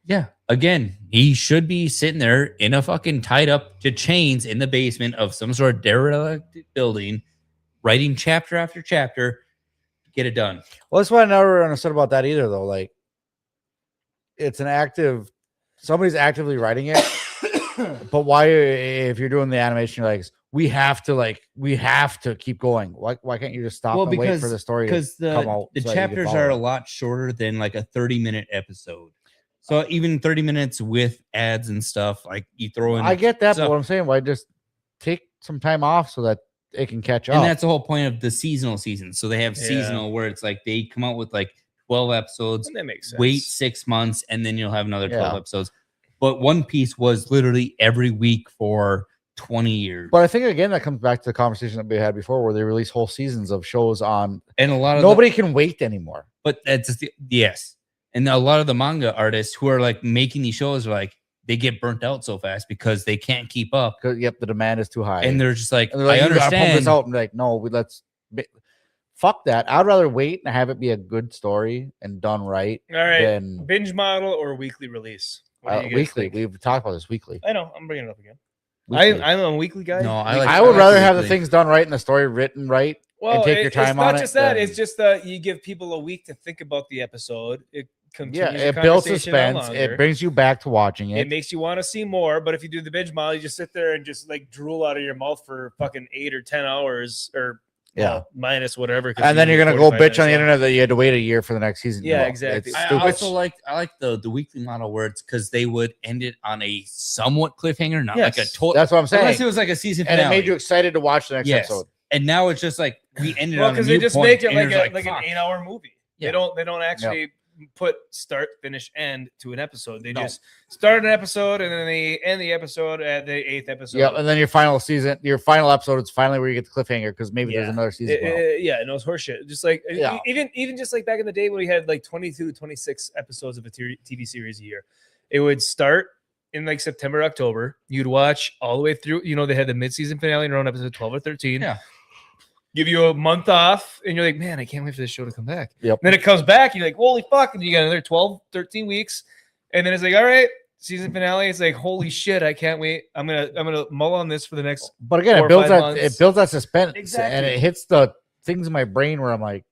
S6: Yeah. Again, he should be sitting there in a fucking tied up to chains in the basement of some sort of derelict building, writing chapter after chapter, get it done.
S4: Well, that's what I never understood about that either, though. Like, it's somebody's actively writing it, but why, if you're doing the animation, you're like, we have to keep going. Why can't you just stop and wait for the story to come out?
S6: The chapters are a lot shorter than like a 30-minute episode. So even 30 minutes with ads and stuff, like you throw in.
S4: I get that, but what I'm saying, why just take some time off so that it can catch up?
S6: And that's the whole point of the seasonal season. So they have seasonal where it's like they come out with like 12 episodes.
S3: And that makes sense.
S6: Wait 6 months, and then you'll have another 12 episodes. But One Piece was literally every week for 20 years.
S4: But I think again that comes back to the conversation that we had before, where they release whole seasons of shows on,
S6: and a lot of
S4: nobody can wait anymore.
S6: But that's yes. And a lot of the manga artists who are like making these shows are like, they get burnt out so fast because they can't keep up.
S4: Yep, the demand is too high.
S6: And they're just like,
S4: I understand.
S6: You gotta
S4: pump this out and like, no, fuck that. I'd rather wait and have it be a good story and done right.
S3: All right.
S4: Than
S3: binge model or weekly release?
S4: Weekly. We've talked about this weekly.
S3: I know. I'm bringing it up again.
S4: Weekly.
S3: I'm a weekly guy.
S6: No,
S4: I would rather have the things done right and the story written right.
S3: Well,
S4: and take your time on it.
S3: It's not just that. It's just that you give people a week to think about the episode. It
S4: builds suspense. It brings you back to watching it.
S3: It makes you want to see more. But if you do the binge model, you just sit there and just like drool out of your mouth for fucking 8 or 10 hours or minus whatever.
S4: And then you're gonna go bitch on the internet that you had to wait a year for the next season.
S3: Yeah, exactly.
S6: I also like the weekly model where it's because they would end it on a somewhat cliffhanger, not like a total.
S4: That's what I'm saying.
S6: Unless it was like a season finale.
S4: And it made you excited to watch the next episode.
S6: And now it's just like we ended
S3: well,
S6: on a
S3: because
S6: new
S3: they just
S6: point,
S3: make it
S6: and
S3: like an 8-hour movie.
S6: Yeah.
S3: They don't actually put start, finish, end to an episode. They just start an episode and then they end the episode at the 8th episode.
S4: Yeah, and then your final episode is finally where you get the cliffhanger because maybe there's another season.
S3: Yeah, no, it's horseshit. Just like even just like back in the day when we had like 22, 26 episodes of a TV series a year, it would start in like September, October. You'd watch all the way through. They had the mid-season finale around episode 12 or 13.
S6: Yeah.
S3: Give you a month off, and you're like, man, I can't wait for this show to come back.
S4: Yep.
S3: And then it comes back, and you're like, holy fuck, and you got another 12, 13 weeks. And then it's like, all right, season finale. It's like, holy shit, I can't wait. I'm gonna mull on this for the next.
S4: But again, it builds that suspense,
S3: exactly.
S4: And it hits the things in my brain where I'm like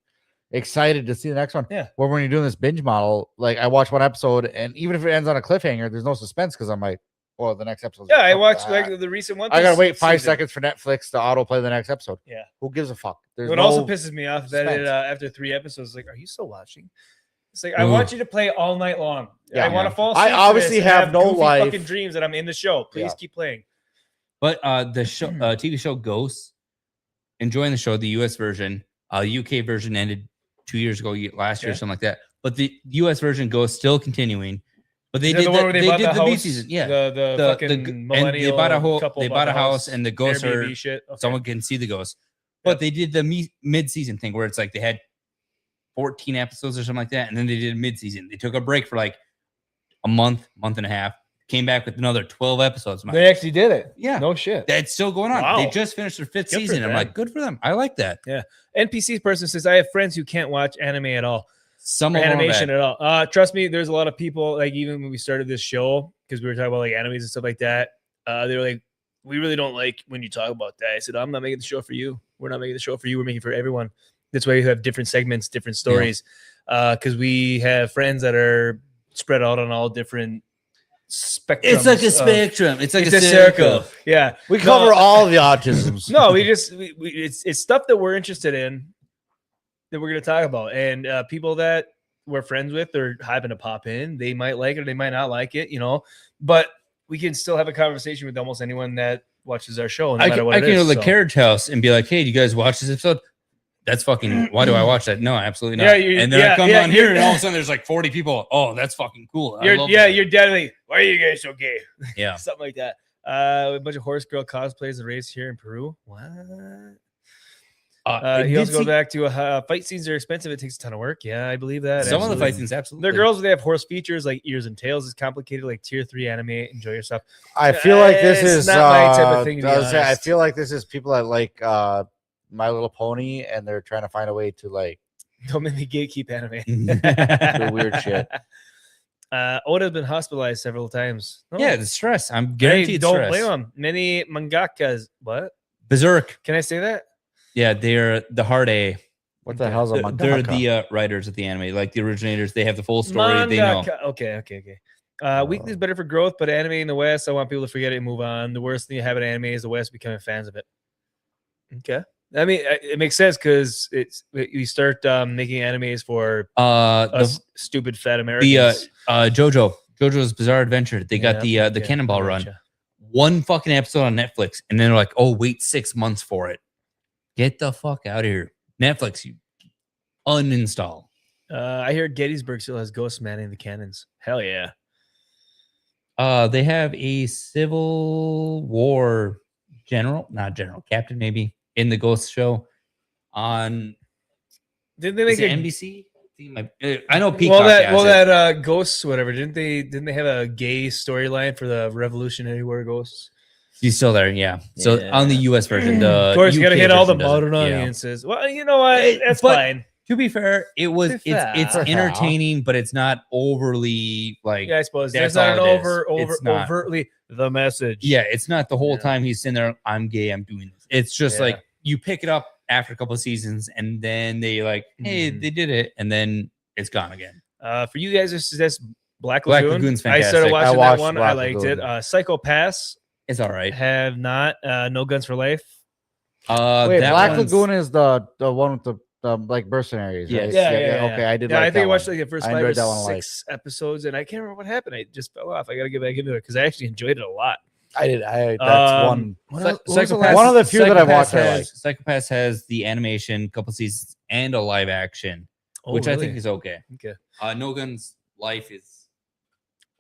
S4: excited to see the next one.
S3: Yeah.
S4: Where when you're doing this binge model, like I watch one episode, and even if it ends on a cliffhanger, there's no suspense because I'm like, well, the next episode.
S3: Yeah, I watched like the recent one.
S4: I gotta wait 5 seconds for Netflix to autoplay the next episode.
S3: Yeah.
S4: Who gives a fuck?
S3: What also pisses me off that after 3 episodes, like, are you still watching? It's like I want you to play all night long.
S4: Yeah,
S3: I want to fall asleep.
S4: I obviously have no life.
S3: Fucking dreams that I'm in the show. Please keep playing.
S6: But the show, TV show Ghosts, enjoying the show. The US version, UK version ended 2 years ago, last year, something like that. But the US version Ghosts still continuing. But they did the B season,
S3: the fucking millennial.
S6: They bought a house, and the ghosts are
S3: shit. Okay.
S6: Someone can see the ghosts. But they did the mid-season thing where it's like they had 14 episodes or something like that, and then they did mid-season. They took a break for like a month and a half, came back with another 12 episodes.
S3: They actually did it.
S6: Yeah.
S3: No shit.
S6: That's still going on.
S3: Wow.
S6: They just finished their 5th
S3: Good for
S6: season. I'm
S3: them.
S6: like, good for them. I like that.
S3: Yeah. NPC person says, I have friends who can't watch anime at all.
S6: Some
S3: Or
S6: of them are
S3: animation
S6: bad.
S3: at all. Trust me, there's a lot of people, like even when we started this show, because we were talking about like animes and stuff like that, they were like, we really don't like when you talk about that. I said, I'm not making the show for you. We're not making the show for you. We're making it for everyone. That's why you have different segments, different stories. Because we have friends that are spread out on all different spectrums.
S6: It's like a
S3: of-
S6: spectrum. It's like
S3: it's
S6: a
S3: a
S6: circle.
S3: circle. Yeah.
S4: We cover all the autisms.
S3: No, it's stuff that we're interested in that we're going to talk about. And people that we're friends with or happen to pop in, they might like it or they might not like it, but we can still have a conversation with almost anyone that watches our show. No
S6: I
S3: matter
S6: can,
S3: what
S6: I
S3: it
S6: can go
S3: is,
S6: to the
S3: so.
S6: Carriage House and be like, hey, do you guys watch this episode? That's fucking, why do I watch that? No, absolutely not.
S3: Yeah,
S6: and then I come on
S3: you're-
S6: here and all of a sudden there's like 40 people. Oh, that's fucking cool. I love
S3: You're
S6: that.
S3: definitely, why are you guys so gay?
S6: Yeah.
S3: Something like that. A bunch of horse girl cosplayers are raised here in Peru. What? He also goes back to fight scenes are expensive. It takes a ton of work. Yeah, I believe that.
S6: Some of the
S3: absolutely.
S6: fight scenes, absolutely.
S3: They're girls. They have horse features like ears and tails. It's complicated, like tier 3 anime. Enjoy yourself.
S4: I feel like this
S3: It's
S4: is
S3: not my type of thing, to be
S4: I was saying, I
S3: honest.
S4: feel like this is people that like My Little Pony, and they're trying to find a way to like
S3: Don't make me gatekeep anime.
S4: do weird shit.
S3: Oda's been hospitalized several times. Oh,
S6: Yeah, the stress. I'm
S3: hey,
S6: guaranteed
S3: don't
S6: stress.
S3: blame him. Many mangakas. What?
S6: Berserk.
S3: Can I say that?
S6: Yeah, they're the hard A.
S4: What the hell's a
S6: They're
S4: mangaka?
S6: the writers of the anime, like the originators. They have the full story. They know.
S3: Mangaka. Okay. Weekly is better for growth, but anime in the West, I want people to forget it and move on. The worst thing you have in anime is the West becoming fans of it. Okay. I mean, it makes sense because you start making animes for us stupid fat Americans.
S6: JoJo's Bizarre Adventure. They got the Cannonball Run. One fucking episode on Netflix, and then they're like, "Oh, wait 6 months for it." Get the fuck out of here, Netflix! You uninstall.
S3: I hear Gettysburg still has ghosts manning the cannons. Hell yeah.
S6: They have a Civil War captain maybe in the Ghost show on.
S3: Didn't they make
S6: it
S3: a
S6: NBC? I know Peacock.
S3: that Ghosts, whatever. Didn't they have a gay storyline for the Revolutionary War Ghosts?
S6: He's still there, yeah. So
S3: Yeah.
S6: on the US version, the
S3: Of course, you got to
S6: UK
S3: hit all the
S6: version doesn't.
S3: modern
S6: Yeah.
S3: audiences. Well, you know what? That's
S6: But
S3: fine.
S6: To be fair, it's
S3: fair.
S6: entertaining, but it's not overly like.
S3: Yeah, I suppose
S6: that's
S3: there's not an
S6: all it is. It's not.
S3: overtly the message.
S6: Yeah, it's not the whole
S3: Yeah.
S6: time he's sitting there. I'm gay. I'm doing this. It's just
S3: Yeah.
S6: like you pick it up after a couple of seasons, and then they like, hey, they did it, and then it's gone again.
S3: For you guys, that's Black
S6: Black
S3: Lagoon.
S6: Lagoon's
S3: I started
S6: fantastic.
S3: watching
S4: I
S3: that
S4: watched
S3: one. I
S4: Black
S3: liked
S4: Lagoon.
S3: it. Psycho Pass
S6: It's all right.
S3: have not. No Guns for Life.
S4: Wait,
S6: that
S4: Black
S6: one's-
S4: Lagoon is the one with the like mercenaries.
S6: Yes.
S4: Right?
S3: Yeah.
S4: Okay, I did.
S3: Yeah,
S4: like
S3: I think I
S4: that
S3: watched
S4: one.
S3: like the first
S4: I
S3: 5 or
S4: enjoyed that one a lot.
S3: 6 episodes, and I can't remember what happened. I just fell off. I got to get back into it because I actually enjoyed it a lot.
S4: I did. That's one.
S6: Psychopaths-
S4: One of the few that I've
S6: Psychopaths
S4: watched I
S6: has- Psychopaths has the animation, couple seasons, and a live action, which I think is okay.
S3: Okay.
S6: No Guns Life is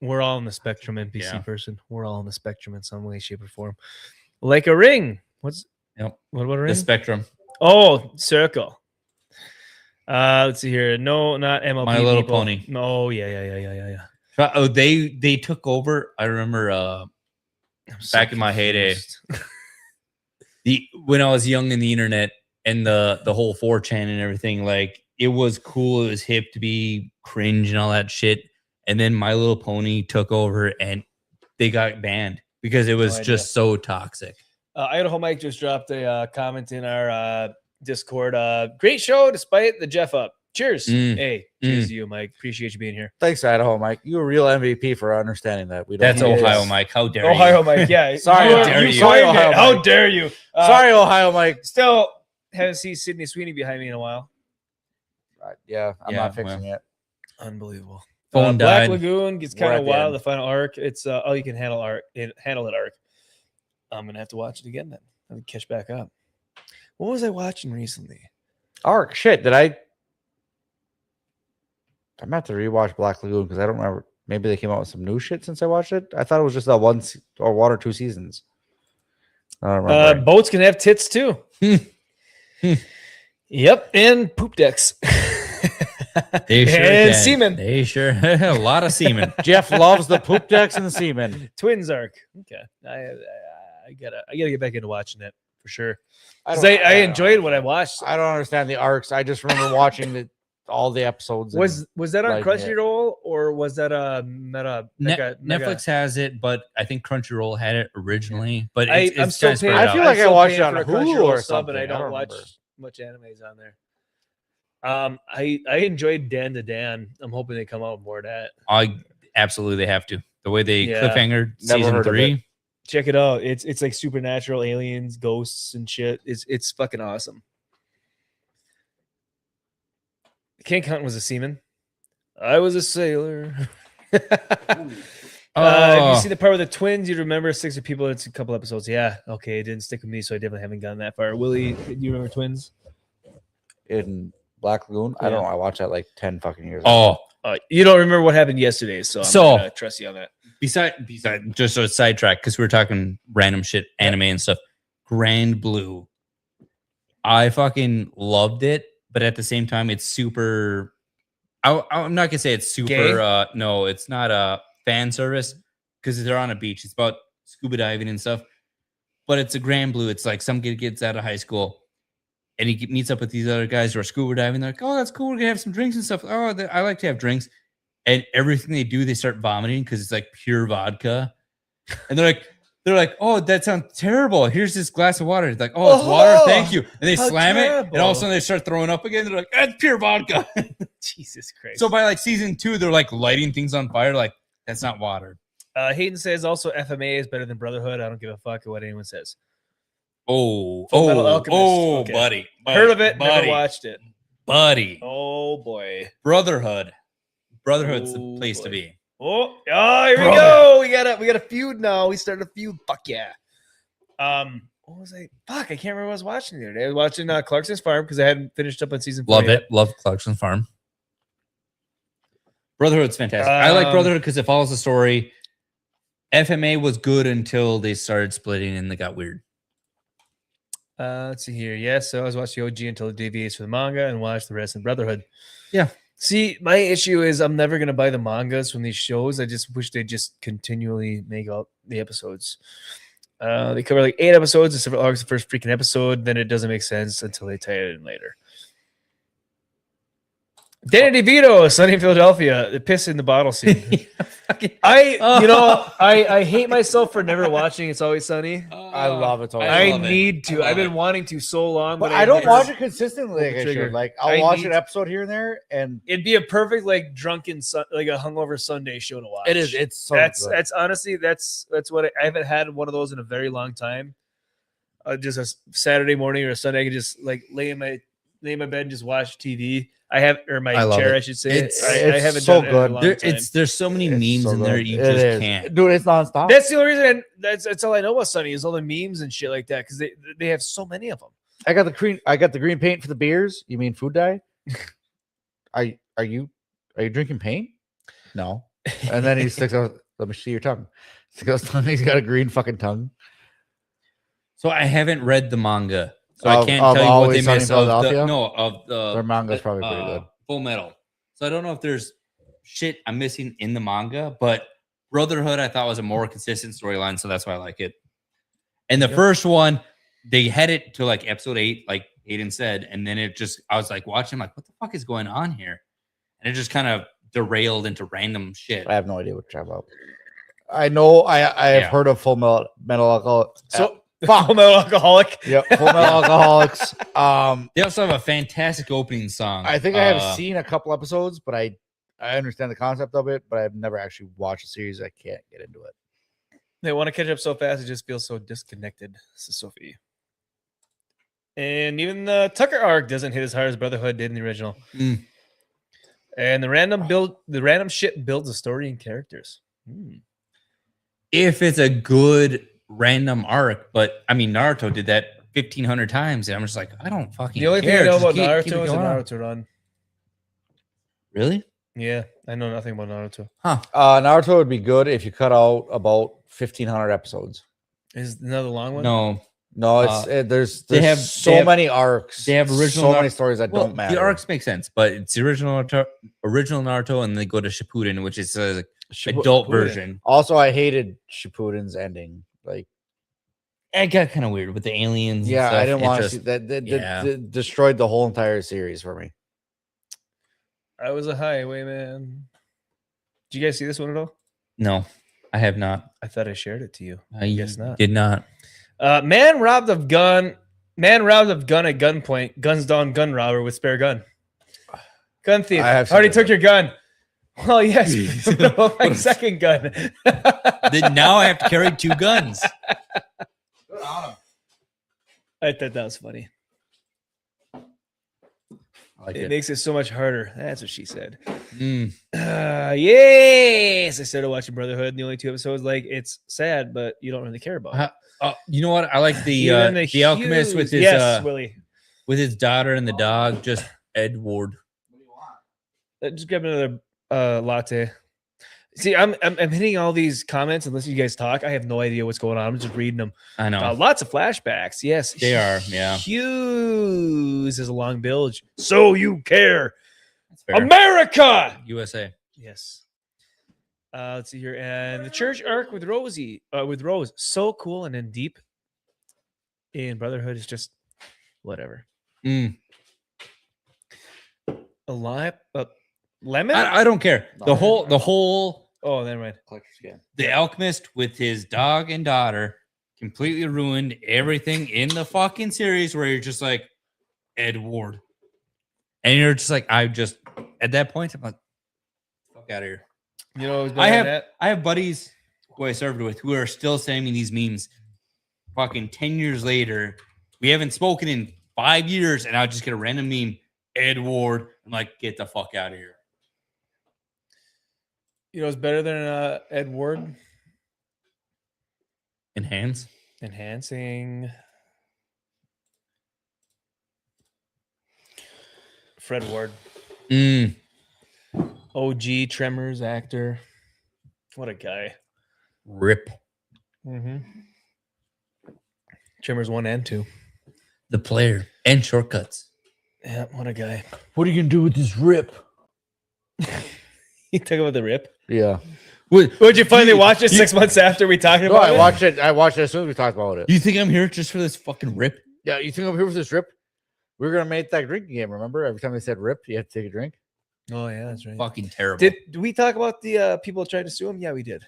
S3: We're all on the spectrum, NPC
S6: Yeah.
S3: person. We're all on the spectrum in some way, shape, or form. Like a ring. What about a ring?
S6: the spectrum.
S3: Oh, circle. Let's see here. No, not MLB.
S6: My Little
S3: people.
S6: Pony.
S3: No, yeah.
S6: Oh, they took over. I remember back in my heyday, when I was young in the internet and the whole 4chan and everything, like it was cool, it was hip to be cringe and all that shit. And then My Little Pony took over and they got banned because it was
S3: idea.
S6: just so toxic.
S3: Idaho Mike just dropped a comment in our Discord. Great show despite the Jeff up. Cheers. Hey, cheers to you, Mike. Appreciate you being here.
S4: Thanks, Idaho Mike. You a real MVP for understanding that. We don't.
S6: That's Ohio Mike. How dare
S3: Ohio
S6: you?
S3: Mike. Yeah.
S4: Sorry,
S3: you,
S4: how dare
S3: you
S4: you.
S3: claimed
S4: Sorry, Ohio
S3: it. How
S4: Mike.
S3: dare you?
S4: Sorry, Ohio Mike.
S3: Still haven't seen Sydney Sweeney behind me in a while.
S4: Yeah, I'm
S6: Yeah,
S4: not fixing it.
S3: Unbelievable.
S6: Phone
S3: Black
S6: died.
S3: Lagoon gets
S4: We're
S3: kind
S4: at
S3: of
S4: the
S3: wild.
S4: end.
S3: The final arc. It's you can handle it arc. I'm gonna have to watch it again then. I'm gonna catch back up. What was I watching recently?
S4: Arc. Shit. Did I? I'm gonna have to rewatch Black Lagoon because I don't remember. Maybe they came out with some new shit since I watched it. I thought it was just that one or 2 seasons. I don't remember.
S3: Boats can have tits too. Yep, and poop decks.
S6: They sure
S3: And
S6: can.
S3: semen.
S6: They sure a lot of semen.
S4: Jeff loves the poop decks and the semen.
S3: Twins arc. Okay, I gotta get back into watching it for sure.
S4: I
S3: 'Cause
S4: don't-
S3: I enjoyed what I watched.
S4: I don't understand the arcs. I just remember watching all the episodes.
S3: Was that on
S4: liking it.
S3: Crunchyroll or was that Mega?
S6: Netflix has it, but I think Crunchyroll had it originally. But
S3: I'm
S6: it's
S3: still
S6: kinda spread
S3: paying.
S6: out.
S4: I feel like I
S3: still
S4: watched
S3: paying
S4: it on
S3: for a
S4: Hulu
S3: Crunchyroll
S4: or
S3: sub,
S4: something.
S3: but I don't
S4: don't
S3: watch
S4: remember.
S3: much animes on there. I enjoyed Dan to Dan. I'm hoping they come out with more of that.
S6: I absolutely they have to. The way they
S3: Yeah.
S6: cliffhanger
S4: Never
S6: season
S4: heard of
S6: 3.
S3: Check it out. It's like supernatural aliens, ghosts, and shit. It's fucking awesome. King Count was a seaman. I was a sailor. If you see the part with the twins, you remember 60 people. It's a couple episodes. Yeah. Okay. It didn't stick with me, so I definitely haven't gotten that far. Willie, do you remember twins?
S4: In Black Lagoon. I
S3: Yeah.
S4: don't know. I watched that like 10 fucking years ago.
S3: You don't remember what happened yesterday, so I'm
S6: So-
S3: gonna trust you on that.
S6: Beside just a sidetrack because we were talking random shit, anime and stuff. Grand Blue. I fucking loved it, but at the same time, it's super. I'm not gonna say it's super.
S3: Gay?
S6: No, it's not a fan service because they're on a beach. It's about scuba diving and stuff. But it's a Grand Blue. It's like some kid gets out of high school and he meets up with these other guys who are scuba diving. They're like, "Oh, that's cool. We're gonna have some drinks and stuff." Oh, I like to have drinks. And everything they do, they start vomiting because it's like pure vodka. And they're like, "Oh, that sounds terrible. Here's this glass of water." It's like, "Oh, it's water. Thank you." And they
S3: how
S6: slam it, and all of
S3: terrible.
S6: a sudden they start throwing up again. They're like, "That's pure vodka."
S3: Jesus Christ.
S6: So by like season 2, they're like lighting things on fire. Like that's not water.
S3: Hayden says also FMA is better than Brotherhood. I don't give a fuck what anyone says.
S6: Oh,
S3: Full Metal Alchemist. Okay.
S6: buddy,
S3: Heard of it, never
S6: buddy,
S3: watched it.
S6: buddy.
S3: Oh boy.
S6: Brotherhood's the
S3: Oh,
S6: place to
S3: boy.
S6: be.
S3: Oh, here we
S6: Brother.
S3: go. We got a feud now. We started a feud. Fuck yeah. What was I? Fuck, I can't remember what I was watching the other day. I was watching Clarkson's Farm because I hadn't finished up on season 4
S6: Love
S3: yet.
S6: it. Love Clarkson Farm. Brotherhood's fantastic. I like Brotherhood because it follows the story. FMA was good until they started splitting and they got weird.
S3: Let's see here. Yeah, so I was watching OG until it deviates from the manga and watched the rest in Brotherhood.
S6: Yeah.
S3: See, my issue is I'm never gonna buy the mangas from these shows. I just wish they just continually make out the episodes. They cover like 8 episodes instead of August the first freaking episode. Then it doesn't make sense until they tie it in later. Danny DeVito, Sunny in Philadelphia, the piss in the bottle scene. I hate myself for never watching It's Always Sunny.
S4: I love it.
S3: I
S6: love it.
S3: need to.
S6: I love
S3: I've been
S6: it.
S3: wanting to so long,
S4: But
S3: but
S4: I don't
S3: never-
S4: watch it consistently like
S3: pull the
S4: I
S3: trigger.
S4: should. Like
S3: I
S4: I'll watch
S3: need-
S4: an episode here and there, and
S3: It'd be a perfect like drunken, like a hungover Sunday show to watch.
S4: it is. It's so
S3: that's
S4: good.
S3: that's honestly that's what I haven't had one of those in a very long time. Just a Saturday morning or a Sunday, I can just like lay in my bed and just watch TV. I have or my
S6: I love
S3: chair,
S6: it.
S3: I should say.
S6: It's-
S3: I
S4: it's
S3: haven't
S4: so
S3: done it in a
S4: good.
S3: long
S6: There,
S3: time.
S6: there's so many
S4: It's
S6: memes
S4: so
S6: in there
S4: good.
S6: you
S4: It
S6: just
S4: is.
S6: can't.
S4: Dude, it's nonstop.
S3: That's the only reason. That's all I know about Sunny is all the memes and shit like that because they have so many of them.
S4: I got the green paint for the beers. You mean food dye? Are you drinking paint? No. And then he sticks out. Let me see your tongue. Sticks out his tongue. He's got a green fucking tongue.
S6: So I haven't read the manga, so
S4: Of-
S6: I can't
S4: of
S6: tell you what they
S4: Always Sunny in
S6: missed. Of the,
S4: Philadelphia?
S6: no, of the
S4: Their manga's probably pretty good.
S6: Full Metal. So I don't know if there's shit I'm missing in the manga, but Brotherhood I thought was a more consistent storyline, so that's why I like it. And the first one, they had it to like episode 8, like Aiden said, and then it just I was like watching, like, what the fuck is going on here? And it just kind of derailed into random shit.
S4: I have no idea what you're talking about. I know I have
S6: Yeah.
S4: heard of Full Metal Alcohol.
S3: So Full Metal Alcoholic.
S4: Yep, Full Metal Alcoholics.
S6: They also have a fantastic opening song.
S4: I think I have seen a couple episodes, but I understand the concept of it, but I've never actually watched a series. I can't get into it.
S3: They want to catch up so fast, it just feels so disconnected. Says Sophie. And even the Tucker arc doesn't hit as hard as Brotherhood did in the original.
S6: Mm.
S3: And the random shit builds a story and characters.
S6: If it's a good random arc, but I mean Naruto did that 1,500 times, and I'm just like, I don't fucking
S3: The only thing
S6: care.
S3: I know
S6: Just
S3: about
S6: keep it
S3: Naruto is a
S6: going on.
S3: Naruto run.
S6: Really?
S3: Yeah, I know nothing about Naruto.
S4: Naruto would be good if you cut out about 1,500 episodes.
S3: Is another long one?
S6: No,
S4: No, it's there's
S6: they have-
S4: so
S6: they have-
S4: many arcs.
S6: they have original
S4: so
S6: Nar-
S4: many stories that
S6: Well,
S4: don't matter.
S6: the arcs make sense, but it's the original Naruto, and they go to Shippuden, which is a adult
S3: Shippuden.
S6: version.
S4: Also, I hated Shippuden's ending. Like,
S6: It got kind of weird with the aliens.
S4: yeah,
S6: and stuff.
S4: I didn't
S6: It
S4: want to
S6: just-
S4: see that. That
S6: yeah.
S4: destroyed the whole entire series for me.
S3: I was a highwayman. Did you guys see this one at all?
S6: No, I have not.
S3: I thought I shared it to you.
S6: I
S3: guess not.
S6: Did not.
S3: Man robbed of gun. Man robbed of gun at gunpoint. Guns down gun robber with spare gun. Gun thief.
S4: I have seen
S3: Already
S4: that.
S3: took your gun. Well, yes. What about my second gun?
S6: Then now I have to carry 2 guns.
S3: I thought that was funny.
S4: I like
S3: It
S4: it.
S3: makes it so much harder. That's what she said.
S6: Mm.
S3: Yes, I started watching Brotherhood. And the only 2 episodes, like, it's sad, but you don't really care about it.
S6: You know what? I like the
S3: Even
S6: alchemist with his
S3: yes, Willie.
S6: with his daughter and the dog. Just Edward.
S3: Just grab another latte. See, I'm hitting all these comments and listening to you guys talk. I have no idea what's going on. I'm just reading them.
S6: I know.
S3: Lots of flashbacks. Yes,
S6: They are, yeah.
S3: Hughes is a long bilge. So you care,
S6: That's fair.
S3: America?
S6: USA.
S3: Yes. Let's see here, and the church arc with Rosie, with Rose, so cool and then deep. In Brotherhood is just whatever.
S6: Mm.
S3: Alive, lemon.
S6: I don't care. The whole
S3: Oh, never mind.
S6: the alchemist with his dog and daughter completely ruined everything in the fucking series where you're just like Edward. And you're just like, I just at that point, I'm like, fuck out of here.
S3: You know,
S6: I have buddies who I served with who are still sending me these memes fucking 10 years later. We haven't spoken in 5 years, and I'll just get a random meme, Edward. I'm like, get the fuck out of here.
S3: You know, it's better than Edward.
S6: Enhance.
S3: Enhancing. Fred Ward.
S6: Mm.
S3: OG Tremors actor. What a guy.
S6: Rip.
S3: Mm-hmm. Tremors 1 and 2.
S6: The player and shortcuts.
S3: Yeah, what a guy.
S4: What are you gonna do with this rip?
S3: You talk about the rip.
S4: Yeah.
S3: Would you finally watch it 6 months after we talked
S4: No,
S3: about
S4: I
S3: it?
S4: watched it. I watched it as soon as we talked about it.
S6: You think I'm here just for this fucking rip?
S4: Yeah, you think I'm here for this rip? We were gonna make that drinking game. Remember, every time they said rip, you had to take a drink.
S3: Oh yeah, that's right.
S6: Fucking terrible.
S3: Did we talk about the people trying to sue him? Yeah, we did.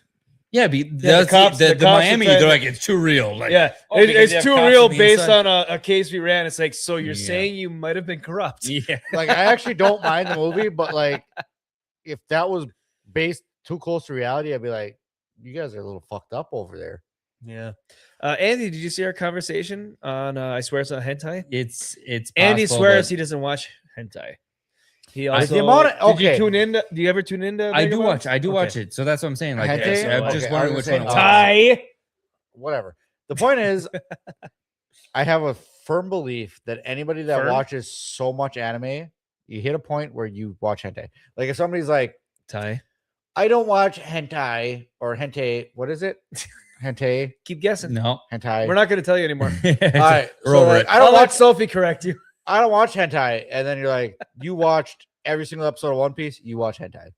S6: Yeah,
S3: the
S6: that's
S3: cops-
S6: the
S3: the cops
S6: Miami.
S3: are trying
S6: They're
S3: to-
S6: like, it's too real. Like,
S3: Yeah,
S6: oh, because they
S3: it's
S6: have
S3: too
S6: cops
S3: real
S6: on the
S3: based
S6: inside.
S3: on a case we ran. It's like, so you're
S6: Yeah.
S3: saying you might have been corrupt?
S6: Yeah.
S4: Like, I actually don't mind the movie, but like, if that was based too close to reality, I'd be like, you guys are a little fucked up over there.
S3: Yeah. Andy, did you see our conversation on I swear it's not hentai?
S6: It's
S3: Andy
S6: possible
S3: swears
S6: that-
S3: he doesn't watch hentai. He
S6: I-
S3: also
S6: the amount
S3: did
S4: of-
S3: you
S4: okay.
S3: tune in? Do you ever tune into?
S6: I do
S3: Megabots?
S6: watch. I do
S3: Okay.
S6: watch it. So that's what I'm saying. Like,
S4: Hentai?
S6: I'm just
S4: Okay,
S6: wondering
S4: I
S6: which
S4: was
S6: one.
S4: gonna
S6: it was.
S3: Thai.
S4: Whatever. The point is, I have a firm belief that anybody that
S3: Firm?
S4: watches so much anime, you hit a point where you watch hentai. Like, if somebody's like,
S3: Thai.
S4: I don't watch hentai or hentai. What is it? Hentai.
S3: Keep guessing.
S6: No.
S4: Hentai.
S3: We're not going to tell you anymore.
S4: All right.
S6: We're
S4: So
S6: over
S4: like,
S6: it.
S4: I don't
S3: I'll let
S4: watch.
S3: Sophie correct you.
S4: I don't watch hentai, and then you're like, you watched every single episode of One Piece. You watch hentai.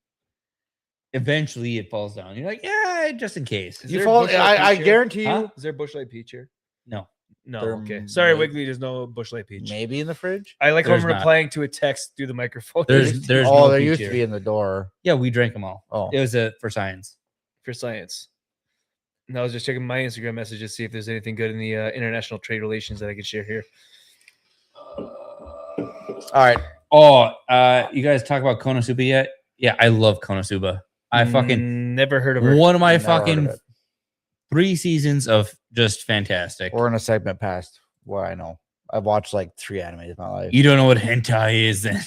S6: Eventually, it falls down. You're like, yeah, just in case.
S3: Is
S4: You
S3: there
S4: fall.
S3: Bush Light
S4: I
S3: Peach here?
S4: guarantee you.
S6: Huh?
S3: Is there Bushlight Peach here?
S6: No.
S3: No.
S4: There
S3: Okay. Sorry,
S4: may-
S3: Wiggly. There's no Bushlight Peach.
S4: Maybe in the fridge.
S3: I like how I'm
S6: There's not.
S3: replying to a text through the microphone.
S6: There's
S4: Oh,
S6: no
S4: there
S6: peach
S4: used to
S6: here.
S4: be in the door.
S6: Yeah, we drank them all.
S4: Oh,
S6: It was for science.
S3: for science. And I was just checking my Instagram messages to see if there's anything good in the international trade relations that I could share here.
S4: all right.
S6: Oh, you guys talk about Konosuba yet? Yeah, I love Konosuba. I fucking
S3: never heard of her.
S6: one of my
S4: Never heard of
S6: fucking
S4: it.
S6: 3 seasons of just fantastic.
S4: We're in a segment past what I know. I've watched like 3 animes in my life.
S6: You don't know what hentai is, then.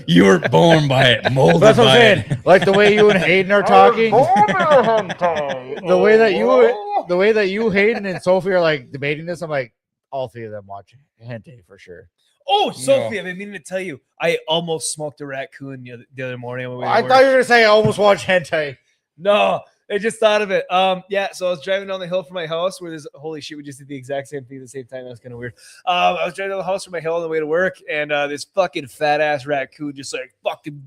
S6: You were born by it, molded
S4: That's what I'm
S6: by
S4: saying.
S6: it.
S4: Like the way you and Hayden are talking, the way that you, Hayden, and Sophie are like debating this, I'm like, all 3 of them watch hentai for sure.
S3: Oh, Sophie, I've been meaning to tell you. I almost smoked a raccoon the other morning. When we
S4: I
S3: were-
S4: thought you were gonna say I almost watched hentai.
S3: No, I just thought of it. Yeah, so I was driving down the hill from my house where there's holy shit, we just did the exact same thing at the same time. That was kind of weird. I was driving down the house from my hill on the way to work, and this fucking fat ass raccoon just like fucking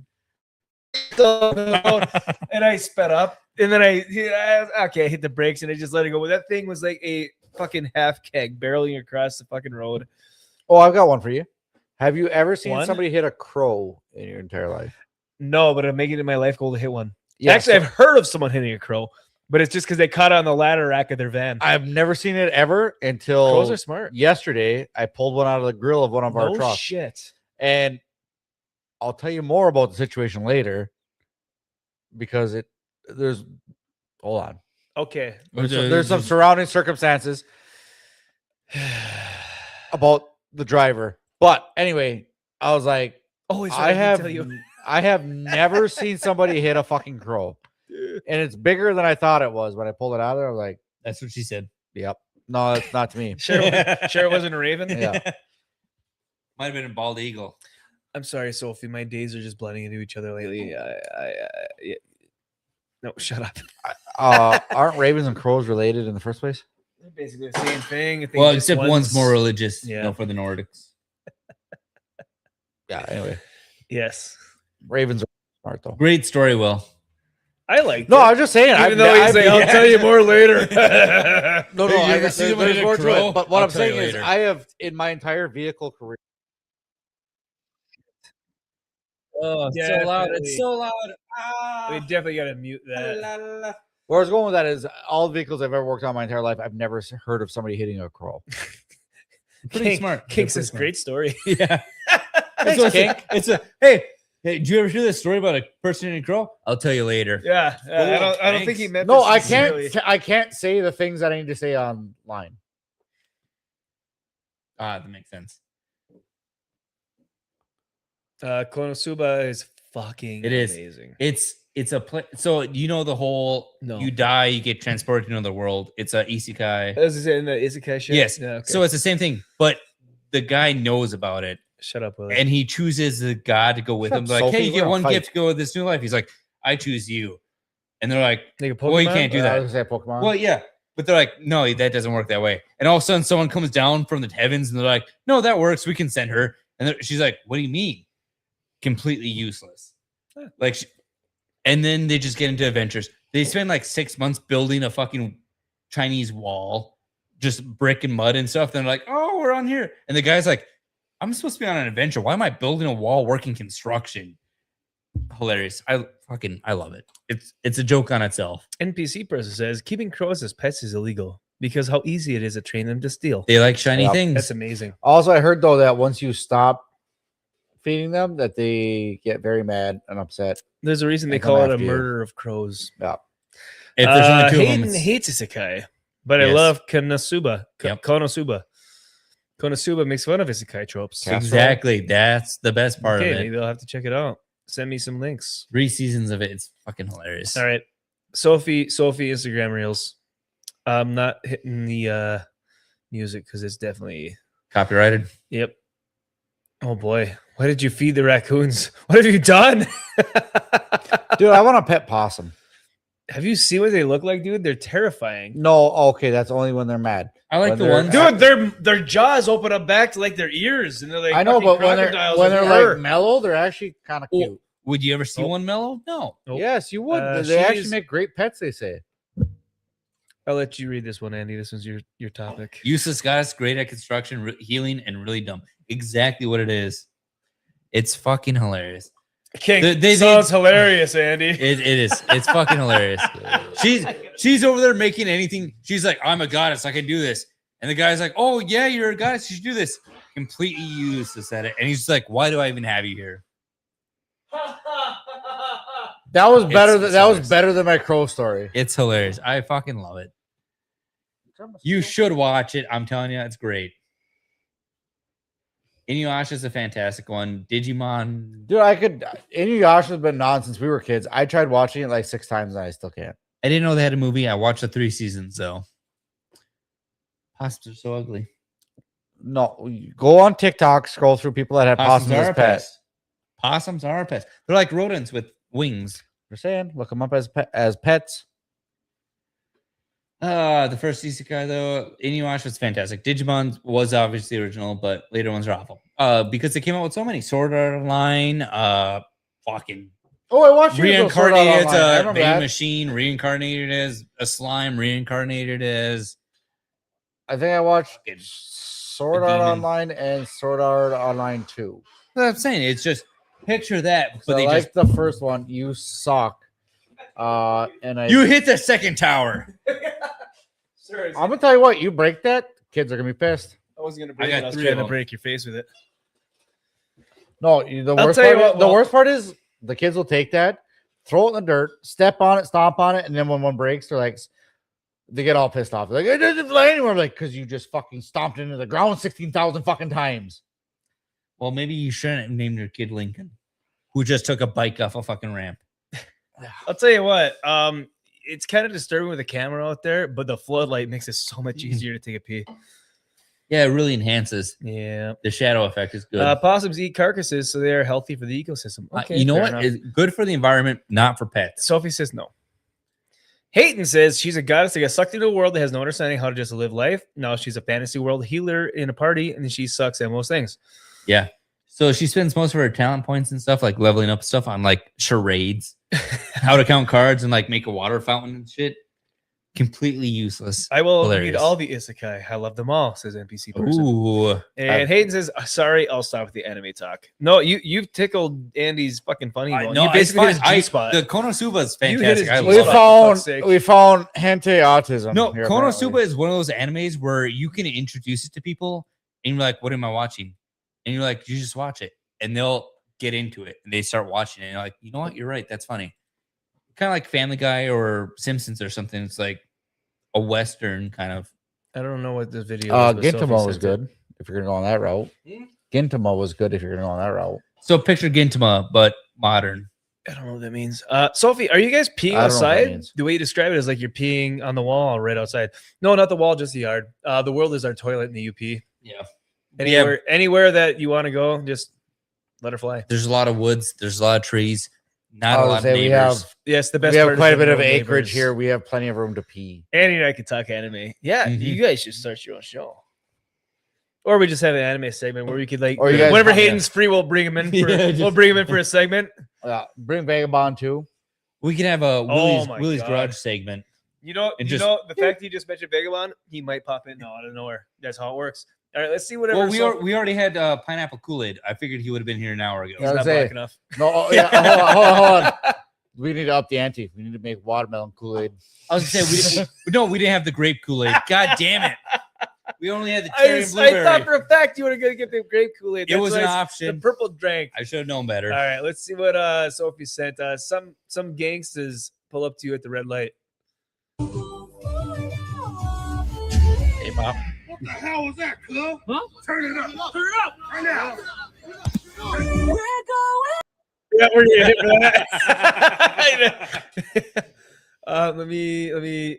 S3: and I sped up, and then I hit the brakes and I just let it go. But that thing was like a fucking half keg barreling across the fucking road.
S4: Oh, I've got one for you. Have you ever seen
S3: One?
S4: somebody hit a crow in your entire life?
S3: No, but I'm making it my life goal to hit one.
S4: Yeah,
S3: Actually,
S4: so-
S3: I've heard of someone hitting a crow, but it's just because they caught it on the ladder rack of their van.
S4: I've never seen it ever until
S3: Crows are smart.
S4: yesterday. I pulled one out of the grill of one of our
S3: No
S4: trucks.
S3: shit.
S4: And I'll tell you more about the situation later because hold on.
S3: Okay.
S4: There's some surrounding circumstances about the driver. But anyway, I was like,
S3: Oh, it's
S4: I have never seen somebody hit a fucking crow. And it's bigger than I thought it was. When I pulled it out of there, I was like,
S6: That's what she said.
S4: yep. No, that's not to me.
S3: Sure it wasn't a raven?
S4: Yeah.
S6: Might have been a bald eagle.
S3: I'm sorry, Sophie. My days are just blending into each other lately. No, shut up.
S4: Aren't ravens and crows related in the first place?
S3: They're basically the same thing. I think
S6: Well,
S3: just
S6: except one's more religious,
S3: Yeah.
S6: for the Nordics.
S4: Yeah. Anyway,
S3: Yes.
S4: ravens are smart though.
S6: Great story, Will.
S3: I like
S4: No, I was just saying.
S3: Even though he's like, I'll tell you more later.
S4: No,
S6: Hey, you
S4: I
S6: ever
S4: guess
S6: see somebody
S4: there's
S6: hit a
S4: more to
S6: crow?
S4: it. But what
S6: I'll
S4: I'm
S6: tell you
S4: saying is,
S6: later.
S4: I have in my entire vehicle career.
S6: Oh,
S3: it's so loud. It's so
S6: loud.
S3: We definitely got to mute that.
S4: Where I was going with that is all the vehicles I've ever worked on my entire life, I've never heard of somebody hitting a crow.
S6: Pretty smart.
S3: King
S6: Pretty
S3: says,
S6: smart.
S3: great story.
S6: Yeah.
S4: Thanks, King.
S6: It's a hey. Did you ever hear this story about a person in a crow? I'll tell you later.
S3: Yeah. I don't think
S6: thanks.
S3: he meant
S4: No,
S3: this
S4: I
S3: sincerely.
S4: can't. I can't say the things that I need to say online.
S6: That makes sense.
S3: Konosuba is fucking
S6: It is.
S3: amazing.
S6: It's a so you know the whole
S3: No.
S6: you die, you get transported to another world. It's a isekai.
S3: As I said in the Isekai shit?
S6: Yes.
S3: Yeah, okay.
S6: So it's the same thing, but the guy knows about it.
S3: Shut up, Willie.
S6: And he chooses the god to go with
S4: Shut
S6: him.
S4: up,
S6: Like,
S4: Sophie,
S6: hey, you
S4: we're
S6: get
S4: gonna
S6: one
S4: fight.
S6: gift to go with this new life. He's like, I choose you. And they're like,
S3: Like a
S6: well, you
S3: Pokemon?
S6: can't do
S4: I
S6: that.
S4: was gonna say Pokemon.
S6: Well, yeah. But they're like, no, that doesn't work that way. And all of a sudden, someone comes down from the heavens and they're like, no, that works. We can send her. And she's like, what do you mean? Completely useless. Like, and then they just get into adventures. They spend like 6 months building a fucking Chinese wall, just brick and mud and stuff. Then they're like, oh, we're on here. And the guy's like, I'm supposed to be on an adventure. Why am I building a wall working construction? Hilarious. I love it. It's a joke on itself.
S3: NPC person says keeping crows as pets is illegal because how easy it is to train them to steal.
S6: They like shiny
S4: Yep.
S6: things.
S3: That's amazing.
S4: Also, I heard though that once you stop feeding them, that they get very mad and upset.
S3: There's a reason they
S4: They come
S3: call it a
S4: after you.
S3: murder of crows.
S4: Yeah.
S6: If there's only two of
S3: Hayden
S6: them, it's-
S3: hates isekai, but I
S6: Yes.
S3: love Konosuba.
S6: Yep.
S3: Konosuba. Konosuba makes fun of isekai tropes.
S4: Casserole.
S6: exactly. That's the best part
S3: Okay,
S6: of it.
S3: maybe I'll have to check it out. Send me some links.
S6: 3 seasons of it. It's fucking hilarious.
S3: All right. Sophie, Instagram Reels. I'm not hitting the music because it's definitely
S6: Copyrighted.
S3: yep. Oh boy. Why did you feed the raccoons? What have you done?
S4: Dude, I want a pet possum.
S3: Have you seen what they look like, dude? They're terrifying.
S4: No, okay, that's only when they're mad.
S6: I like
S4: When
S6: the
S4: they're-
S6: ones.
S3: Dude, their jaws open up back to like their ears, and they're like
S4: I know,
S3: fucking
S4: but when
S3: crocodiles
S4: they're
S3: with
S4: like
S3: fur.
S4: mellow, they're actually kind of
S6: Oh,
S4: cute.
S6: Would you ever see
S3: Nope.
S6: one mellow? No.
S3: Nope.
S4: Yes, you would.
S3: Uh,
S4: they actually
S3: she's-
S4: make great pets. They say.
S3: I'll let you read this one, Andy. This one's your topic.
S6: Useless guys, great at construction, healing, and really dumb. Exactly what it is. It's fucking hilarious.
S3: King,
S6: They-
S3: sounds hilarious, Andy.
S6: It is. It's fucking hilarious. She's over there making anything. She's like, I'm a goddess. I can do this. And the guy's like, oh yeah, you're a goddess. You should do this. Completely useless at it. And he's just like, why do I even have you here?
S4: That was better.
S6: It's
S4: That was
S6: hilarious.
S4: better than my crow story.
S6: It's hilarious. I fucking love it. You should watch it. I'm telling you, it's great. Inuyasha is a fantastic one. Digimon.
S4: Dude, I could. Inuyasha's been on since we were kids. I tried watching it like 6 times and I still can't.
S6: I didn't know they had a movie. I watched the 3 seasons though. Possums are so ugly.
S4: No, go on TikTok, scroll through people that have possums
S6: are
S4: as
S6: a
S4: pets.
S6: pest. Possums are a pest. They're like rodents with wings.
S4: They're saying, look them up as pets.
S6: The first isekai though, Inuyasha was fantastic. Digimon was obviously original, but later ones are awful. Because they came out with so many Sword Art Online, fucking
S4: Oh, I watched you go Sword Art
S6: reincarnated
S4: Online. I
S6: as a
S4: remember
S6: baby
S4: that.
S6: machine, reincarnated as a slime, reincarnated as
S4: I think I watched
S6: fucking
S4: Sword
S6: a
S4: Art
S6: demon.
S4: Online and Sword Art Online 2.
S6: What I'm saying, it's just picture that, but
S4: So
S6: they
S4: like
S6: just
S4: the first one, you suck. And I
S6: you hit the second tower.
S3: Sir,
S4: I'm gonna tell you what, you break that, kids are gonna be pissed.
S3: I wasn't gonna
S6: I
S3: break
S6: got
S3: it. I was
S6: three
S3: trying
S6: of
S3: to
S6: them.
S3: break your face with it.
S4: No, the
S3: I'll
S4: worst
S3: tell you
S4: part.
S3: what,
S4: The
S3: Walt.
S4: worst part is the kids will take that, throw it in the dirt, step on it, stomp on it, and then when one breaks, they're like, they get all pissed off. They're like, it doesn't fly anymore. Like, because you just fucking stomped into the ground 16,000 fucking times.
S6: Well, maybe you shouldn't have named your kid Lincoln, who just took a bike off a fucking ramp.
S3: I'll tell you what. It's kind of disturbing with the camera out there, but the floodlight makes it so much easier to take a pee.
S6: Yeah, it really enhances.
S3: Yeah.
S6: The shadow effect is good.
S3: Possums eat carcasses, so they are healthy for the ecosystem. Okay,
S6: you know
S3: fair
S6: what?
S3: enough.
S6: It's good for the environment, not for pets.
S3: Sophie says no. Hayden says she's a goddess that got sucked into a world that has no understanding how to just live life. Now she's a fantasy world healer in a party, and she sucks at most things.
S6: Yeah. So she spends most of her talent points and stuff, like leveling up stuff, on like charades, how to count cards, and like make a water fountain and shit. Completely useless.
S3: I will read
S6: Hilarious.
S3: all the isekai. I love them all, says NPC person.
S6: Ooh.
S3: And Hayden says, sorry, I'll stop with the anime talk. No, you've tickled Andy's fucking funny bone.
S6: No,
S3: You basically hit his G-spot.
S6: The Konosuba is
S3: You hit his
S6: fantastic. I
S3: G-spot.
S6: love it.
S3: fuck's sake.
S4: We found hentai autism.
S6: No,
S4: here,
S6: Konosuba
S4: apparently.
S6: is one of those animes where you can introduce it to people and you're like, what am I watching? And you're like, you just watch it. And they'll get into it and they start watching it. And you're like, you know what? You're right. That's funny. Kind of like Family Guy or Simpsons or something. It's like a Western kind of.
S3: I don't know what this video is. but Sophie
S4: Gintama was
S3: sent it.
S4: good if you're gonna go on that route. Gintama was good if you're gonna go on that route.
S6: So picture Gintama, but modern.
S3: I don't know what that means. Sophie, are you guys peeing
S4: I don't know what that
S3: outside?
S4: means.
S3: The way you describe it is like you're peeing on the wall right outside. No, not the wall, just the yard. The world is our toilet in the UP.
S6: Yeah.
S3: Anywhere that you want to go, just let her fly.
S6: There's a lot of woods. There's a lot of trees. Not
S4: I
S6: a
S4: would
S6: lot of
S4: say we
S6: neighbors.
S4: have
S3: Yes, the best.
S4: we have
S3: part is
S4: quite a
S3: the
S4: bit of
S3: no
S4: acreage
S3: neighbors.
S4: here. We have plenty of room to pee.
S3: Andy and I could talk anime. Yeah,
S6: Mhm.
S3: you guys should start your own show. Or we just have an anime segment where we could like
S4: Or you guys-
S3: whenever
S4: yeah.
S3: Hayden's free, we'll bring him in. For,
S6: Yeah,
S3: we'll
S6: just-
S3: bring him in for a segment.
S4: Bring Vagabond too.
S6: We can have a Willie's,
S3: my
S6: Willie's
S3: God.
S6: Garage segment.
S3: You know,
S6: And
S3: you
S6: just-
S3: know the fact that you just mentioned Vagabond, he might pop in now out of nowhere. That's how it works. All right, let's see whatever.
S6: Well, we already had pineapple Kool-Aid. I figured he would have been here an hour ago.
S3: He's
S4: I
S3: not
S4: was saying-
S3: black enough.
S4: No, oh, yeah, hold on. We need to up the ante. We need to make watermelon Kool-Aid.
S6: I was gonna say we didn't have the grape Kool-Aid. God damn it! We only had the cherry and
S3: I
S6: blueberry.
S3: thought for a fact you were going to get the grape Kool-Aid.
S6: It was an
S3: The
S6: option.
S3: purple drank.
S6: I should have known better.
S3: All right, let's see what Sophie sent. Some gangsters pull up to you at the red light.
S6: Hey, Pop.
S12: What the hell was that, cuz? Huh? Turn it up. Turn it up right now.
S3: Yeah, we're gonna hit for that. Let me.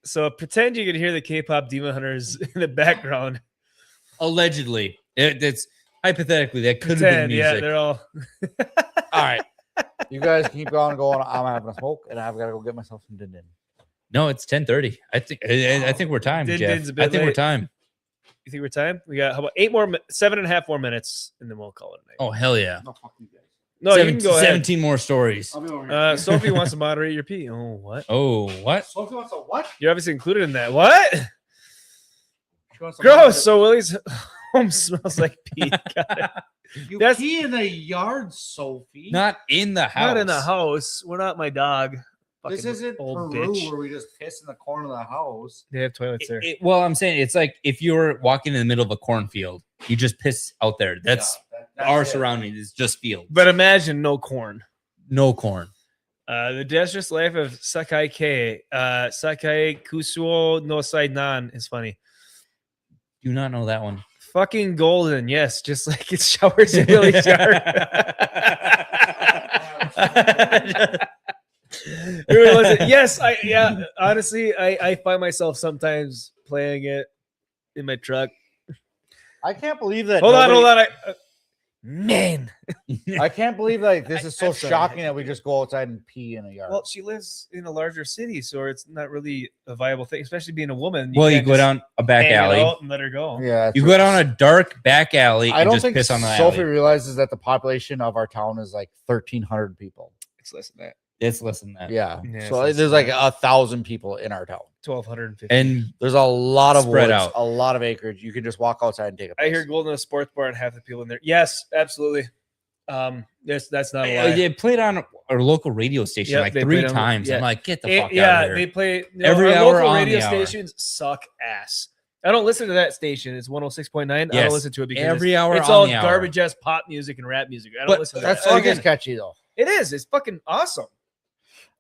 S3: So pretend you can hear the K-pop Demon Hunters in the background.
S6: Allegedly, it's hypothetically that could have been
S3: Pretend,
S6: music.
S3: yeah, they're all.
S6: All right.
S4: You guys keep on going. I'm having a smoke, and I've got to go get myself some din din.
S6: No, it's 10:30. I think we're time,
S3: Din
S6: Jeff.
S3: Din's a bit
S6: I think we're
S3: late.
S6: time.
S3: You think we're time? We got how about 7.5 more minutes, and then we'll call it a night.
S6: Oh hell yeah!
S12: No, fuck you guys.
S3: No, you can go ahead.
S6: 17 more stories.
S12: I'll be over here.
S3: Sophie wants to moderate your pee. Oh, what?
S6: Oh, what?
S12: Sophie wants a what?
S3: You're obviously included in that. What?
S12: She wants a
S3: Gross. So Willie's home smells like pee. Got it.
S12: You
S3: That's-
S12: pee in the yard, Sophie.
S6: Not in the house.
S3: Not in the house. We're not my dog.
S12: This
S3: Fucking
S12: isn't
S3: old
S12: Peru
S3: bitch.
S12: where we just piss in the corner of the house.
S3: They have toilets there.
S6: Well, I'm saying it's like if you're walking in the middle of a cornfield, you just piss out there. That's
S12: That's
S6: our
S12: it.
S6: surroundings. Is just field.
S3: But imagine no corn.
S6: No corn.
S3: The Death's Life of Sakai K. Sakai Kusuo no Sainan is funny.
S6: Do not know that one.
S3: Fucking golden. Yes, just like it showers in Willie's yard. Yes, honestly, I find myself sometimes playing it in my truck.
S4: I can't believe that.
S3: Hold on. man.
S4: I can't believe like this is so
S3: I'm sorry.
S4: shocking that we just go outside and pee in a yard.
S3: Well, she lives in a larger city, so it's not really a viable thing, especially being a woman.
S6: Well, you
S3: can't
S6: go
S3: just
S6: down a back
S3: hang it
S6: alley.
S3: out and let her go.
S4: yeah,
S6: You go down a dark back alley
S4: I
S6: and
S4: don't
S6: just
S4: think
S6: piss on the
S4: Sophie
S6: alley.
S4: realizes that the population of our town is like 1,300 people.
S3: It's less than that.
S6: It's less than that.
S4: Yeah,
S3: Yeah,
S4: so
S3: it's
S4: there's
S3: less
S4: like
S3: than
S4: 1,000 people in our town.
S3: 1,250.
S6: And
S4: There's a lot of
S6: Spread
S4: woods,
S6: out.
S4: a lot of acreage. You can just walk outside and take a piss.
S3: I hear Golden a sports bar and half the people in there. Yes, absolutely. That's not a lie.
S6: they played on our local radio station
S3: Yep,
S6: like
S3: they
S6: 3
S3: played on-
S6: times.
S3: yeah.
S6: I'm like, get the fuck out
S3: Yeah,
S6: of here.
S3: they play
S6: Every
S3: our
S6: hour
S3: local
S6: on
S3: radio
S6: the hour.
S3: stations suck ass. I don't listen to that station. It's 106.9. I
S6: Yes.
S3: don't listen to it because
S6: Every hour
S3: it's
S6: on
S3: all
S6: the hour.
S3: garbage ass pop music and rap music. I don't
S6: But
S3: listen to
S4: That
S3: that.
S4: song
S6: again-
S4: is catchy though.
S3: It is. It's fucking awesome.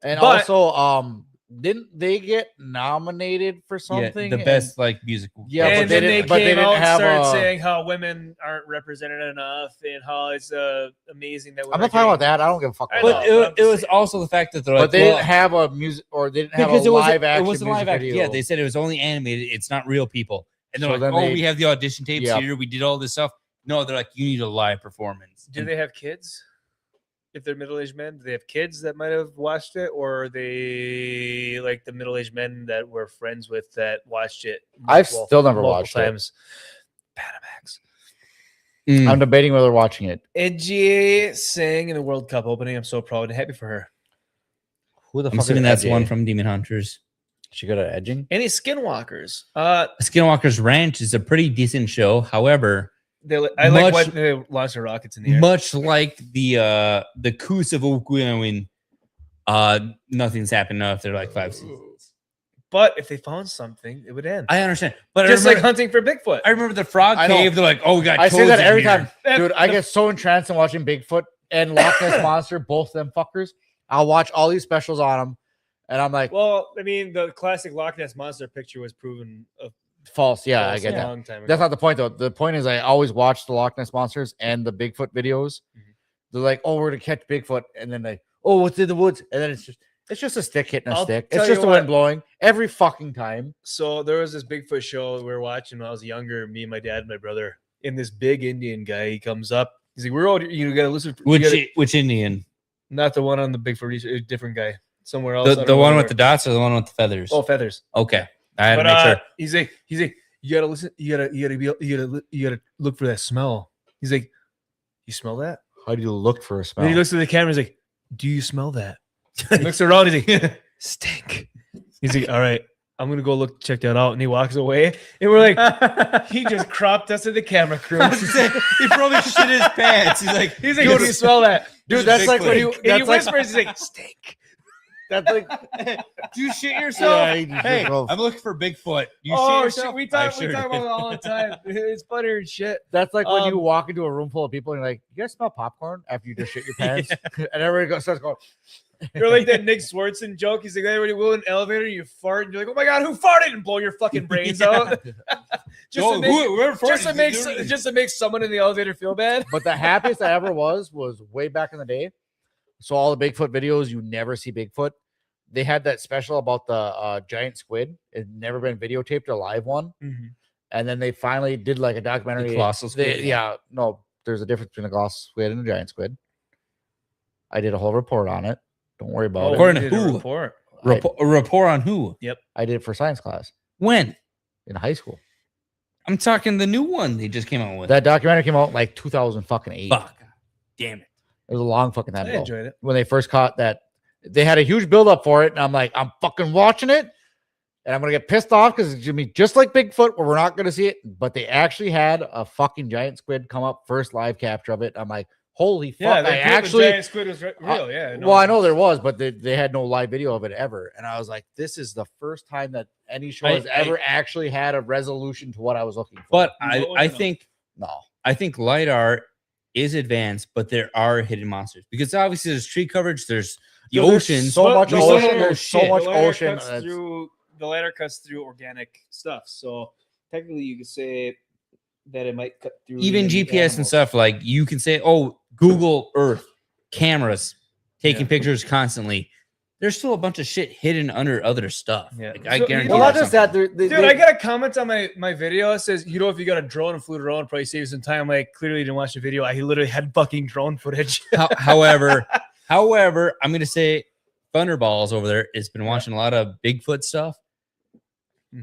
S4: And
S3: But-
S4: also, didn't they get nominated for something?
S6: the
S4: And-
S6: best like music.
S4: Yeah,
S3: and
S4: but they
S3: then they
S4: didn't- but they
S3: came
S4: didn't
S3: out and
S4: have
S3: started
S4: a-
S3: saying how women aren't represented enough and how it's amazing that
S4: I'm not talking about that. I don't give a fuck.
S3: I
S4: About
S3: know,
S4: that.
S6: But
S3: but I'm
S6: it
S3: just
S6: was
S3: saying.
S6: also the fact that they're like,
S4: But they
S6: well,
S4: didn't have a music, or they didn't have
S6: because
S4: a
S6: it was
S4: live action.
S6: it was a live
S4: music
S6: action.
S4: video.
S6: Yeah, they said it was only animated. It's not real people. And they're
S4: So
S6: like,
S4: then
S6: oh,
S4: they-
S6: we have the audition tapes
S4: Yep.
S6: here. We did all this stuff. No, they're like, you need a live performance.
S3: Do
S6: And
S3: they have kids? If they're middle-aged men, do they have kids that might have watched it, or are they like the middle-aged men that we're friends with that watched it?
S4: I've still never
S3: multiple
S4: watched it.
S3: times. Panamax.
S6: Mm.
S4: I'm debating whether watching it.
S3: Edgy sang in the World Cup opening. I'm so proud and happy for her.
S4: Who the
S6: I'm
S4: fuck
S6: assuming
S4: is
S6: that's
S4: Edgy?
S6: one from Demon Hunters.
S4: She good at edging.
S3: Any Skinwalkers?
S6: Skinwalker's Ranch is a pretty decent show. However,
S3: I like
S6: Much-
S3: when they launch their rockets in the air.
S6: much like the Coos of Okwewin, nothing's happened now after like 5 seasons.
S3: But if they found something, it would end.
S6: I understand, but
S3: Just
S6: I
S3: like
S6: remember,
S3: hunting for Bigfoot.
S6: I remember the Frog
S4: I know.
S6: Cave. They're like, oh, we got.
S4: I say
S6: toads
S4: that
S6: in
S4: every
S6: here.
S4: time, dude. I get so entranced in watching Bigfoot and Loch Ness Monster, both them fuckers. I'll watch all these specials on them, and I'm like,
S3: Well, I mean, the classic Loch Ness monster picture was proven
S4: false. Yeah, I
S3: false
S4: get
S3: a
S4: that.
S3: long time ago.
S4: That's not the point though. The point is I always watch the Loch Ness monsters and the Bigfoot videos. They're like, oh, we're gonna catch Bigfoot, and then they, oh, what's in the woods? And then it's just a stick hitting a
S3: I'll
S4: stick.
S3: tell
S4: It's just
S3: you
S4: the wind
S3: what.
S4: blowing every fucking time.
S3: So there was this Bigfoot show we were watching when I was younger. Me and my dad and my brother. And this big Indian guy, he comes up. He's like, "We're all you gotta listen. You gotta,
S6: Which Indian?
S3: not the one on the Bigfoot, a different guy, somewhere else. I
S6: The
S3: don't
S6: the
S3: know
S6: one
S3: where.
S6: with the dots or the one with the feathers?
S3: oh feathers.
S6: Okay, I had
S3: But
S6: to make sure.
S3: he's like, you gotta listen. You gotta look for that smell. He's like, you smell that?
S4: How do you look for a smell?
S3: Then he looks at the camera. He's like, do you smell that? He looks around. He's like, stink. He's like, all right, I'm gonna go check that out. And he walks away. And we're like, he just cropped us in the camera crew.
S6: He probably shit his pants. He's like,
S3: He's like, do you smell that?
S4: Dude, that's like when
S3: And he whispers, he's like, stink.
S4: That's like
S6: do you shit yourself?
S4: Yeah, he just
S6: Hey,
S4: goes-
S6: I'm looking for Bigfoot. You
S3: Oh
S6: shit
S3: shit,
S6: yourself?
S3: we
S6: I
S3: talk
S6: sure
S3: about
S6: did.
S3: it all the time. It's funny and shit.
S4: That's like when you
S3: Um,
S4: walk into a room full of people and you're like, you guys smell popcorn after you just shit your pants? And everybody starts going,
S3: You're like that Nick Swartzen joke. He's like, everybody will in an elevator, you fart, and you're like, oh my god, who farted? And blow your fucking brains out. just,
S6: Oh,
S3: to make,
S6: whoever
S3: just, to
S6: farted,
S3: make,
S6: they're-
S3: just to make someone in the elevator feel bad.
S4: but the happiest I ever was way back in the day. So all the Bigfoot videos, you never see Bigfoot. They had that special about the giant squid. It had never been videotaped, a live one. And then they finally did like a documentary.
S6: The colossal squid?
S4: Yeah, no, there's a difference between a colossal squid and a giant squid. I did a whole report on it. Don't worry about it.
S6: According to
S3: we did a
S6: who?
S3: report.
S6: A report on who?
S4: I did it for science class
S6: When?
S4: in high school.
S6: I'm talking the new one they just came out with.
S4: That documentary came out like 2008.
S6: Fuck. Damn it.
S4: It was a long fucking
S3: I
S4: time ago.
S3: enjoyed it.
S4: When they first caught that, they had a huge build up for it, and I'm like, I'm fucking watching it, and I'm gonna get pissed off because it's gonna be just like Bigfoot, where we're not gonna see it. But they actually had a fucking giant squid come up, first live capture of it. I'm like, holy fuck!
S3: Yeah,
S4: I actually.
S3: the giant squid was real. Yeah.
S4: Well, I know there was, but they had no live video of it ever, and I was like, this is the first time that any show has ever actually had a resolution to what I was looking for.
S6: But
S3: No,
S6: I
S3: no.
S6: think
S4: no,
S6: I think light art is advanced, but there are hidden monsters because obviously there's tree coverage, there's the
S4: Dude, there's
S6: oceans.
S4: so much
S6: we still
S4: ocean,
S6: don't know
S4: there's so
S6: shit.
S4: much
S3: The ladder
S4: ocean,
S3: cuts
S4: it's-
S3: through the ladder cuts through organic stuff. So technically, you could say that it might cut through
S6: Even GPS and
S3: animals.
S6: stuff. Like you can say, oh, Google Earth cameras taking
S3: Yeah.
S6: pictures constantly. there's still a bunch of shit hidden under other stuff.
S3: Yeah.
S6: Like, I
S3: So,
S6: guarantee.
S3: well,
S4: Well, not
S6: there's
S4: just that.
S6: something.
S4: They,
S3: Dude, I got a comment on my video. It says, you know, if you got a drone and flew a drone, probably save you some time. Like, clearly you didn't watch the video. I literally had fucking drone footage.
S6: However, I'm gonna say Thunderballs over there has been watching a lot of Bigfoot stuff,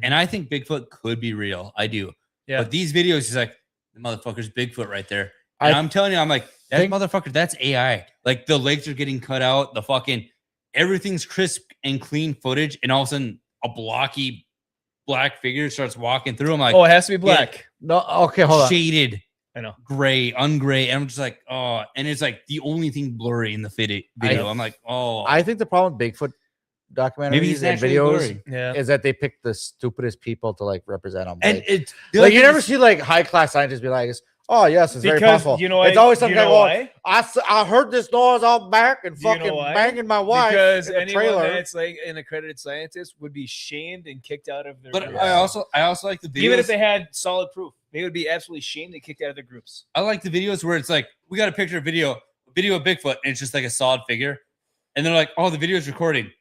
S6: and I think Bigfoot could be real. I do.
S3: Yeah.
S6: But these videos, he's like, the motherfucker's Bigfoot right there. And I'm telling you, I'm like, that motherfucker, that's AI. Like the legs are getting cut out, the fucking everything's crisp and clean footage, and all of a sudden a blocky black figure starts walking through. I'm like,
S3: Oh, it has to be black.
S4: No, okay, hold on.
S6: shaded,
S3: I know.
S6: gray, ungray. And I'm just like, oh, and it's like the only thing blurry in the video. I'm like, oh,
S4: I think the problem with Bigfoot documentaries
S6: maybe he's
S4: and
S6: naturally
S4: videos
S6: blurry.
S3: Yeah.
S4: is that they pick the stupidest people to like represent them.
S6: And
S4: Like,
S6: it's
S4: like you never see like high class scientists be like, "Oh yes, it's very
S3: Because
S4: possible."
S3: you know
S4: it's
S3: why-
S4: always
S3: you
S4: something
S3: know
S4: like,
S3: why?
S4: I heard this noise out back and
S3: Do you know
S4: fucking
S3: why?
S4: banging my wife
S3: Because
S4: in a
S3: anyone
S4: trailer."
S3: that's like an accredited scientist would be shamed and kicked out of their
S6: But
S3: groups.
S6: I also like the videos.
S3: Even if they had solid proof, they would be absolutely shamed and kicked out of their groups.
S6: I like the videos where it's like, we got a picture of video of Bigfoot, and it's just like a solid figure. And they're like, oh, the video's recording.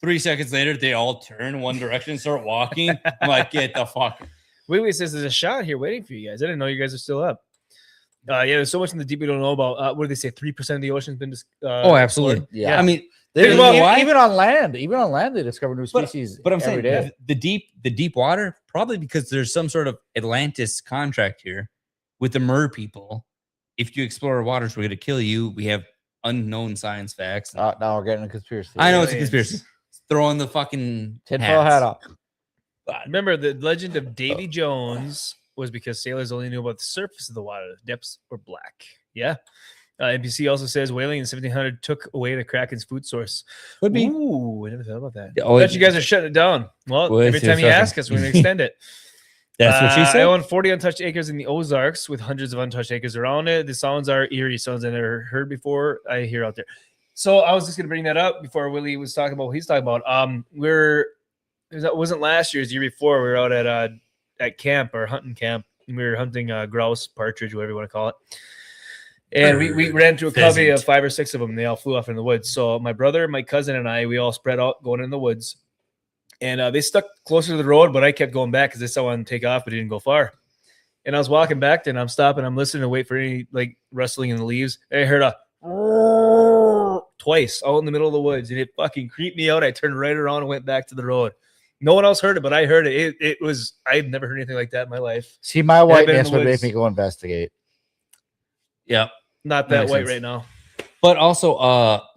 S6: 3 seconds later, they all turn one direction and start walking. I'm like, get the fuck.
S3: Wait, says there's a shot here waiting for you guys. I didn't know you guys are still up. Yeah, there's so much in the deep we don't know about. What do they say? 3% of the ocean's been explored?
S4: Yeah.
S6: I mean,
S4: There's
S3: Well,
S4: even on land, they discover new species.
S6: But I'm
S4: every
S6: saying
S4: day.
S6: the deep water, probably because there's some sort of Atlantis contract here with the mer people. If you explore our waters, we're going to kill you. We have unknown science facts.
S4: Now we're getting a conspiracy.
S6: I know it's a
S3: Aliens.
S6: conspiracy. Throwing the fucking
S4: Tinfoil hat off.
S3: Remember, the legend of Davy Jones was because sailors only knew about the surface of the water. The depths were black. Yeah. NBC also says whaling in 1700 took away the Kraken's food source.
S6: Could be.
S3: Ooh, I never thought about that.
S6: Oh,
S3: Bet you guys are shutting it down. Well, every time you ask us, we're going to extend it.
S6: That's what she
S3: I
S6: said.
S3: own 40 untouched acres in the Ozarks with hundreds of untouched acres around it. The sounds are eerie sounds I never heard before. I hear out there. So I was just going to bring that up before Willie was talking about what he's talking about. It wasn't last year, it was the year before. We were out at camp or hunting camp. And we were hunting grouse, partridge, whatever you want to call it. And we ran into a covey of 5 or 6 of them. And they all flew off in the woods. So my brother, my cousin, and I, we all spread out going in the woods. And they stuck closer to the road, but I kept going back because I saw one take off, but it didn't go far. And I was walking back, and I'm stopping. I'm listening to wait for any like rustling in the leaves. And I heard a twice out in the middle of the woods, and it fucking creeped me out. I turned right around and went back to the road. No one else heard it, but I heard it. It was, I've never heard anything like that in my life.
S4: See, my
S3: I've been in
S4: whiteness
S3: the
S4: would make
S3: woods.
S4: me go investigate.
S6: Yeah.
S3: Not
S6: That
S3: that
S6: makes
S3: white
S6: sense.
S3: right now.
S6: But also,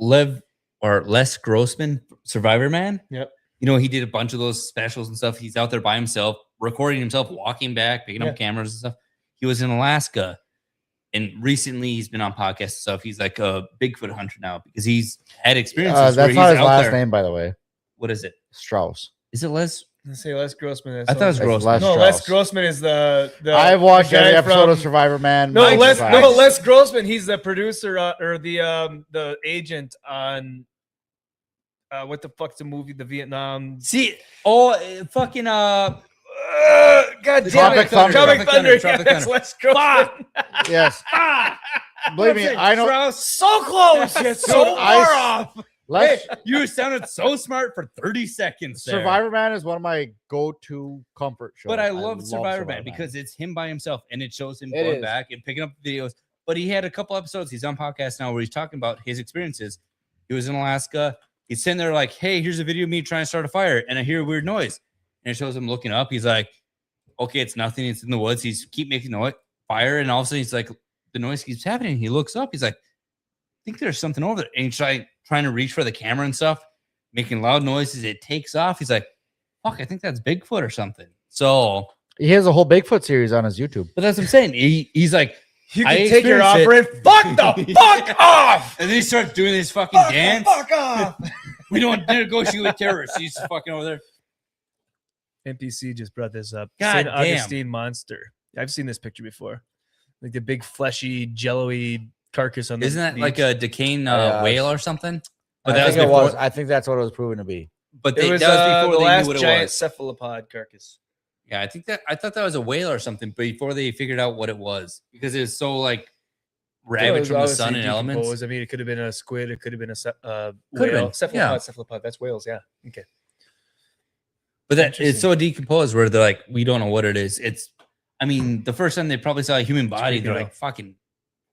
S6: Les Grossman, Survivor Man.
S3: Yep.
S6: You know, he did a bunch of those specials and stuff. He's out there by himself, recording himself, walking back, picking up cameras and stuff. He was in Alaska. And recently he's been on podcasts and stuff. He's like a Bigfoot hunter now because he's had experiences. where
S4: That's
S6: he's
S4: not his
S6: out
S4: last
S6: there.
S4: name, by the way.
S6: What is it?
S4: Strauss.
S6: Is it Les?
S3: Let's say Les Grossman.
S6: I thought it was
S4: It's
S6: Grossman.
S3: No,
S4: Les
S3: Les
S4: Strauss.
S3: Grossman is the
S4: I've watched
S3: the guy
S4: every episode
S3: from-
S4: of Survivor Man.
S3: No,
S4: Mike
S3: Les
S4: Survives.
S3: Grossman. He's the producer or the agent on what the fuck's the movie? The Vietnam.
S6: See, fucking
S3: God damn
S4: Tropic
S3: it!
S4: Thunder.
S3: Tropic Thunder.
S6: Tropic
S3: That's
S6: Thunder.
S3: Les Grossman.
S4: Yes. Believe me, I know.
S3: So close, yet so
S4: Dude,
S3: far off.
S4: Les,
S6: you sounded so smart for 30 seconds. There.
S4: Survivor Man is one of my go-to comfort shows.
S6: But I love Survivor Man because it's him by himself and it shows him
S4: It
S6: going
S4: is.
S6: back and picking up videos. But he had a couple episodes. He's on podcast now where he's talking about his experiences. He was in Alaska. He's sitting there like, hey, here's a video of me trying to start a fire. And I hear a weird noise. And it shows him looking up. He's like, okay, it's nothing. It's in the woods. He's keep making noise, fire. And all of a sudden he's like, the noise keeps happening. He looks up. He's like, I think there's something over there. And he's trying to reach for the camera and stuff, making loud noises. It takes off. He's like, fuck, I think that's Bigfoot or something. So
S4: He has a whole Bigfoot series on his YouTube.
S6: but that's what I'm saying. He's like,
S3: You
S6: I
S3: can take your
S6: experienced
S3: offer and fuck the fuck off.
S6: and then he starts doing this fucking dance.
S3: Fuck off.
S6: We don't negotiate with terrorists. He's just fucking over there.
S3: NPC just brought this up.
S6: God
S3: St.
S6: damn.
S3: Augustine monster. I've seen this picture before. Like the big fleshy, jello-y carcass on the
S6: Isn't that
S3: beach.
S6: like a decaying
S4: Yeah.
S6: whale or something? But
S4: I
S6: that was
S4: think it
S6: before.
S4: was. I think that's what it was proven to be.
S6: But
S3: It was,
S6: that was before
S3: the
S6: they
S3: last
S6: knew what it
S3: giant
S6: was.
S3: cephalopod carcass.
S6: Yeah, I thought that was a whale or something before they figured out what it was because it was so like ravaged from the sun and elements.
S3: Decomposed. I mean, it could have been a squid. It could have been a
S6: Could've
S3: whale.
S6: been,
S3: Cephalopod.
S6: yeah.
S3: Cephalopod. That's whales. Yeah. Okay.
S6: But that it's so decomposed where they're like, we don't know what it is. It's, I mean, the first time they probably saw a human body, they're like, fucking,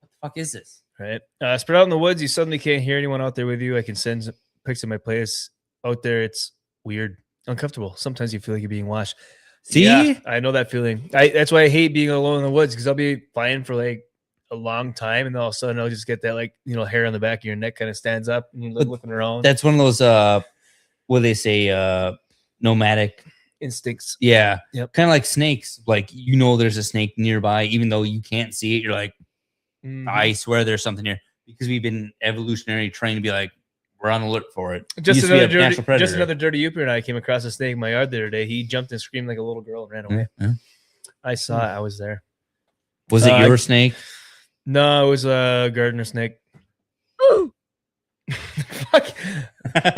S6: what the fuck is this?
S3: Right. Spread out in the woods. You suddenly can't hear anyone out there with you. I can send pics of my place out there. It's weird, uncomfortable. Sometimes you feel like you're being watched.
S6: See?
S3: Yeah, I know that feeling. That's why I hate being alone in the woods, because I'll be flying for like a long time, and then all of a sudden I'll just get that, like, you know, hair on the back of your neck kind of stands up, and you're looking around.
S6: That's one of those, what they say, nomadic
S3: instincts.
S6: Yeah.
S3: Yep.
S6: Kind of like snakes. Like, you know, there's a snake nearby, even though you can't see it. You're like, I swear there's something here, because we've been evolutionary trained to be like, we're on alert for it.
S3: Just
S6: Used to be a
S3: another,
S6: natural
S3: dirty, just
S6: predator.
S3: another dirty Youper and I came across a snake in my yard the other day. He jumped and screamed like a little girl and ran away.
S6: Yeah.
S3: I saw it. I was there.
S6: Was it your snake?
S3: No, it was a gardener snake. Fuck.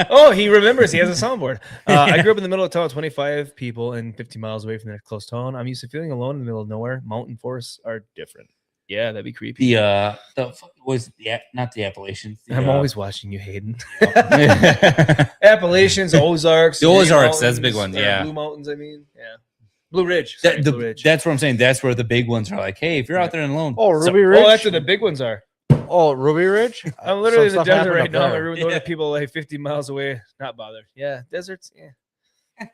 S3: Oh, he remembers. He has a soundboard. I grew up in the middle of town, 25 people, and 50 miles away from the next close town. I'm used to feeling alone in the middle of nowhere. Mountain forests are different. Yeah, that'd be creepy.
S6: The was not the Appalachians.
S3: I'm always watching you, Hayden. Appalachians, Ozarks.
S6: The
S3: Green
S6: Ozarks, that's
S3: Mountains,
S6: the big ones,
S3: or
S6: yeah.
S3: Blue Mountains, I mean. Yeah. Blue Ridge. Sorry, Blue Ridge.
S6: That's what I'm saying. That's where the big ones are like, hey, if you're out there and alone.
S4: Oh, Ruby Ridge.
S3: Oh, that's where the big ones are.
S4: Oh, Ruby Ridge.
S3: I'm literally in the
S4: Some stuff
S3: desert
S4: happened
S3: right
S4: up
S3: now.
S4: there.
S3: I know people like 50 miles away. Not bothered. Yeah, deserts. Yeah.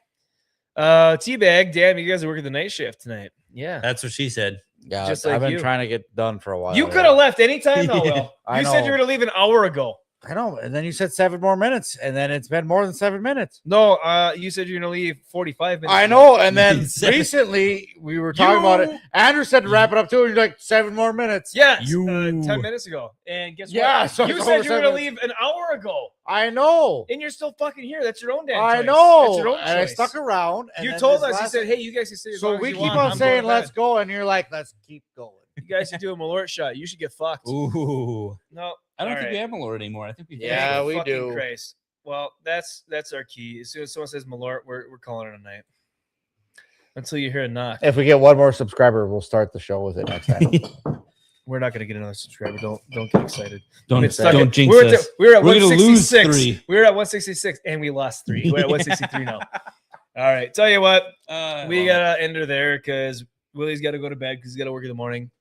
S3: Teabag. Damn, you guys are working the night shift tonight. Yeah.
S6: That's what she said.
S4: Yeah,
S3: Just
S4: I've
S3: like
S4: been
S3: you.
S4: trying to get done for a while.
S3: You could have left anytime, though,
S6: Yeah.
S3: Will.
S4: I
S3: You said
S4: know.
S3: you were going to leave an hour ago.
S4: I know, and then you said 7 more minutes, and then it's been more than 7 minutes.
S3: No, you said you're going to leave 45 minutes.
S4: I
S3: ago.
S4: know, and then
S6: He said-
S4: recently we were talking about it. Andrew said to wrap it up too, and you're like 7 more minutes.
S3: Yes,
S6: You-
S3: 10 minutes ago. And guess
S4: Yeah,
S3: what?
S4: so
S3: You
S4: it's
S3: said
S4: over
S3: you were
S4: 7
S3: going to leave an hour ago.
S4: I know.
S3: And you're still fucking here. That's your own damn
S4: I
S3: choice.
S4: know.
S3: That's your own
S4: And I
S3: choice.
S4: stuck around. And
S3: You
S4: then
S3: told
S4: this
S3: us. You
S4: last-
S3: said, hey, you guys can stay as long
S4: So
S3: as
S4: we
S3: you
S4: keep
S3: want.
S4: on
S3: I'm
S4: saying,
S3: going to
S4: let's
S3: bed."
S4: go, and you're like, let's keep going.
S3: You guys should do a Malort shot. You should get fucked.
S6: Ooh.
S3: No.
S6: I don't
S3: all
S6: think
S3: right.
S6: we have Malort anymore. I think we
S4: Yeah,
S3: Thank
S4: we
S3: fucking
S4: do.
S3: Christ. Well, that's our key. As soon as someone says Malort, we're calling it a night. Until you hear a knock.
S4: If we get one more subscriber, we'll start the show with it next time.
S3: We're not gonna get another subscriber. Don't get excited.
S6: Don't
S3: We've been stuck
S6: don't
S3: at-
S6: jinx
S3: we're at
S6: us.
S3: we're at
S6: We're gonna lose
S3: 166.
S6: 3.
S3: We were at 166 and we lost 3. We're at 163 now. All right. Tell you what, we gotta end her there because Willie's got to go to bed because he's got to work in the morning.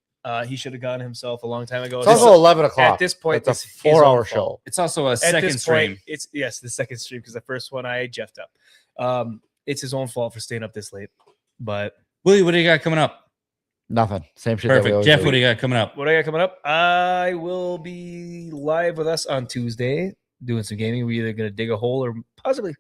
S3: He should have gone himself a long time ago.
S4: It's also 11 o'clock.
S3: At this point,
S4: it's a
S3: it's his own
S4: 4-hour
S3: fault.
S4: show.
S6: It's also a
S3: At
S6: second
S3: this
S6: stream.
S3: point, it's the second stream because the first one I jeffed up. It's his own fault for staying up this late. But
S6: Willie, what do you got coming up?
S4: Nothing. Same shit. that we
S6: Perfect.
S4: always
S6: Jeff,
S4: do.
S6: what do you got coming up?
S3: what I got coming up? I will be live with us on Tuesday doing some gaming. We're either going to dig a hole or possibly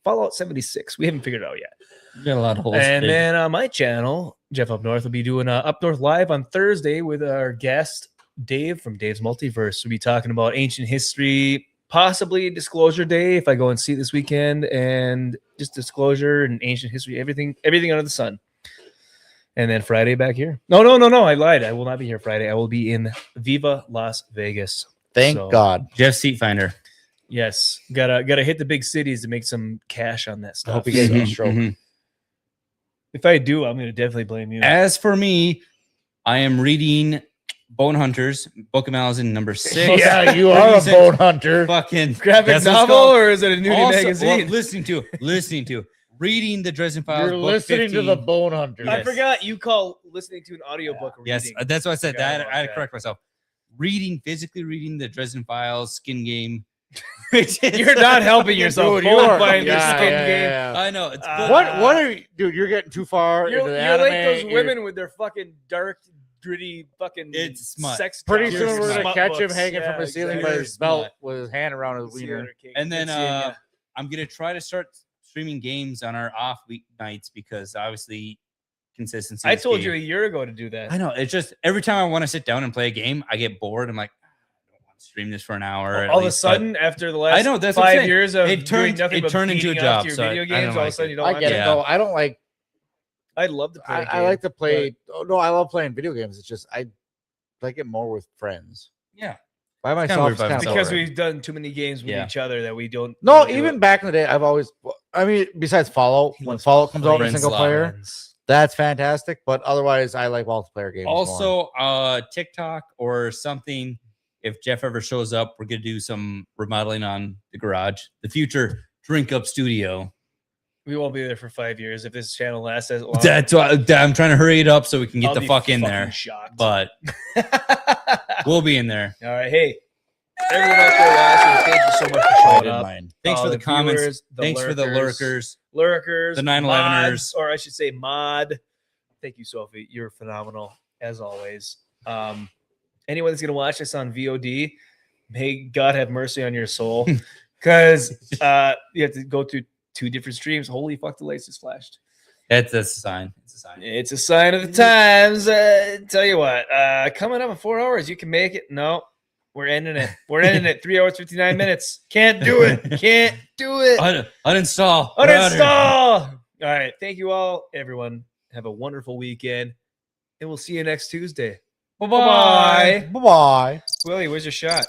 S3: Fallout 76. We haven't figured it out yet.
S6: You got a lot of holes.
S3: And
S6: big.
S3: then on my channel, Jeff Up North will be doing Up North Live on Thursday with our guest, Dave from Dave's Multiverse. We'll be talking about ancient history, possibly Disclosure Day if I go and see it this weekend, and just disclosure and ancient history, everything under the sun. And then Friday back here. No, I lied. I will not be here Friday. I will be in Viva Las Vegas.
S4: Thank
S3: So,
S4: God.
S6: Jeff Seat Finder.
S3: Yes, gotta hit the big cities to make some cash on that
S4: I
S3: stuff.
S4: hope you get
S6: Mhm,
S4: a stroke.
S6: mhm.
S3: If I do, I'm gonna definitely blame you.
S6: As for me, I am reading Bone Hunters, Book of Malazan number 6.
S4: Yeah, you are a bone hunter.
S6: Fucking
S3: Graphic
S6: that's what's
S3: novel,
S6: called.
S3: or is it a nudie
S6: Also,
S3: magazine?
S6: well, listening to, reading the Dresden Files.
S4: You're
S6: book
S4: listening to the
S6: 15.
S4: bone hunter.
S3: I forgot you call listening to an audiobook.
S6: Yes,
S3: reading.
S6: that's what I said.
S3: Forgot
S6: That
S3: about
S6: I had to
S3: that.
S6: correct myself. Physically reading the Dresden Files, Skin Game. which is-
S3: You're not helping yourself.
S4: Dude, you
S3: Both
S4: are.
S3: buying your
S4: Yeah,
S3: skin
S4: yeah,
S3: game.
S4: yeah.
S6: I know. It's
S4: What are you, dude? You're getting too far
S3: You're,
S4: into the
S3: you're
S4: anime.
S3: like those
S4: You're-
S3: women with their fucking dark, gritty, fucking
S6: It's smut.
S3: sex.
S4: Pretty
S3: dramas
S4: soon
S3: and
S4: we're gonna
S3: smut
S4: catch him
S3: books.
S4: hanging
S3: Yeah,
S4: from the ceiling by
S3: exactly.
S4: his belt with his hand around his
S3: See
S4: wiener.
S3: other cake.
S6: And then
S3: Good seeing ya.
S6: I'm gonna try to start streaming games on our off week nights because obviously consistency.
S3: I
S6: is
S3: told
S6: key.
S3: you a year ago to do that.
S6: I know. It's just every time I want to sit down and play a game, I get bored. I'm like, I don't want to stream this for an hour. at
S3: All of a
S6: least, but
S3: sudden, after the last
S6: I know, that's what I'm
S3: 5
S6: saying.
S3: years of
S6: It
S3: doing
S6: turned-
S3: nothing
S6: it
S3: but
S6: turned into a
S3: beating off
S6: job,
S3: your
S6: so I
S3: video
S6: don't
S3: games, all of a
S6: like
S3: sudden
S6: it.
S3: you don't
S4: I
S3: want
S4: get
S3: to.
S4: it
S6: Yeah.
S4: though. I don't like.
S3: I'd love to play.
S4: I like to play. Oh, no, I love playing video games. It's just I like it more with friends.
S6: Yeah.
S4: By
S6: kinda
S4: myself,
S6: weird
S4: it's
S6: by
S4: kinda
S6: myself.
S3: because
S4: boring.
S3: we've done too many games with
S6: Yeah.
S3: each other that we don't.
S4: No,
S3: do
S4: even
S3: it.
S4: back in the day, I've always. I mean, besides Fallout,
S3: He
S4: when
S3: loves
S4: Fallout comes out in
S6: playing
S4: single player,
S3: Friends.
S4: That's fantastic. But otherwise, I like multiplayer games. more.
S6: Also, TikTok or something. If Jeff ever shows up, we're gonna do some remodeling on the garage. The future Drink Up Studio.
S3: We won't be there for 5 years if this channel lasts as long.
S6: That's why I'm trying to hurry it up so we can get
S3: I'll
S6: the
S3: be
S6: fuck in
S3: fucking
S6: there.
S3: shocked.
S6: But we'll be in there.
S3: All right, hey, everyone out there watching, thank you so much for showing up.
S6: Thanks for the comments.
S3: Viewers,
S6: Thanks for the lurkers.
S3: lurkers,
S6: The 9/11ers.
S3: mods, or I should say mod. Thank you, Sophie. You're phenomenal as always. Anyone that's gonna watch this on VOD, may God have mercy on your soul, because you have to go through 2 different streams. Holy fuck, the lights just flashed.
S6: That's a sign. It's a sign.
S3: It's a sign of the times. Tell you what, coming up in 4 hours, you can make it. No, we're ending it. We're ending it. 3 hours, 59 minutes. Can't do it. Can't do it.
S6: Uninstall. We're outta here.
S3: Uninstall. All right. Thank you all, everyone. Have a wonderful weekend, and we'll see you next Tuesday.
S6: Bye-bye.
S4: Bye-bye.
S3: Willie, where's your shot?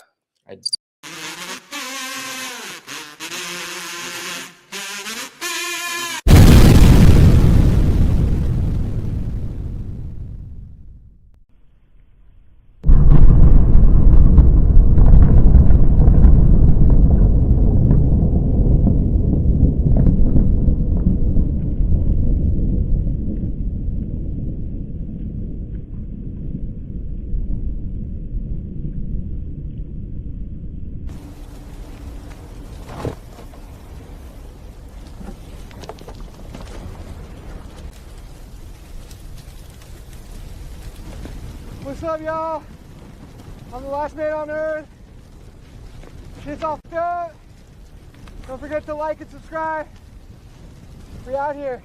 S7: What's up, y'all? I'm the last man on earth. Shit's all good. Don't forget to like and subscribe. We out here.